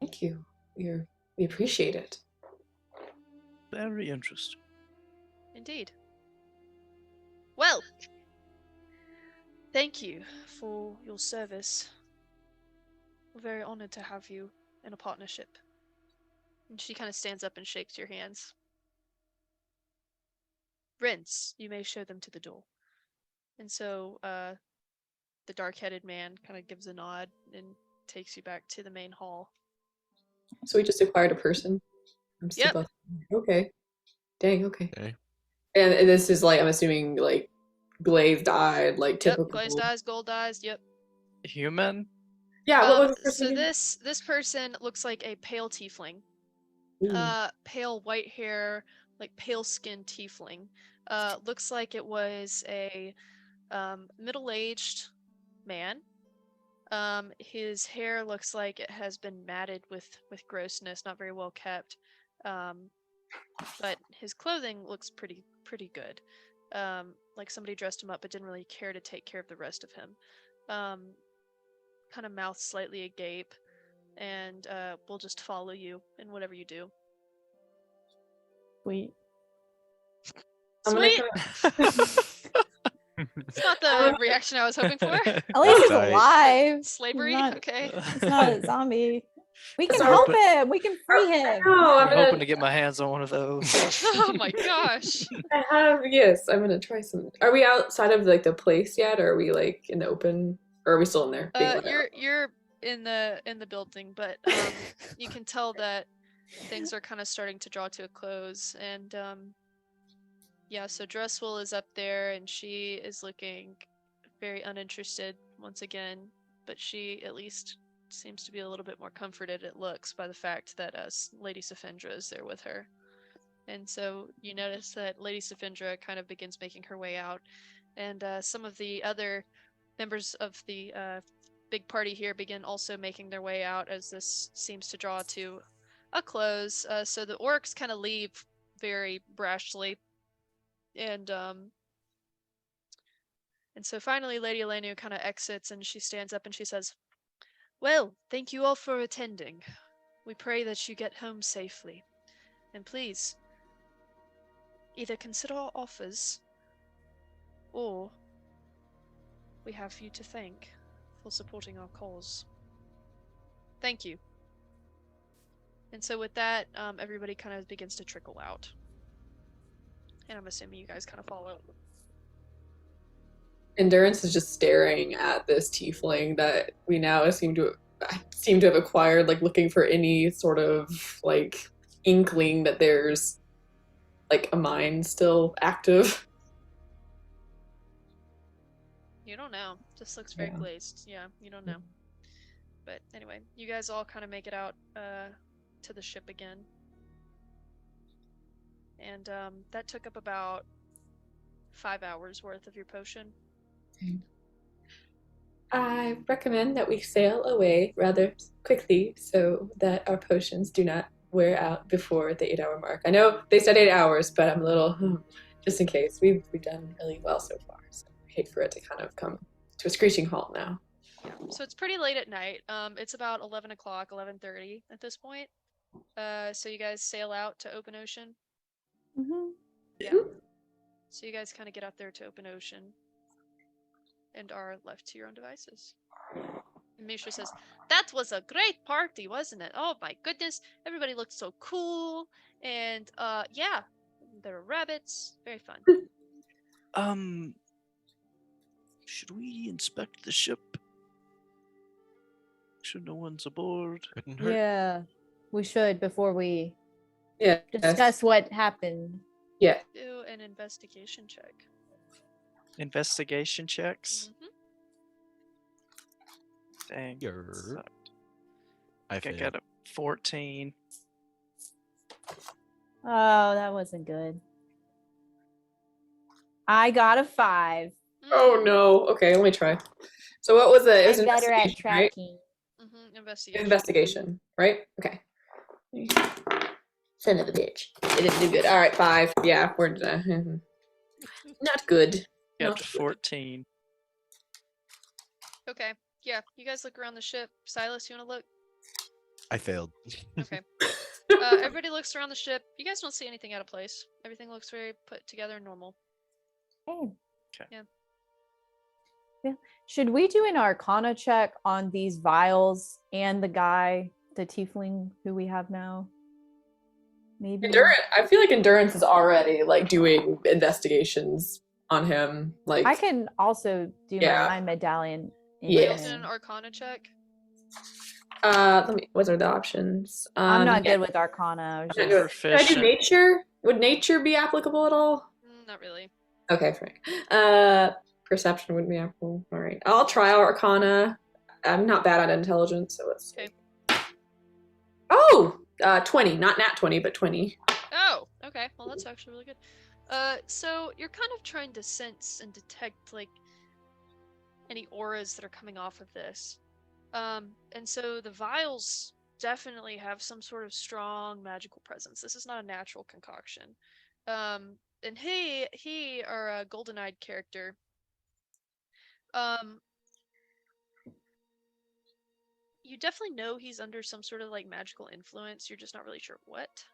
Thank you. We appreciate it. Very interesting. Indeed. Well, Thank you for your service. We're very honored to have you in a partnership. And she kind of stands up and shakes your hands. Rince, you may show them to the door. And so the dark-headed man kind of gives a nod and takes you back to the main hall. So we just acquired a person. I'm still Yep. about- Okay. Dang. Okay. Okay. And this is like I'm assuming like glazed eyed, like Yep, typical. glazed eyes, gold eyes, yep. Human? Yeah. What was the person? So name? this person looks like a pale tiefling. Ooh. Pale white hair, like pale skin tiefling. Looks like it was a middle-aged man. His hair looks like it has been matted with grossness, not very well kept. But his clothing looks pretty good. Like somebody dressed him up but didn't really care to take care of the rest of him. Kind of mouth slightly agape, and we'll just follow you in whatever you do. Sweet. I'm gonna Sweet. It's not the reaction I was hoping for. At least he's Right. alive. Slavery. Not- Okay. It's not a zombie. We can Sorry, help but- him. We can free him. No, I'm I'm hoping gonna. to get my hands on one of those. Oh my gosh. I have. Yes, I'm gonna try some. Are we outside of like the place yet, or are we like in the open, or are we still in there? being let out? You're in the building, but you can tell that things are kind of starting to draw to a close, and yeah, so Dresswell is up there, and she is looking very uninterested once again, but she at least seems to be a little bit more comforted, it looks, by the fact that Lady Safendra is there with her. And so you notice that Lady Safendra kind of begins making her way out, and some of the other members of the big party here begin also making their way out as this seems to draw to a close. So the orcs kind of leave very brashly, and so finally Lady Elenu kind of exits, and she stands up and she says, "Well, thank you all for attending. We pray that you get home safely, and please either consider our offers, or we have you to thank for supporting our cause. Thank you." And so with that, everybody kind of begins to trickle out. And I'm assuming you guys kind of follow. Endurance is just staring at this tiefling that we now seem to have acquired, like looking for any sort of like inkling that there's like a mind still active. You don't know. Just looks very Yeah. glazed. Yeah, you don't know. But anyway, you guys all kind of make it out to the ship again. And that took up about 5 hours worth of your potion. I recommend that we sail away rather quickly so that our potions do not wear out before the 8-hour mark. I know they said 8 hours, but I'm a little just in case. We've done really well so far, so I hate for it to kind of come to a screeching halt now. Yeah. So it's pretty late at night. It's about 11 o'clock, 11:30 at this point. So you guys sail out to open ocean. Mhm. Yeah. So you guys kind of get out there to open ocean and are left to your own devices. And Misha says, "That was a great party, wasn't it? Oh my goodness, everybody looked so cool. And yeah, there were rabbits. Very fun." Should we inspect the ship? Should no one's aboard? Couldn't hurt. Yeah, we should before we Yeah. discuss what happened. Yeah. Do an investigation check. Investigation checks? Mhm. Dang. Yer. sucked. I I failed. got a 14. Oh, that wasn't good. I got a 5. Oh no. Okay, let me try. So what was it? It was I'm better at investigation, right? tracking. Mm-hmm. Investigation. Investigation, right? Okay. Son of a bitch. It didn't do good. All right, 5. Yeah, we're not good. Got Not to good. 14. Okay. Yeah, you guys look around the ship. Silas, you want to look? I failed. Okay. Everybody looks around the ship. You guys don't see anything out of place. Everything looks very put together and normal. Hey, Should we do an Arcana check on these vials and the guy, the tiefling who we have now? Maybe. Endurance. I feel like Endurance is already like doing investigations on him. Like I can also do Yeah. my medallion. in Yeah. Is it an him. Arcana check? let me. What are the options? I'm not yeah. good with Arcana. I was Can I just- do it? Can I do Proficient. nature? Would nature be applicable at all? Not really. Okay, Frank. Perception would be applicable. All right, I'll try Arcana. I'm not bad at intelligence, so let's see. Okay. Oh, 20, not nat 20, but 20. Oh, okay. Well, that's actually really good. So you're kind of trying to sense and detect like any auras that are coming off of this. And so the vials definitely have some sort of strong magical presence. This is not a natural concoction. And he, our golden-eyed character, you definitely know he's under some sort of like magical influence. You're just not really sure what.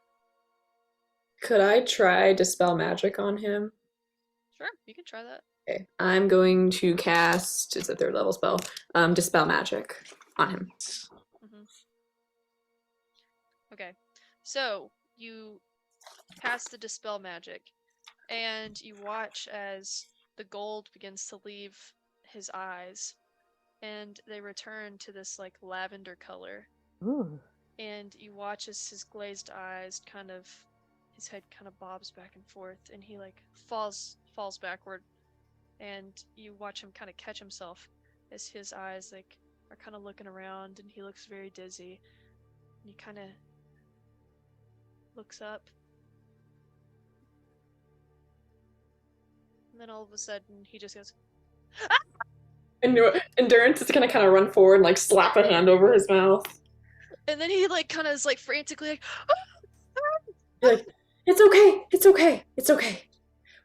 Could I try dispel magic on him? Sure, you can try that. Okay, I'm going to cast. It's a 3rd level spell. Dispel magic on him. Okay, so you cast the dispel magic, and you watch as the gold begins to leave his eyes, and they return to this like lavender color. Ooh. And you watch as his glazed eyes his head kind of bobs back and forth, and he like falls backward, and you watch him kind of catch himself as his eyes like are kind of looking around, and he looks very dizzy, and he kind of looks up, and then all of a sudden he just goes, And Endurance is gonna kind of run forward and like slap a hand over his mouth. and then he like kind of is like frantically like, You're like, it's okay, it's okay, it's okay.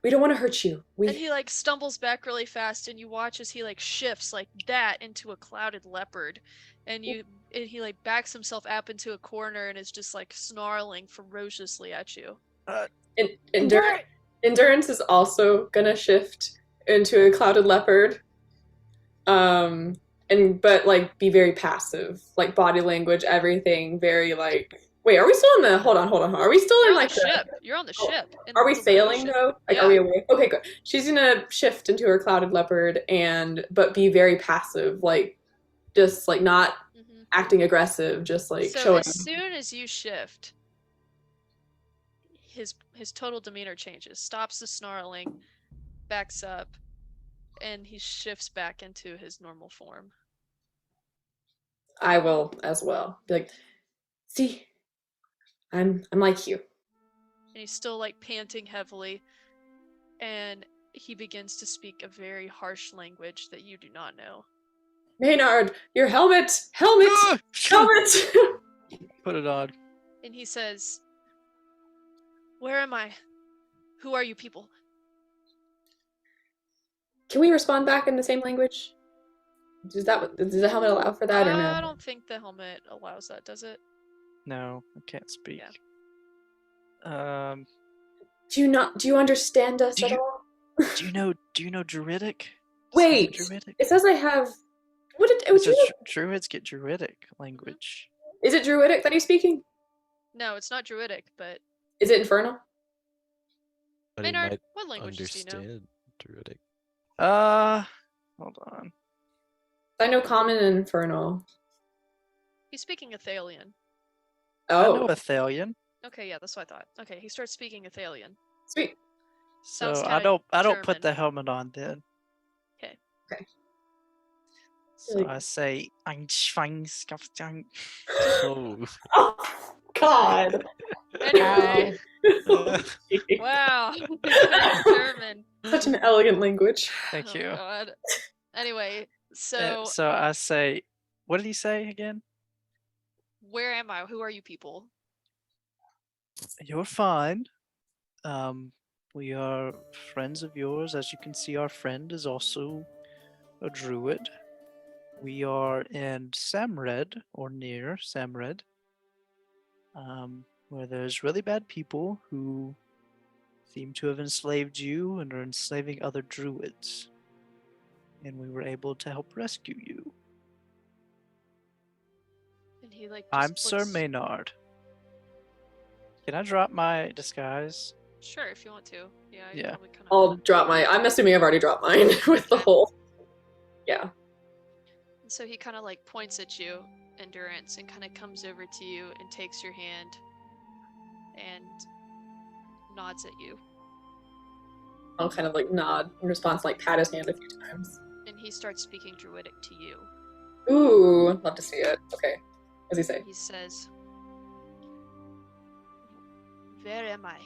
We don't want to hurt you. and he like stumbles back really fast, and you watch as he like shifts like that into a clouded leopard, and he like backs himself up into a corner and is just like snarling ferociously at you. Endurance is also gonna shift into a clouded leopard. But like be very passive, like body language, everything very like. Wait, are we still in the? Hold on. Are we still You're in on like the ship. You're on the ship. in Are we the sailing ocean. though? Like, Yeah. are we away? Okay, good. She's gonna shift into her clouded leopard but be very passive, like just like not Mhm. acting aggressive, just like So showing. as soon as you shift, his total demeanor changes. Stops the snarling, backs up, and he shifts back into his normal form. I will as well. Be like, see, I'm like you. And he's still like panting heavily, and he begins to speak a very harsh language that you do not know. Maynard, your helmet! Ah! Helmet! Put it on. And he says, "Where am I? Who are you people?" Can we respond back in the same language? Does the helmet allow for that or no? I don't think the helmet allows that, does it? No, I can't speak. Yeah. Do you understand us Do at you- all? Do you know Druidic? Wait, Druidic? it says I have. What did? It says Druids get Druidic language. Is it Druidic that he's speaking? No, it's not Druidic, but Is it Infernal? But he Maynard, might what languages do you know? understand Druidic. Hold on. I know Common and Infernal. He's speaking Athalion. I know Oh, Athalion. Okay, yeah, that's what I thought. Okay, he starts speaking Athalion. sweet. So Sounds I kinda don't put German. the helmet on then. 'Kay. Okay. So Like- I say Einschweinskaftan. Oh. Oh, God. Anyway, wow, German. Such an elegant language. Thank Oh, you. God. Anyway, so So I say, what did he say again? where am I? Who are you people? You're fine. We are friends of yours. As you can see, our friend is also a druid. We are in Samred, or near Samred, where there's really bad people who seem to have enslaved you and are enslaving other druids. and we were able to help rescue you. And he like I'm just Sir looks- Maynard. Can I drop my disguise? Sure, if you want to. Yeah. I Yeah. probably kinda- I'll drop my. I'm assuming I've already dropped mine with the Okay. whole. Yeah. And so he kind of like points at you, Endurance, and kind of comes over to you and takes your hand and nods at you. I'll kind of like nod in response, like pat his hand a few times. And he starts speaking Druidic to you. Ooh, love to see it. Okay. What does he say? He says, "Where am I?"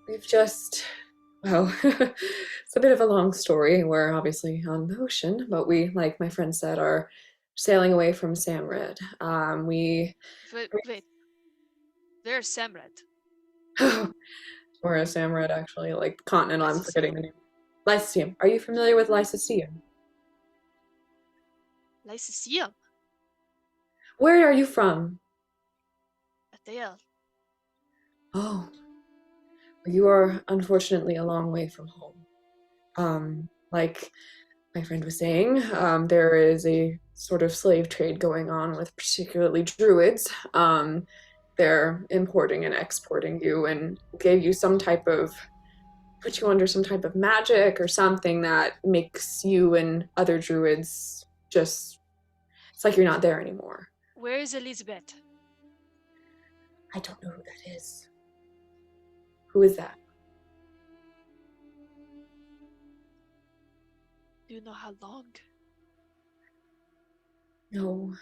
We've just, well, it's a bit of a long story. We're obviously on the ocean, but we, like my friend said, are sailing away from Samred. Wait. There's Samred. Or a Samred, actually, like continental. I'm Lyceum. forgetting the name. Lyceum. Are you familiar with Lyceum? Lyceum. Where are you from? Athael. Oh, you are unfortunately a long way from home. Like my friend was saying, there is a sort of slave trade going on with particularly druids. They're importing and exporting you and gave you put you under some type of magic or something that makes you and other druids it's like you're not there anymore. Where is Elizabeth? I don't know who that is. Who is that? Do you know how long? No,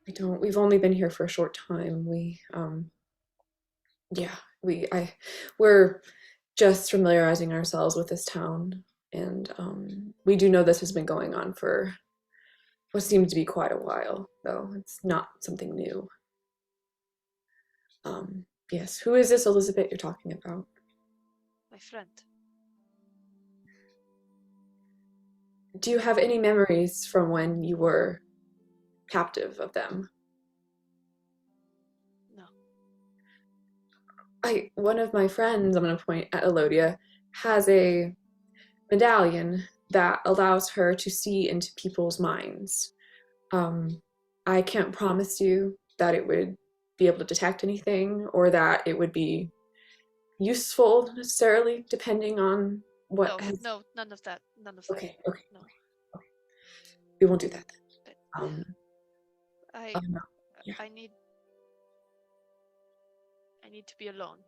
I don't. We've only been here for a short time. We're just familiarizing ourselves with this town, and we do know this has been going on for what seems to be quite a while, though it's not something new. Yes, who is this Elizabeth you're talking about? My friend. Do you have any memories from when you were captive of them? No. One of my friends, I'm going to point at Elodia, has a medallion that allows her to see into people's minds. I can't promise you that it would be able to detect anything or that it would be useful necessarily, depending on what No, none of that. None of Okay. No. We won't do that then. that. Yeah. I need to be alone.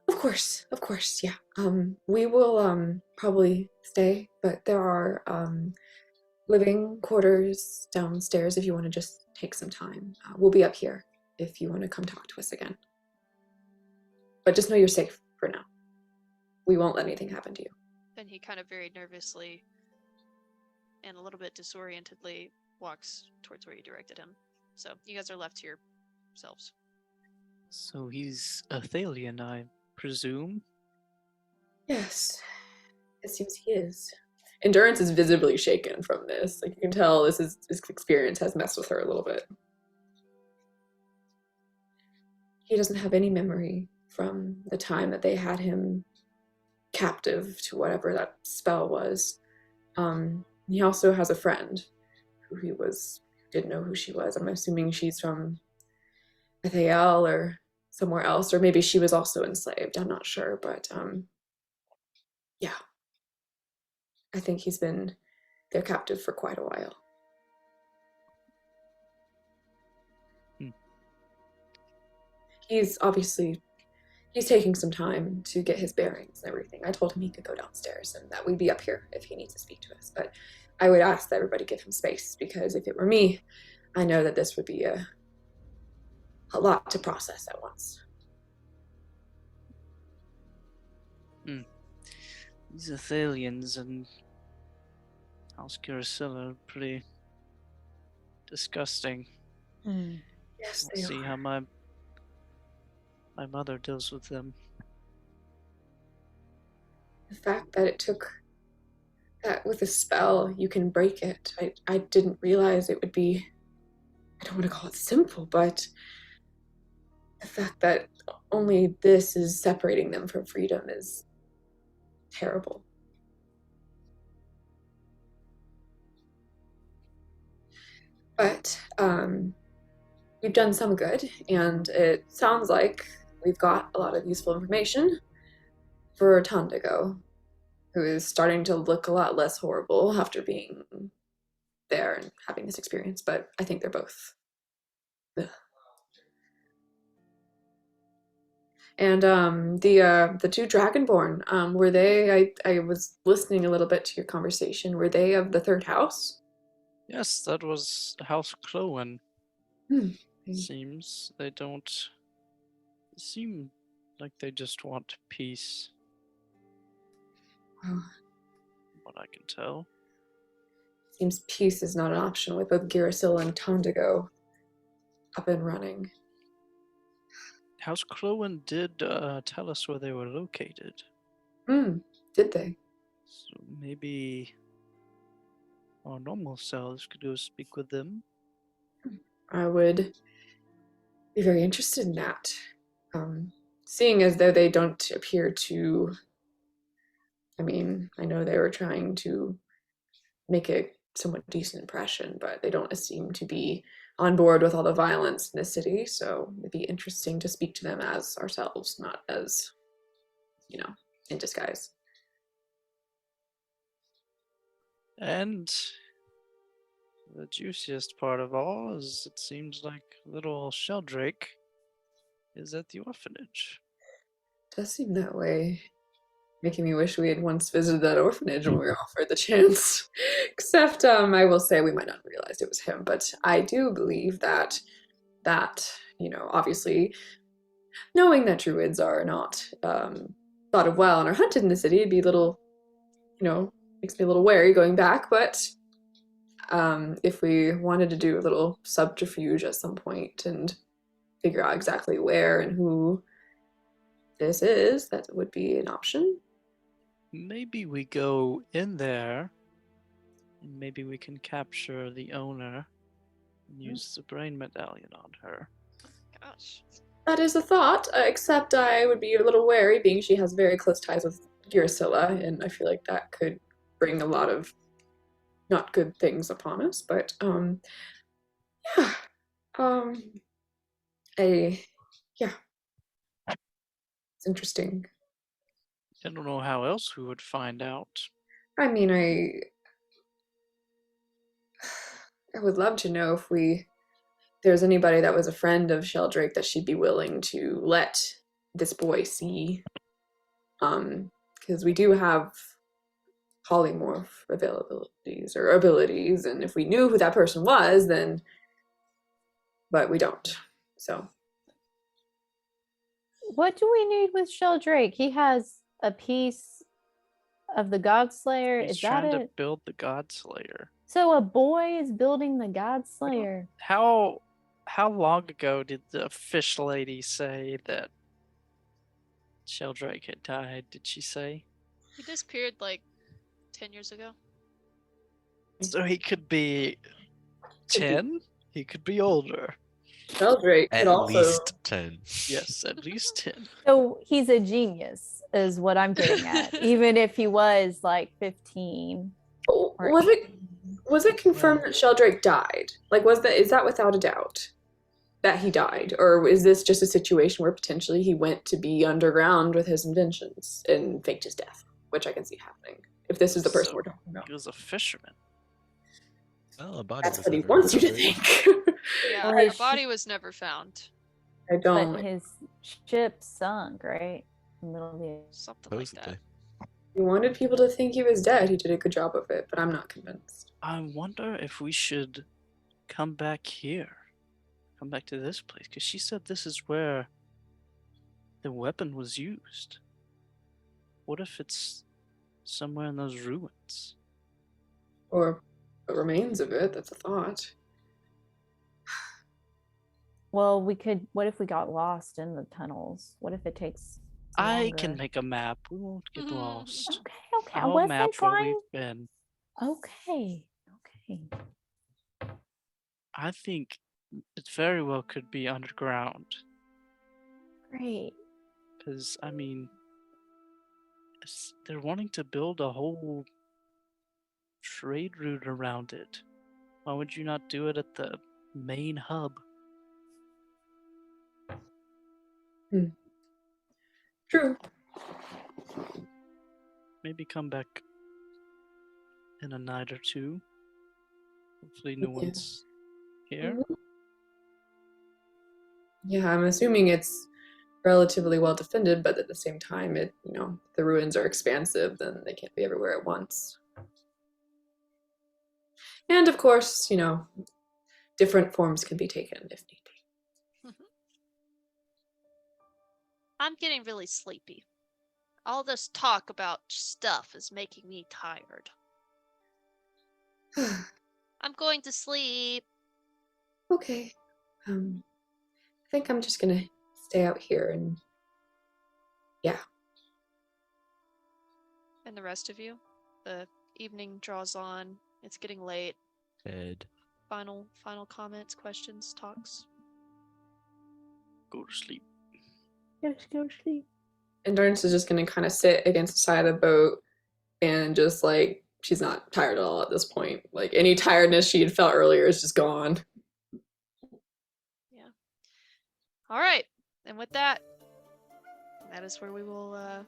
Of course, yeah. We will probably stay, but there are living quarters downstairs if you want to just take some time. We'll be up here if you want to come talk to us again. But just know you're safe for now. We won't let anything happen to you. Then he kind of very nervously and a little bit disorientedly walks towards where you directed him. So you guys are left to yourselves. So he's Athalian, I presume? Yes, it seems he is. Endurance is visibly shaken from this. Like you can tell this experience has messed with her a little bit. He doesn't have any memory from the time that they had him captive to whatever that spell was. He also has a friend who didn't know who she was. I'm assuming she's from Athael or somewhere else, or maybe she was also enslaved. I'm not sure, but yeah. I think he's been their captive for quite a while. He's taking some time to get his bearings and everything. I told him he could go downstairs and that we'd be up here if he needs to speak to us. But I would ask that everybody give him space, because if it were me, I know that this would be a lot to process at once. These Athalians and House Curacilla are pretty disgusting. Yes, We'll they see are. how my mother deals with them. The fact that it took that with a spell, you can break it. I didn't realize it would be, I don't want to call it simple, but the fact that only this is separating them from freedom is terrible. But we've done some good, and it sounds like we've got a lot of useful information for Tondigo, who is starting to look a lot less horrible after being there and having this experience. But I think they're both. Ugh. And the two Dragonborn, were they? I was listening a little bit to your conversation. Were they of the third house? Yes, that was House Clowen. Hmm. Seems they don't seem like they just want peace. Well, What I can tell. seems peace is not an option with both Girasil and Tondigo up and running. House Clowen did tell us where they were located. Did they? So maybe our normal selves could go speak with them. I would be very interested in that. Seeing as though they don't appear to. I mean, I know they were trying to make a somewhat decent impression, but they don't seem to be on board with all the violence in the city, so it'd be interesting to speak to them as ourselves, not as, in disguise. And the juiciest part of all is it seems like little Sheldrake is at the orphanage. Does seem that way. Making me wish we had once visited that orphanage when we were offered the chance. Except, I will say we might not have realized it was him, but I do believe that, obviously, knowing that druids are not thought of well and are hunted in the city, it'd be a little, makes me a little wary going back, but if we wanted to do a little subterfuge at some point and figure out exactly where and who this is, that would be an option. Maybe we go in there and maybe we can capture the owner and use the brain medallion on her. Gosh. That is a thought, except I would be a little wary, being she has very close ties with Girasilla, and I feel like that could bring a lot of not good things upon us. But yeah, it's interesting. I don't know how else we would find out. I mean, I would love to know if there's anybody that was a friend of Sheldrake that she'd be willing to let this boy see. Because we do have polymorph abilities, and if we knew who that person was, then, but we don't. So What do we need with Sheldrake? He has a piece of the Godslayer. He's Is that trying to it? build the Godslayer. So a boy is building the Godslayer. How long ago did the fish lady say that Sheldrake had died? Did she say? He disappeared like 10 years ago. So he could be 10? He could be older. Sheldrake At could also least 10. Yes, at least 10. So he's a genius, is what I'm getting at. Even if he was like 15. Or was it confirmed that Sheldrake died? Like, is that without a doubt that he died, or is this just a situation where potentially he went to be underground with his inventions and faked his death, which I can see happening if this is the person So, we're talking about. He was a fisherman. Well, a body That's was what he never wants you to recovered. think. Yeah, Well, her his body was never found. I don't. But his ship sunk, right? In the middle of the Something like Supposedly. that. He wanted people to think he was dead. He did a good job of it, but I'm not convinced. I wonder if we should come back here. Come back to this place. Because she said this is where the weapon was used. What if it's somewhere in those ruins? Or the remains of it. That's a thought. Well, we could. What if we got lost in the tunnels? What if it takes I can longer? make a map. We won't get Mhm. lost. Okay. I I'll wasn't map where trying. we've been. Okay. I think it very well could be underground. Great. Because, I mean, They're wanting to build a whole trade route around it. Why would you not do it at the main hub? True. Maybe come back in a night or two. Hopefully no Yeah. one's here. Yeah, I'm assuming it's relatively well defended, but at the same time, the ruins are expansive, then they can't be everywhere at once. And of course, different forms can be taken if need be. I'm getting really sleepy. All this talk about stuff is making me tired. I'm going to sleep. Okay. I think I'm just gonna stay out here and And the rest of you? The evening draws on. It's getting late. Ed. Final comments, questions, talks. Go to sleep. Yes, go sleep. Endurance is just gonna kind of sit against the side of the boat and just like she's not tired at all at this point. Like any tiredness she had felt earlier is just gone. Yeah. All right. And with that is where we will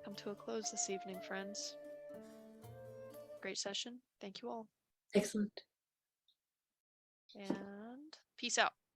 come to a close this evening, friends. Great session. Thank you all. Excellent. And peace out.